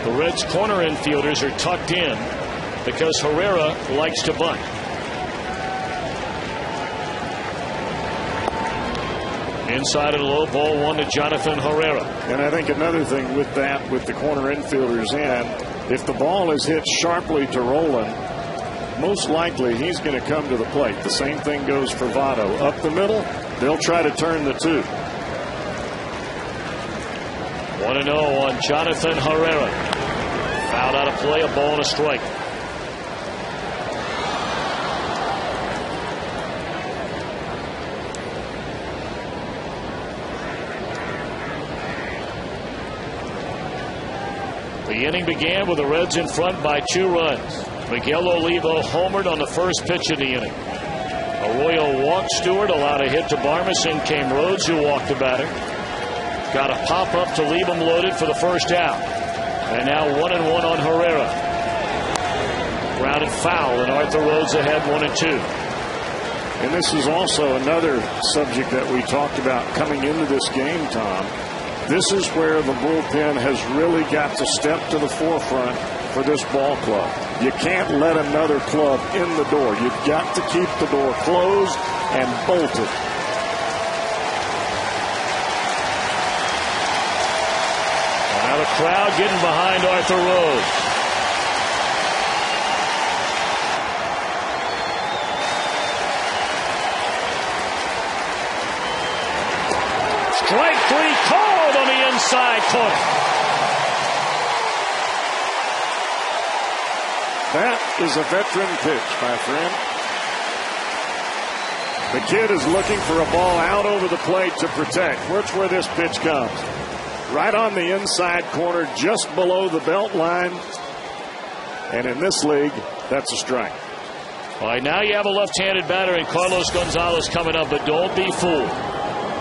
The Reds' corner infielders are tucked in because Herrera likes to bunt. Inside of the low, ball one to Jonathan Herrera. And I think another thing with that, with the corner infielders in, if the ball is hit sharply to Roland, most likely he's going to come to the plate. The same thing goes for Votto. Up the middle, they'll try to turn the two. 1-0 on Jonathan Herrera. Fouled out of play, a ball and a strike. The inning began with the Reds in front by 2 runs. Miguel Olivo homered on the first pitch of the inning. Arroyo walked Stewart, allowed a hit to Barmes. In came Rhodes, who walked the batter. Got a pop-up to leave him loaded for the first out. And now 1-1 on Herrera. Grounded foul, and Arthur Rhodes ahead 1-2. And this is also another subject that we talked about coming into this game, Tom. This is where the bullpen has really got to step to the forefront for this ball club. You can't let another club in the door. You've got to keep the door closed and bolted. Now the crowd getting behind Arthur Rhodes. Strike 3 called on the inside corner. That is a veteran pitch, my friend. The kid is looking for a ball out over the plate to protect. Watch where this pitch comes. Right on the inside corner, just below the belt line. And in this league, that's a strike. All right, now you have a left-handed batter in Carlos Gonzalez coming up, but don't be fooled.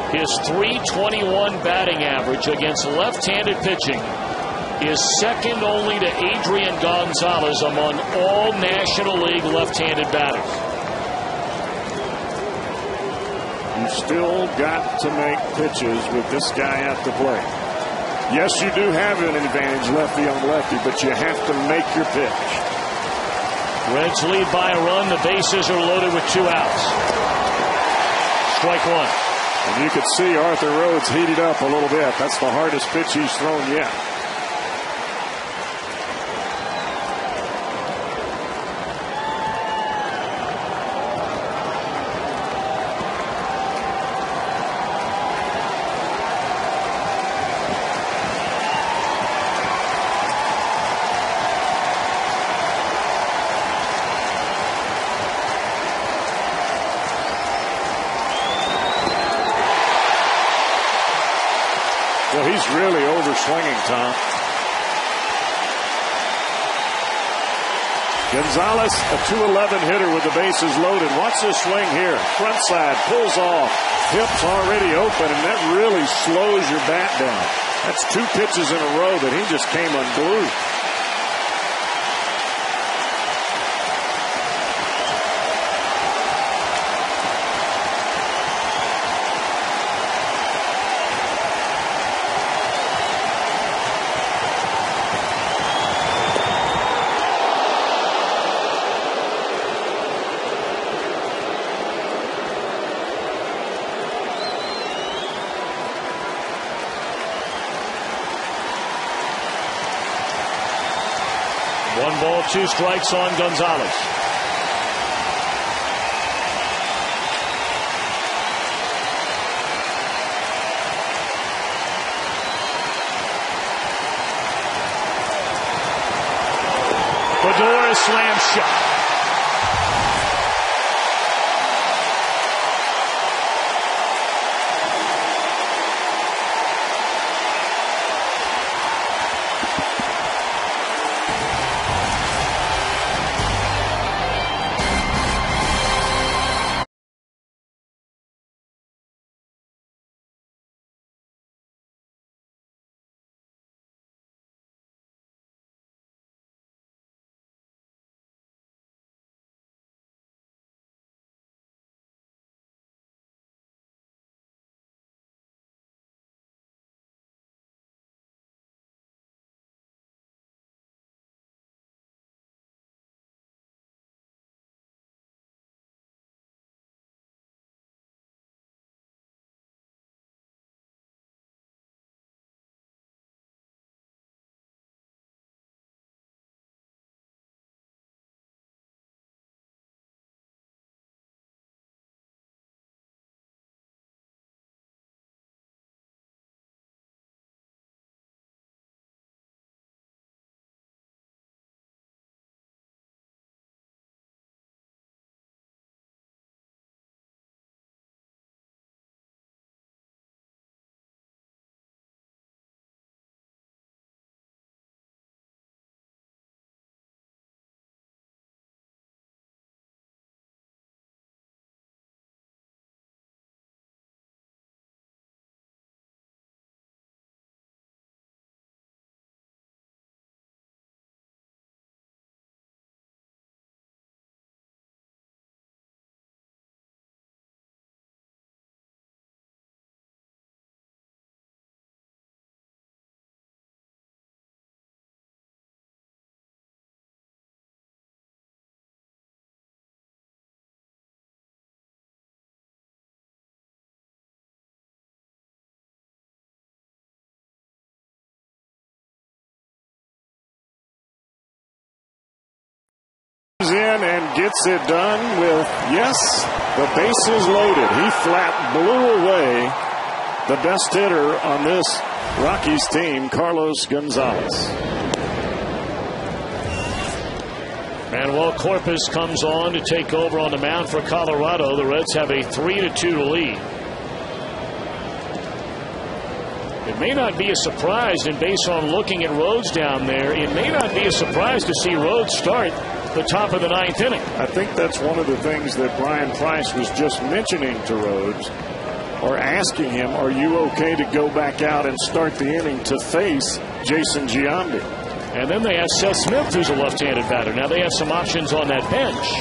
His .321 batting average against left-handed pitching is second only to Adrian Gonzalez among all National League left-handed batters. You've still got to make pitches with this guy at the plate. Yes, you do have an advantage lefty on lefty, but you have to make your pitch. Reds lead by a run. The bases are loaded with 2 outs. Strike 1. And you could see Arthur Rhodes heated up a little bit. That's the hardest pitch he's thrown yet. Well, he's really overswinging, Tom. Gonzalez, a .211 hitter with the bases loaded. Watch this swing here. Front side, pulls off. Hips already open, and that really slows your bat down. That's 2 pitches in a row that he just came unglued. One ball, 2 strikes on Gonzalez. Fedora slam shot. and gets it done with, yes, the bases loaded. He flat blew away the best hitter on this Rockies team, Carlos Gonzalez. Manuel Corpus comes on to take over on the mound for Colorado. The Reds have a 3-2 lead. It may not be a surprise, and based on looking at Rhodes down there, it may not be a surprise to see Rhodes start the top of the 9th inning. I think that's one of the things that Brian Price was just mentioning to Rhodes, or asking him, are you okay to go back out and start the inning to face Jason Giambi? And then they have Seth Smith, who's a left-handed batter. Now they have some options on that bench.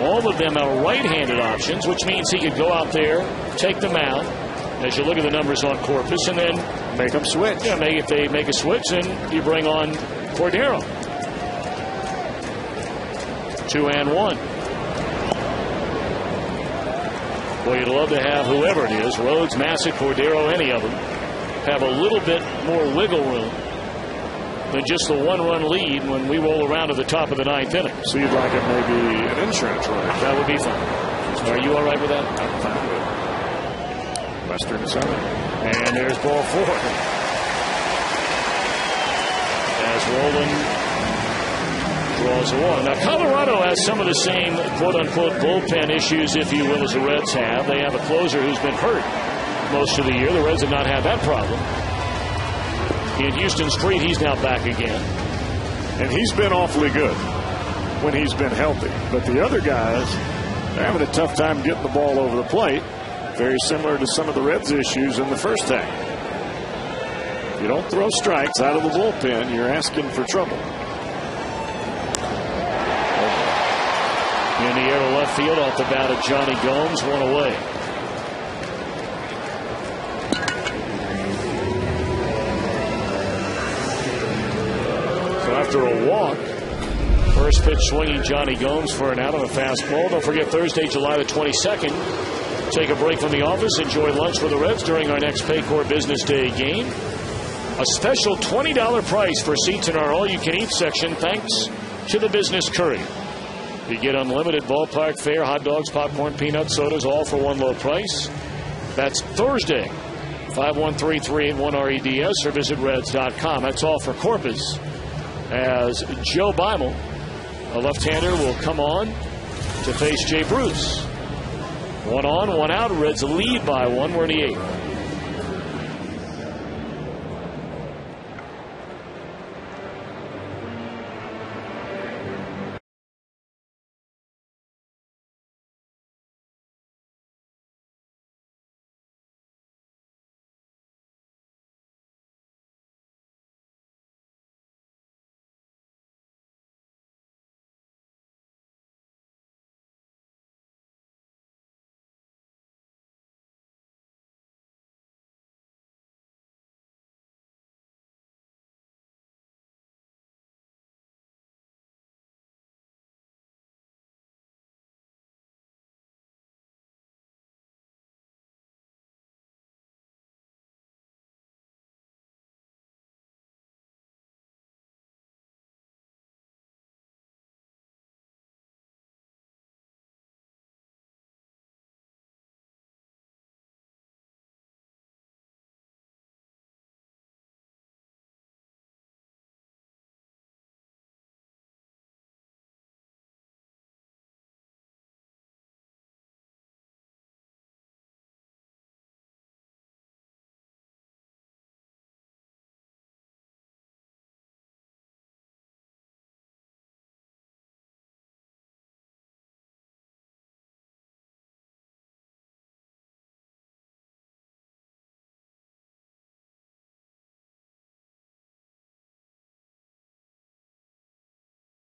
All of them are right-handed options, which means he could go out there, take them out, as you look at the numbers on Corpus, and then make them switch. Yeah, if they make a switch, then you bring on Cordero. 2-1. Boy, you'd love to have whoever it is, Rhodes, Massett, Cordero, any of them, have a little bit more wiggle room than just the 1-run lead when we roll around to the top of the 9th inning. So you'd like it maybe an insurance ride? That would be fine. Are you all right with that? I'm fine with it. Western Southern. And there's ball 4. As Roland draws the one. Now, Colorado has some of the same quote-unquote bullpen issues, if you will, as the Reds have. They have a closer who's been hurt most of the year. The Reds have not had that problem. In Houston Street, he's now back again. And he's been awfully good when he's been healthy. But the other guys are having a tough time getting the ball over the plate. Very similar to some of the Reds' issues in the first half. If you don't throw strikes out of the bullpen, you're asking for trouble. In the air to left field off the bat of Johnny Gomes, one away. So after a walk, first pitch swinging Johnny Gomes for an out on a fastball. Don't forget Thursday, July the 22nd. Take a break from the office, enjoy lunch with the Reds during our next Paycor Business Day game. A special $20 price for seats in our all-you-can-eat section thanks to the Business Courier. You get unlimited ballpark fare, hot dogs, popcorn, peanuts, sodas, all for one low price. That's Thursday, 513-381-REDS, or visit Reds.com. That's all for Corpus, as Joe Beimel, a left-hander, will come on to face Jay Bruce. 1 on, 1 out. Reds lead by 1. We're in the 8th.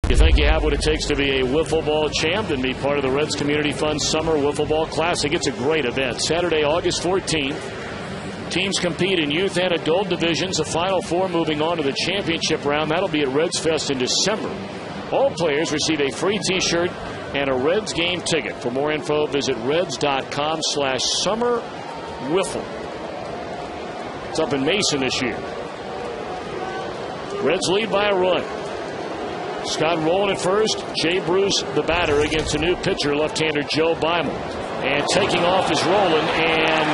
You think you have what it takes to be a wiffle ball champ and be part of the Reds Community Fund Summer Wiffle Ball Classic? It's a great event. Saturday, August 14th. Teams compete in youth and adult divisions. The Final Four moving on to the championship round. That'll be at Reds Fest in December. All players receive a free T-shirt and a Reds game ticket. For more info, visit Reds.com/summerwiffle. It's up in Mason this year. Reds lead by a run. Scott rolling at first. Jay Bruce, the batter, against a new pitcher, left-hander Joe Beimel. And taking off is Rolen, and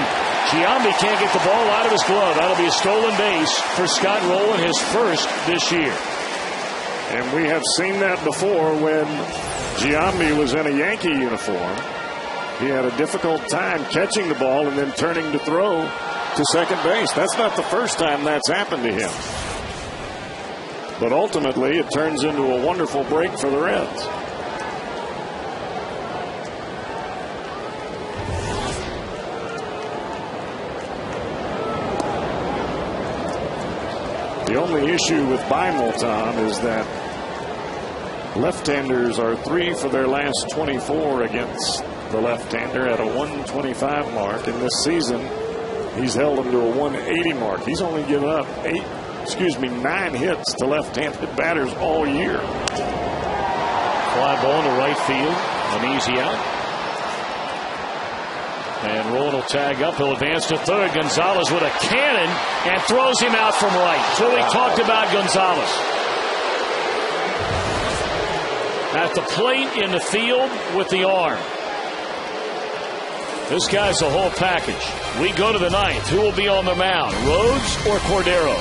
Giambi can't get the ball out of his glove. That'll be a stolen base for Scott Rolen, his first this year. And we have seen that before when Giambi was in a Yankee uniform. He had a difficult time catching the ball and then turning to throw to second base. That's not the first time that's happened to him. But ultimately, it turns into a wonderful break for the Reds. The only issue with Beimel, Tom, is that left-handers are 3 for their last 24 against the left-hander at a 125 mark. In this season, he's held him to a 180 mark. He's only given up 9 hits to left-handed batters all year. Fly ball to right field. An easy out. And Rolen will tag up. He'll advance to third. Gonzalez with a cannon and throws him out from right. So we talked about Gonzalez. At the plate, in the field, with the arm. This guy's the whole package. We go to the ninth. Who will be on the mound, Rhodes or Cordero?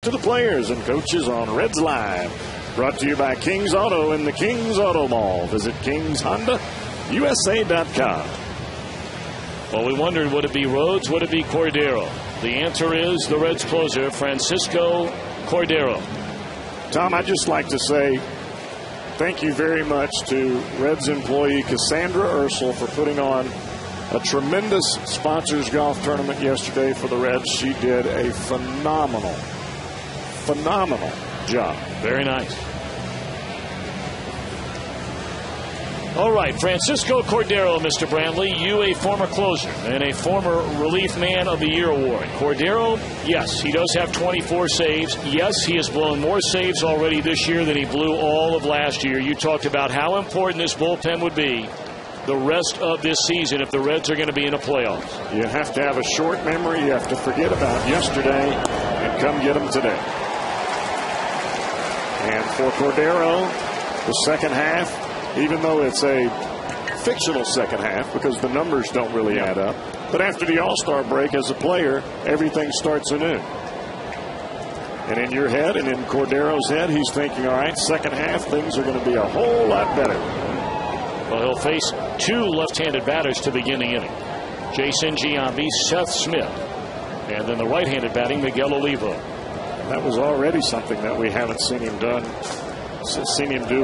To the players and coaches on Reds Live. Brought to you by King's Auto in the King's Auto Mall. Visit King'sHondaUSA.com. Well, we wondered, would it be Rhodes, would it be Cordero? The answer is the Reds closer, Francisco Cordero. Tom, I'd just like to say thank you very much to Reds employee Cassandra Ursel for putting on a tremendous sponsors golf tournament yesterday for the Reds. She did a phenomenal job. Very nice. All right, Francisco Cordero, Mr. Brantley, you a former closer and a former Relief Man of the Year award. Cordero, yes, he does have 24 saves. Yes, he has blown more saves already this year than he blew all of last year. You talked about how important this bullpen would be the rest of this season if the Reds are going to be in the playoffs. You have to have a short memory. You have to forget about yesterday and come get them today. And for Cordero, the second half, even though it's a fictional second half because the numbers don't really add up, but after the All-Star break as a player, everything starts anew. And in your head and in Cordero's head, he's thinking, all right, second half, things are going to be a whole lot better. Well, he'll face 2 left-handed batters to begin the inning. Jason Giambi, Seth Smith, and then the right-handed batting, Miguel Olivo. That was already something that we haven't seen him do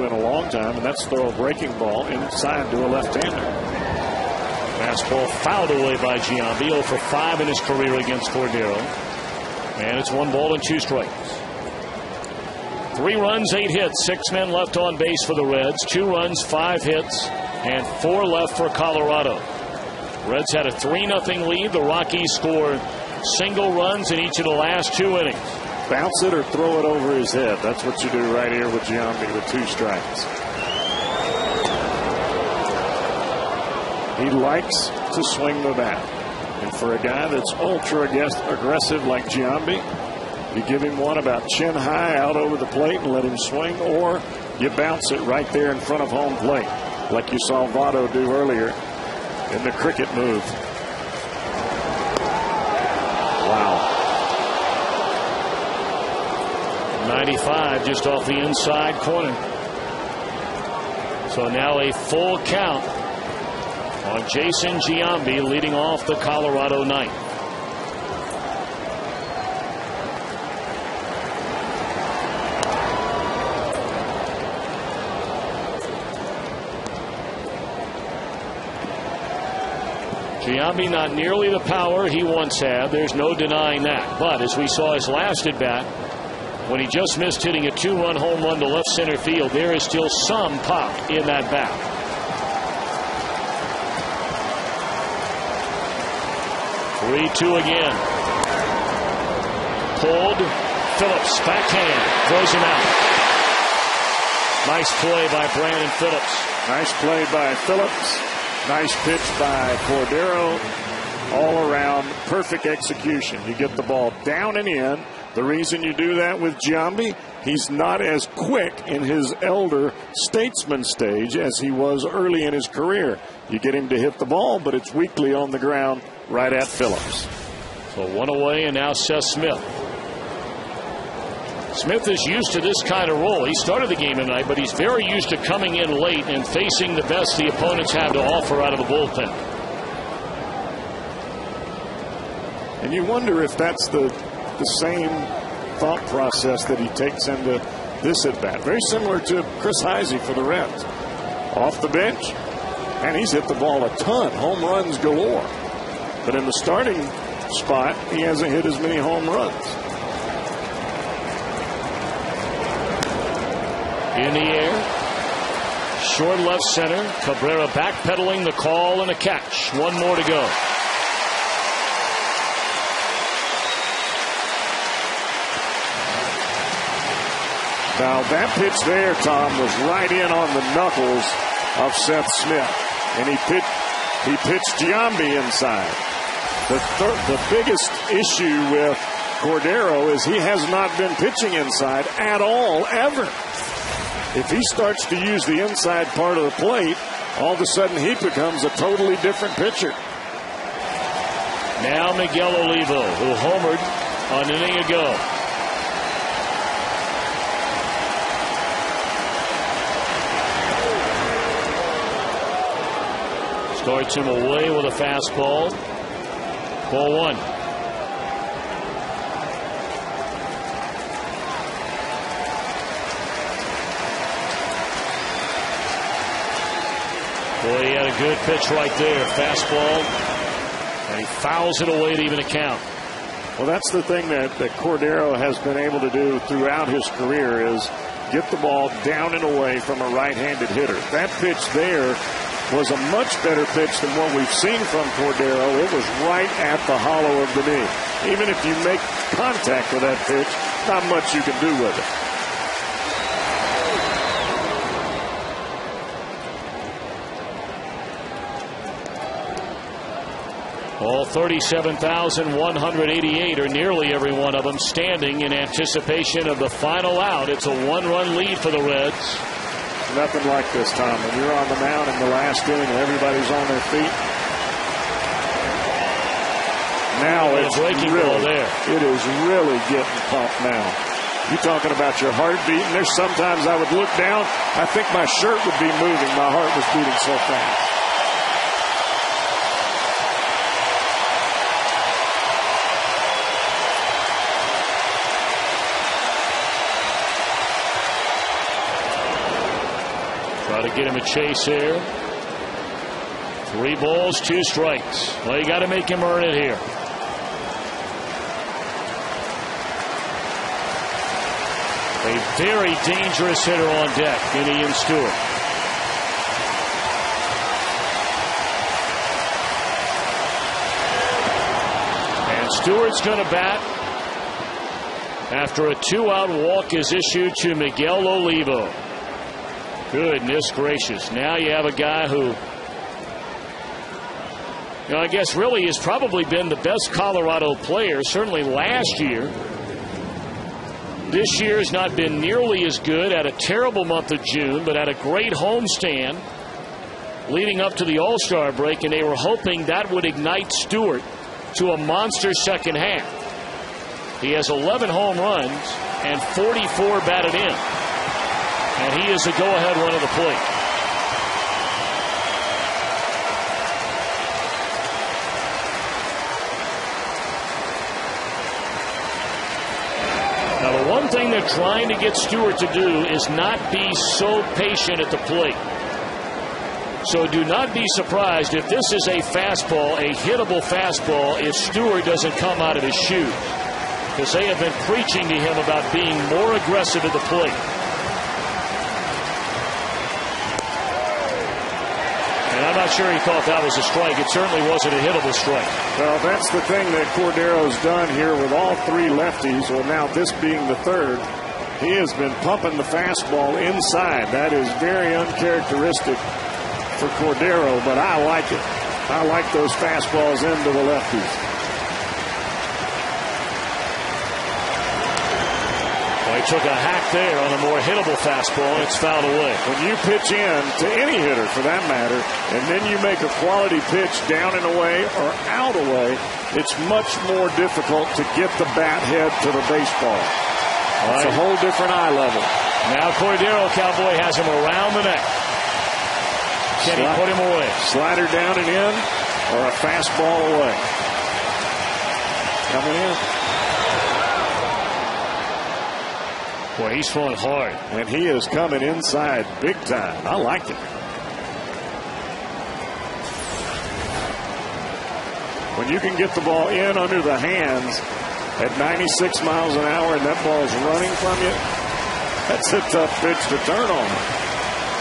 in a long time, and that's throw a breaking ball inside to a left-hander. Fastball fouled away by Giambi, 0 for 5 in his career against Cordero. And it's 1 ball and 2 strikes. 3 runs, 8 hits, 6 men left on base for the Reds. 2 runs, 5 hits, and 4 left for Colorado. Reds had a 3-0 lead. The Rockies scored single runs in each of the last 2 innings. Bounce it or throw it over his head. That's what you do right here with Giambi with 2 strikes. He likes to swing the bat. And for a guy that's ultra aggressive like Giambi, you give him one about chin high out over the plate and let him swing, or you bounce it right there in front of home plate, like you saw Votto do earlier in the cricket move. Wow. 95 just off the inside corner. So now a full count on Jason Giambi leading off the Colorado ninth. Giambi not nearly the power he once had. There's no denying that. But as we saw his last at bat, when he just missed hitting a 2-run home run to left center field, there is still some pop in that bat. Three-two again. Pulled. Phillips backhand throws him out. Nice play by Brandon Phillips. Nice play by Phillips. Nice pitch by Cordero. All around perfect execution. You get the ball down and in. The reason you do that with Giambi, he's not as quick in his elder statesman stage as he was early in his career. You get him to hit the ball, but it's weakly on the ground right at Phillips. So 1 away, and now Seth Smith. Smith is used to this kind of role. He started the game tonight, but he's very used to coming in late and facing the best the opponents have to offer out of the bullpen. And you wonder if that's the same thought process that he takes into this at bat. Very similar to Chris Heisey for the Reds. Off the bench, and he's hit the ball a ton. Home runs galore. But in the starting spot, he hasn't hit as many home runs. In the air, short left center. Cabrera backpedaling the call and a catch. 1 more to go. Now that pitch there, Tom, was right in on the knuckles of Seth Smith, and he pitched Giambi inside. The biggest issue with Cordero is he has not been pitching inside at all, ever. If he starts to use the inside part of the plate, all of a sudden he becomes a totally different pitcher. Now Miguel Olivo, who homered an inning ago. Starts him away with a fastball. Ball 1. Boy, he had a good pitch right there. Fastball. And he fouls it away to even a count. Well, that's the thing that Cordero has been able to do throughout his career is get the ball down and away from a right-handed hitter. That pitch there was a much better pitch than what we've seen from Cordero. It was right at the hollow of the knee. Even if you make contact with that pitch, not much you can do with it. All 37,188, or nearly every one of them, standing in anticipation of the final out. It's a 1-run lead for the Reds. Nothing like this, Tom. When you're on the mound in the last inning and everybody's on their feet. Now it's breaking ball there. It is really getting pumped now. You're talking about your heart beating. There's sometimes I would look down. I think my shirt would be moving. My heart was beating so fast. Try to get him a chase here. 3 balls, 2 strikes. Well, you got to make him earn it here. A very dangerous hitter on deck in Ian Stewart. And Stewart's going to bat after a 2-out walk is issued to Miguel Olivo. Goodness gracious. Now you have a guy who, I guess really has probably been the best Colorado player, certainly last year. This year has not been nearly as good. Had a terrible month of June, but had a great homestand leading up to the All-Star break, and they were hoping that would ignite Stewart to a monster second half. He has 11 home runs and 44 batted in, and he is the go-ahead run of the plate. Now, the one thing they're trying to get Stewart to do is not be so patient at the plate. So do not be surprised if this is a fastball, a hittable fastball, if Stewart doesn't come out of his shoes. Because they have been preaching to him about being more aggressive at the plate. And I'm not sure he thought that was a strike. It certainly wasn't a hittable strike. Well, that's the thing that Cordero's done here with all three lefties, or now this being the third. He has been pumping the fastball inside. That is very uncharacteristic for Cordero, but I like it. I like those fastballs into the lefties. Well, he took a hack there on a more hittable fastball, and it's fouled away. When you pitch in to any hitter for that matter, and then you make a quality pitch down and away or out away, it's much more difficult to get the bat head to the baseball. It's a whole different eye level. Now Cordero, Cowboy, has him around the neck. Can he put him away? Slider down and in, or a fastball away. Coming in. Boy, he's throwing hard. And he is coming inside big time. I like it. When you can get the ball in under the hands at 96 miles an hour and that ball's running from you, that's a tough pitch to turn on.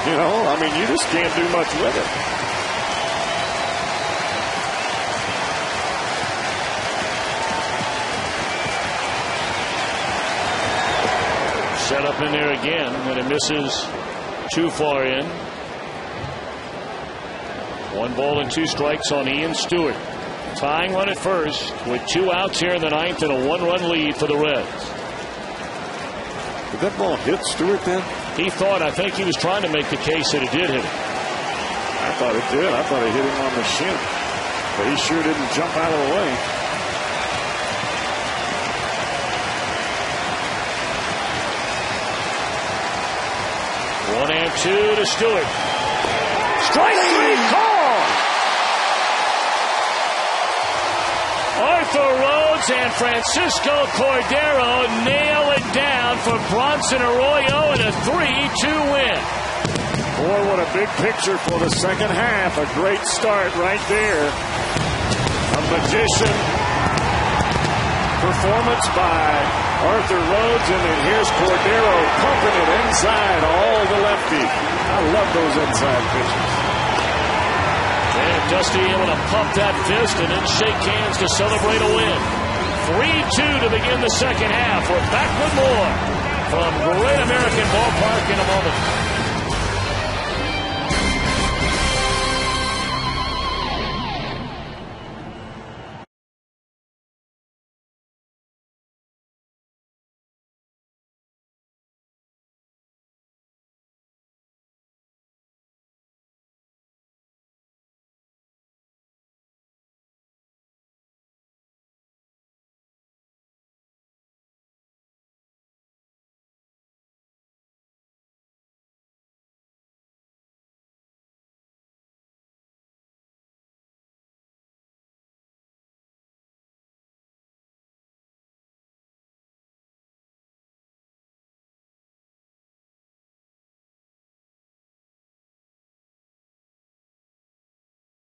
You know, I mean, you just can't do much with it. Set up in there again, and it misses too far in. 1 ball and 2 strikes on Ian Stewart. Tying run at first with 2 outs here in the 9th and a 1-run lead for the Reds. Did that ball hit Stewart then? He thought, I think he was trying to make the case that it did hit him. I thought it did. I thought it hit him on the shin. But he sure didn't jump out of the way. One and 2 to Stewart. Strike 3 call. Arthur Rhodes and Francisco Cordero nail it down for Bronson Arroyo in a 3-2 win. Boy, what a big picture for the second half. A great start right there. A magician performance by Arthur Rhodes, and then here's Cordero pumping it inside all the lefty. I love those inside pitches. And Dusty able to pump that fist and then shake hands to celebrate a win. 3-2 to begin the second half. We're back with more from Great American Ballpark in a moment.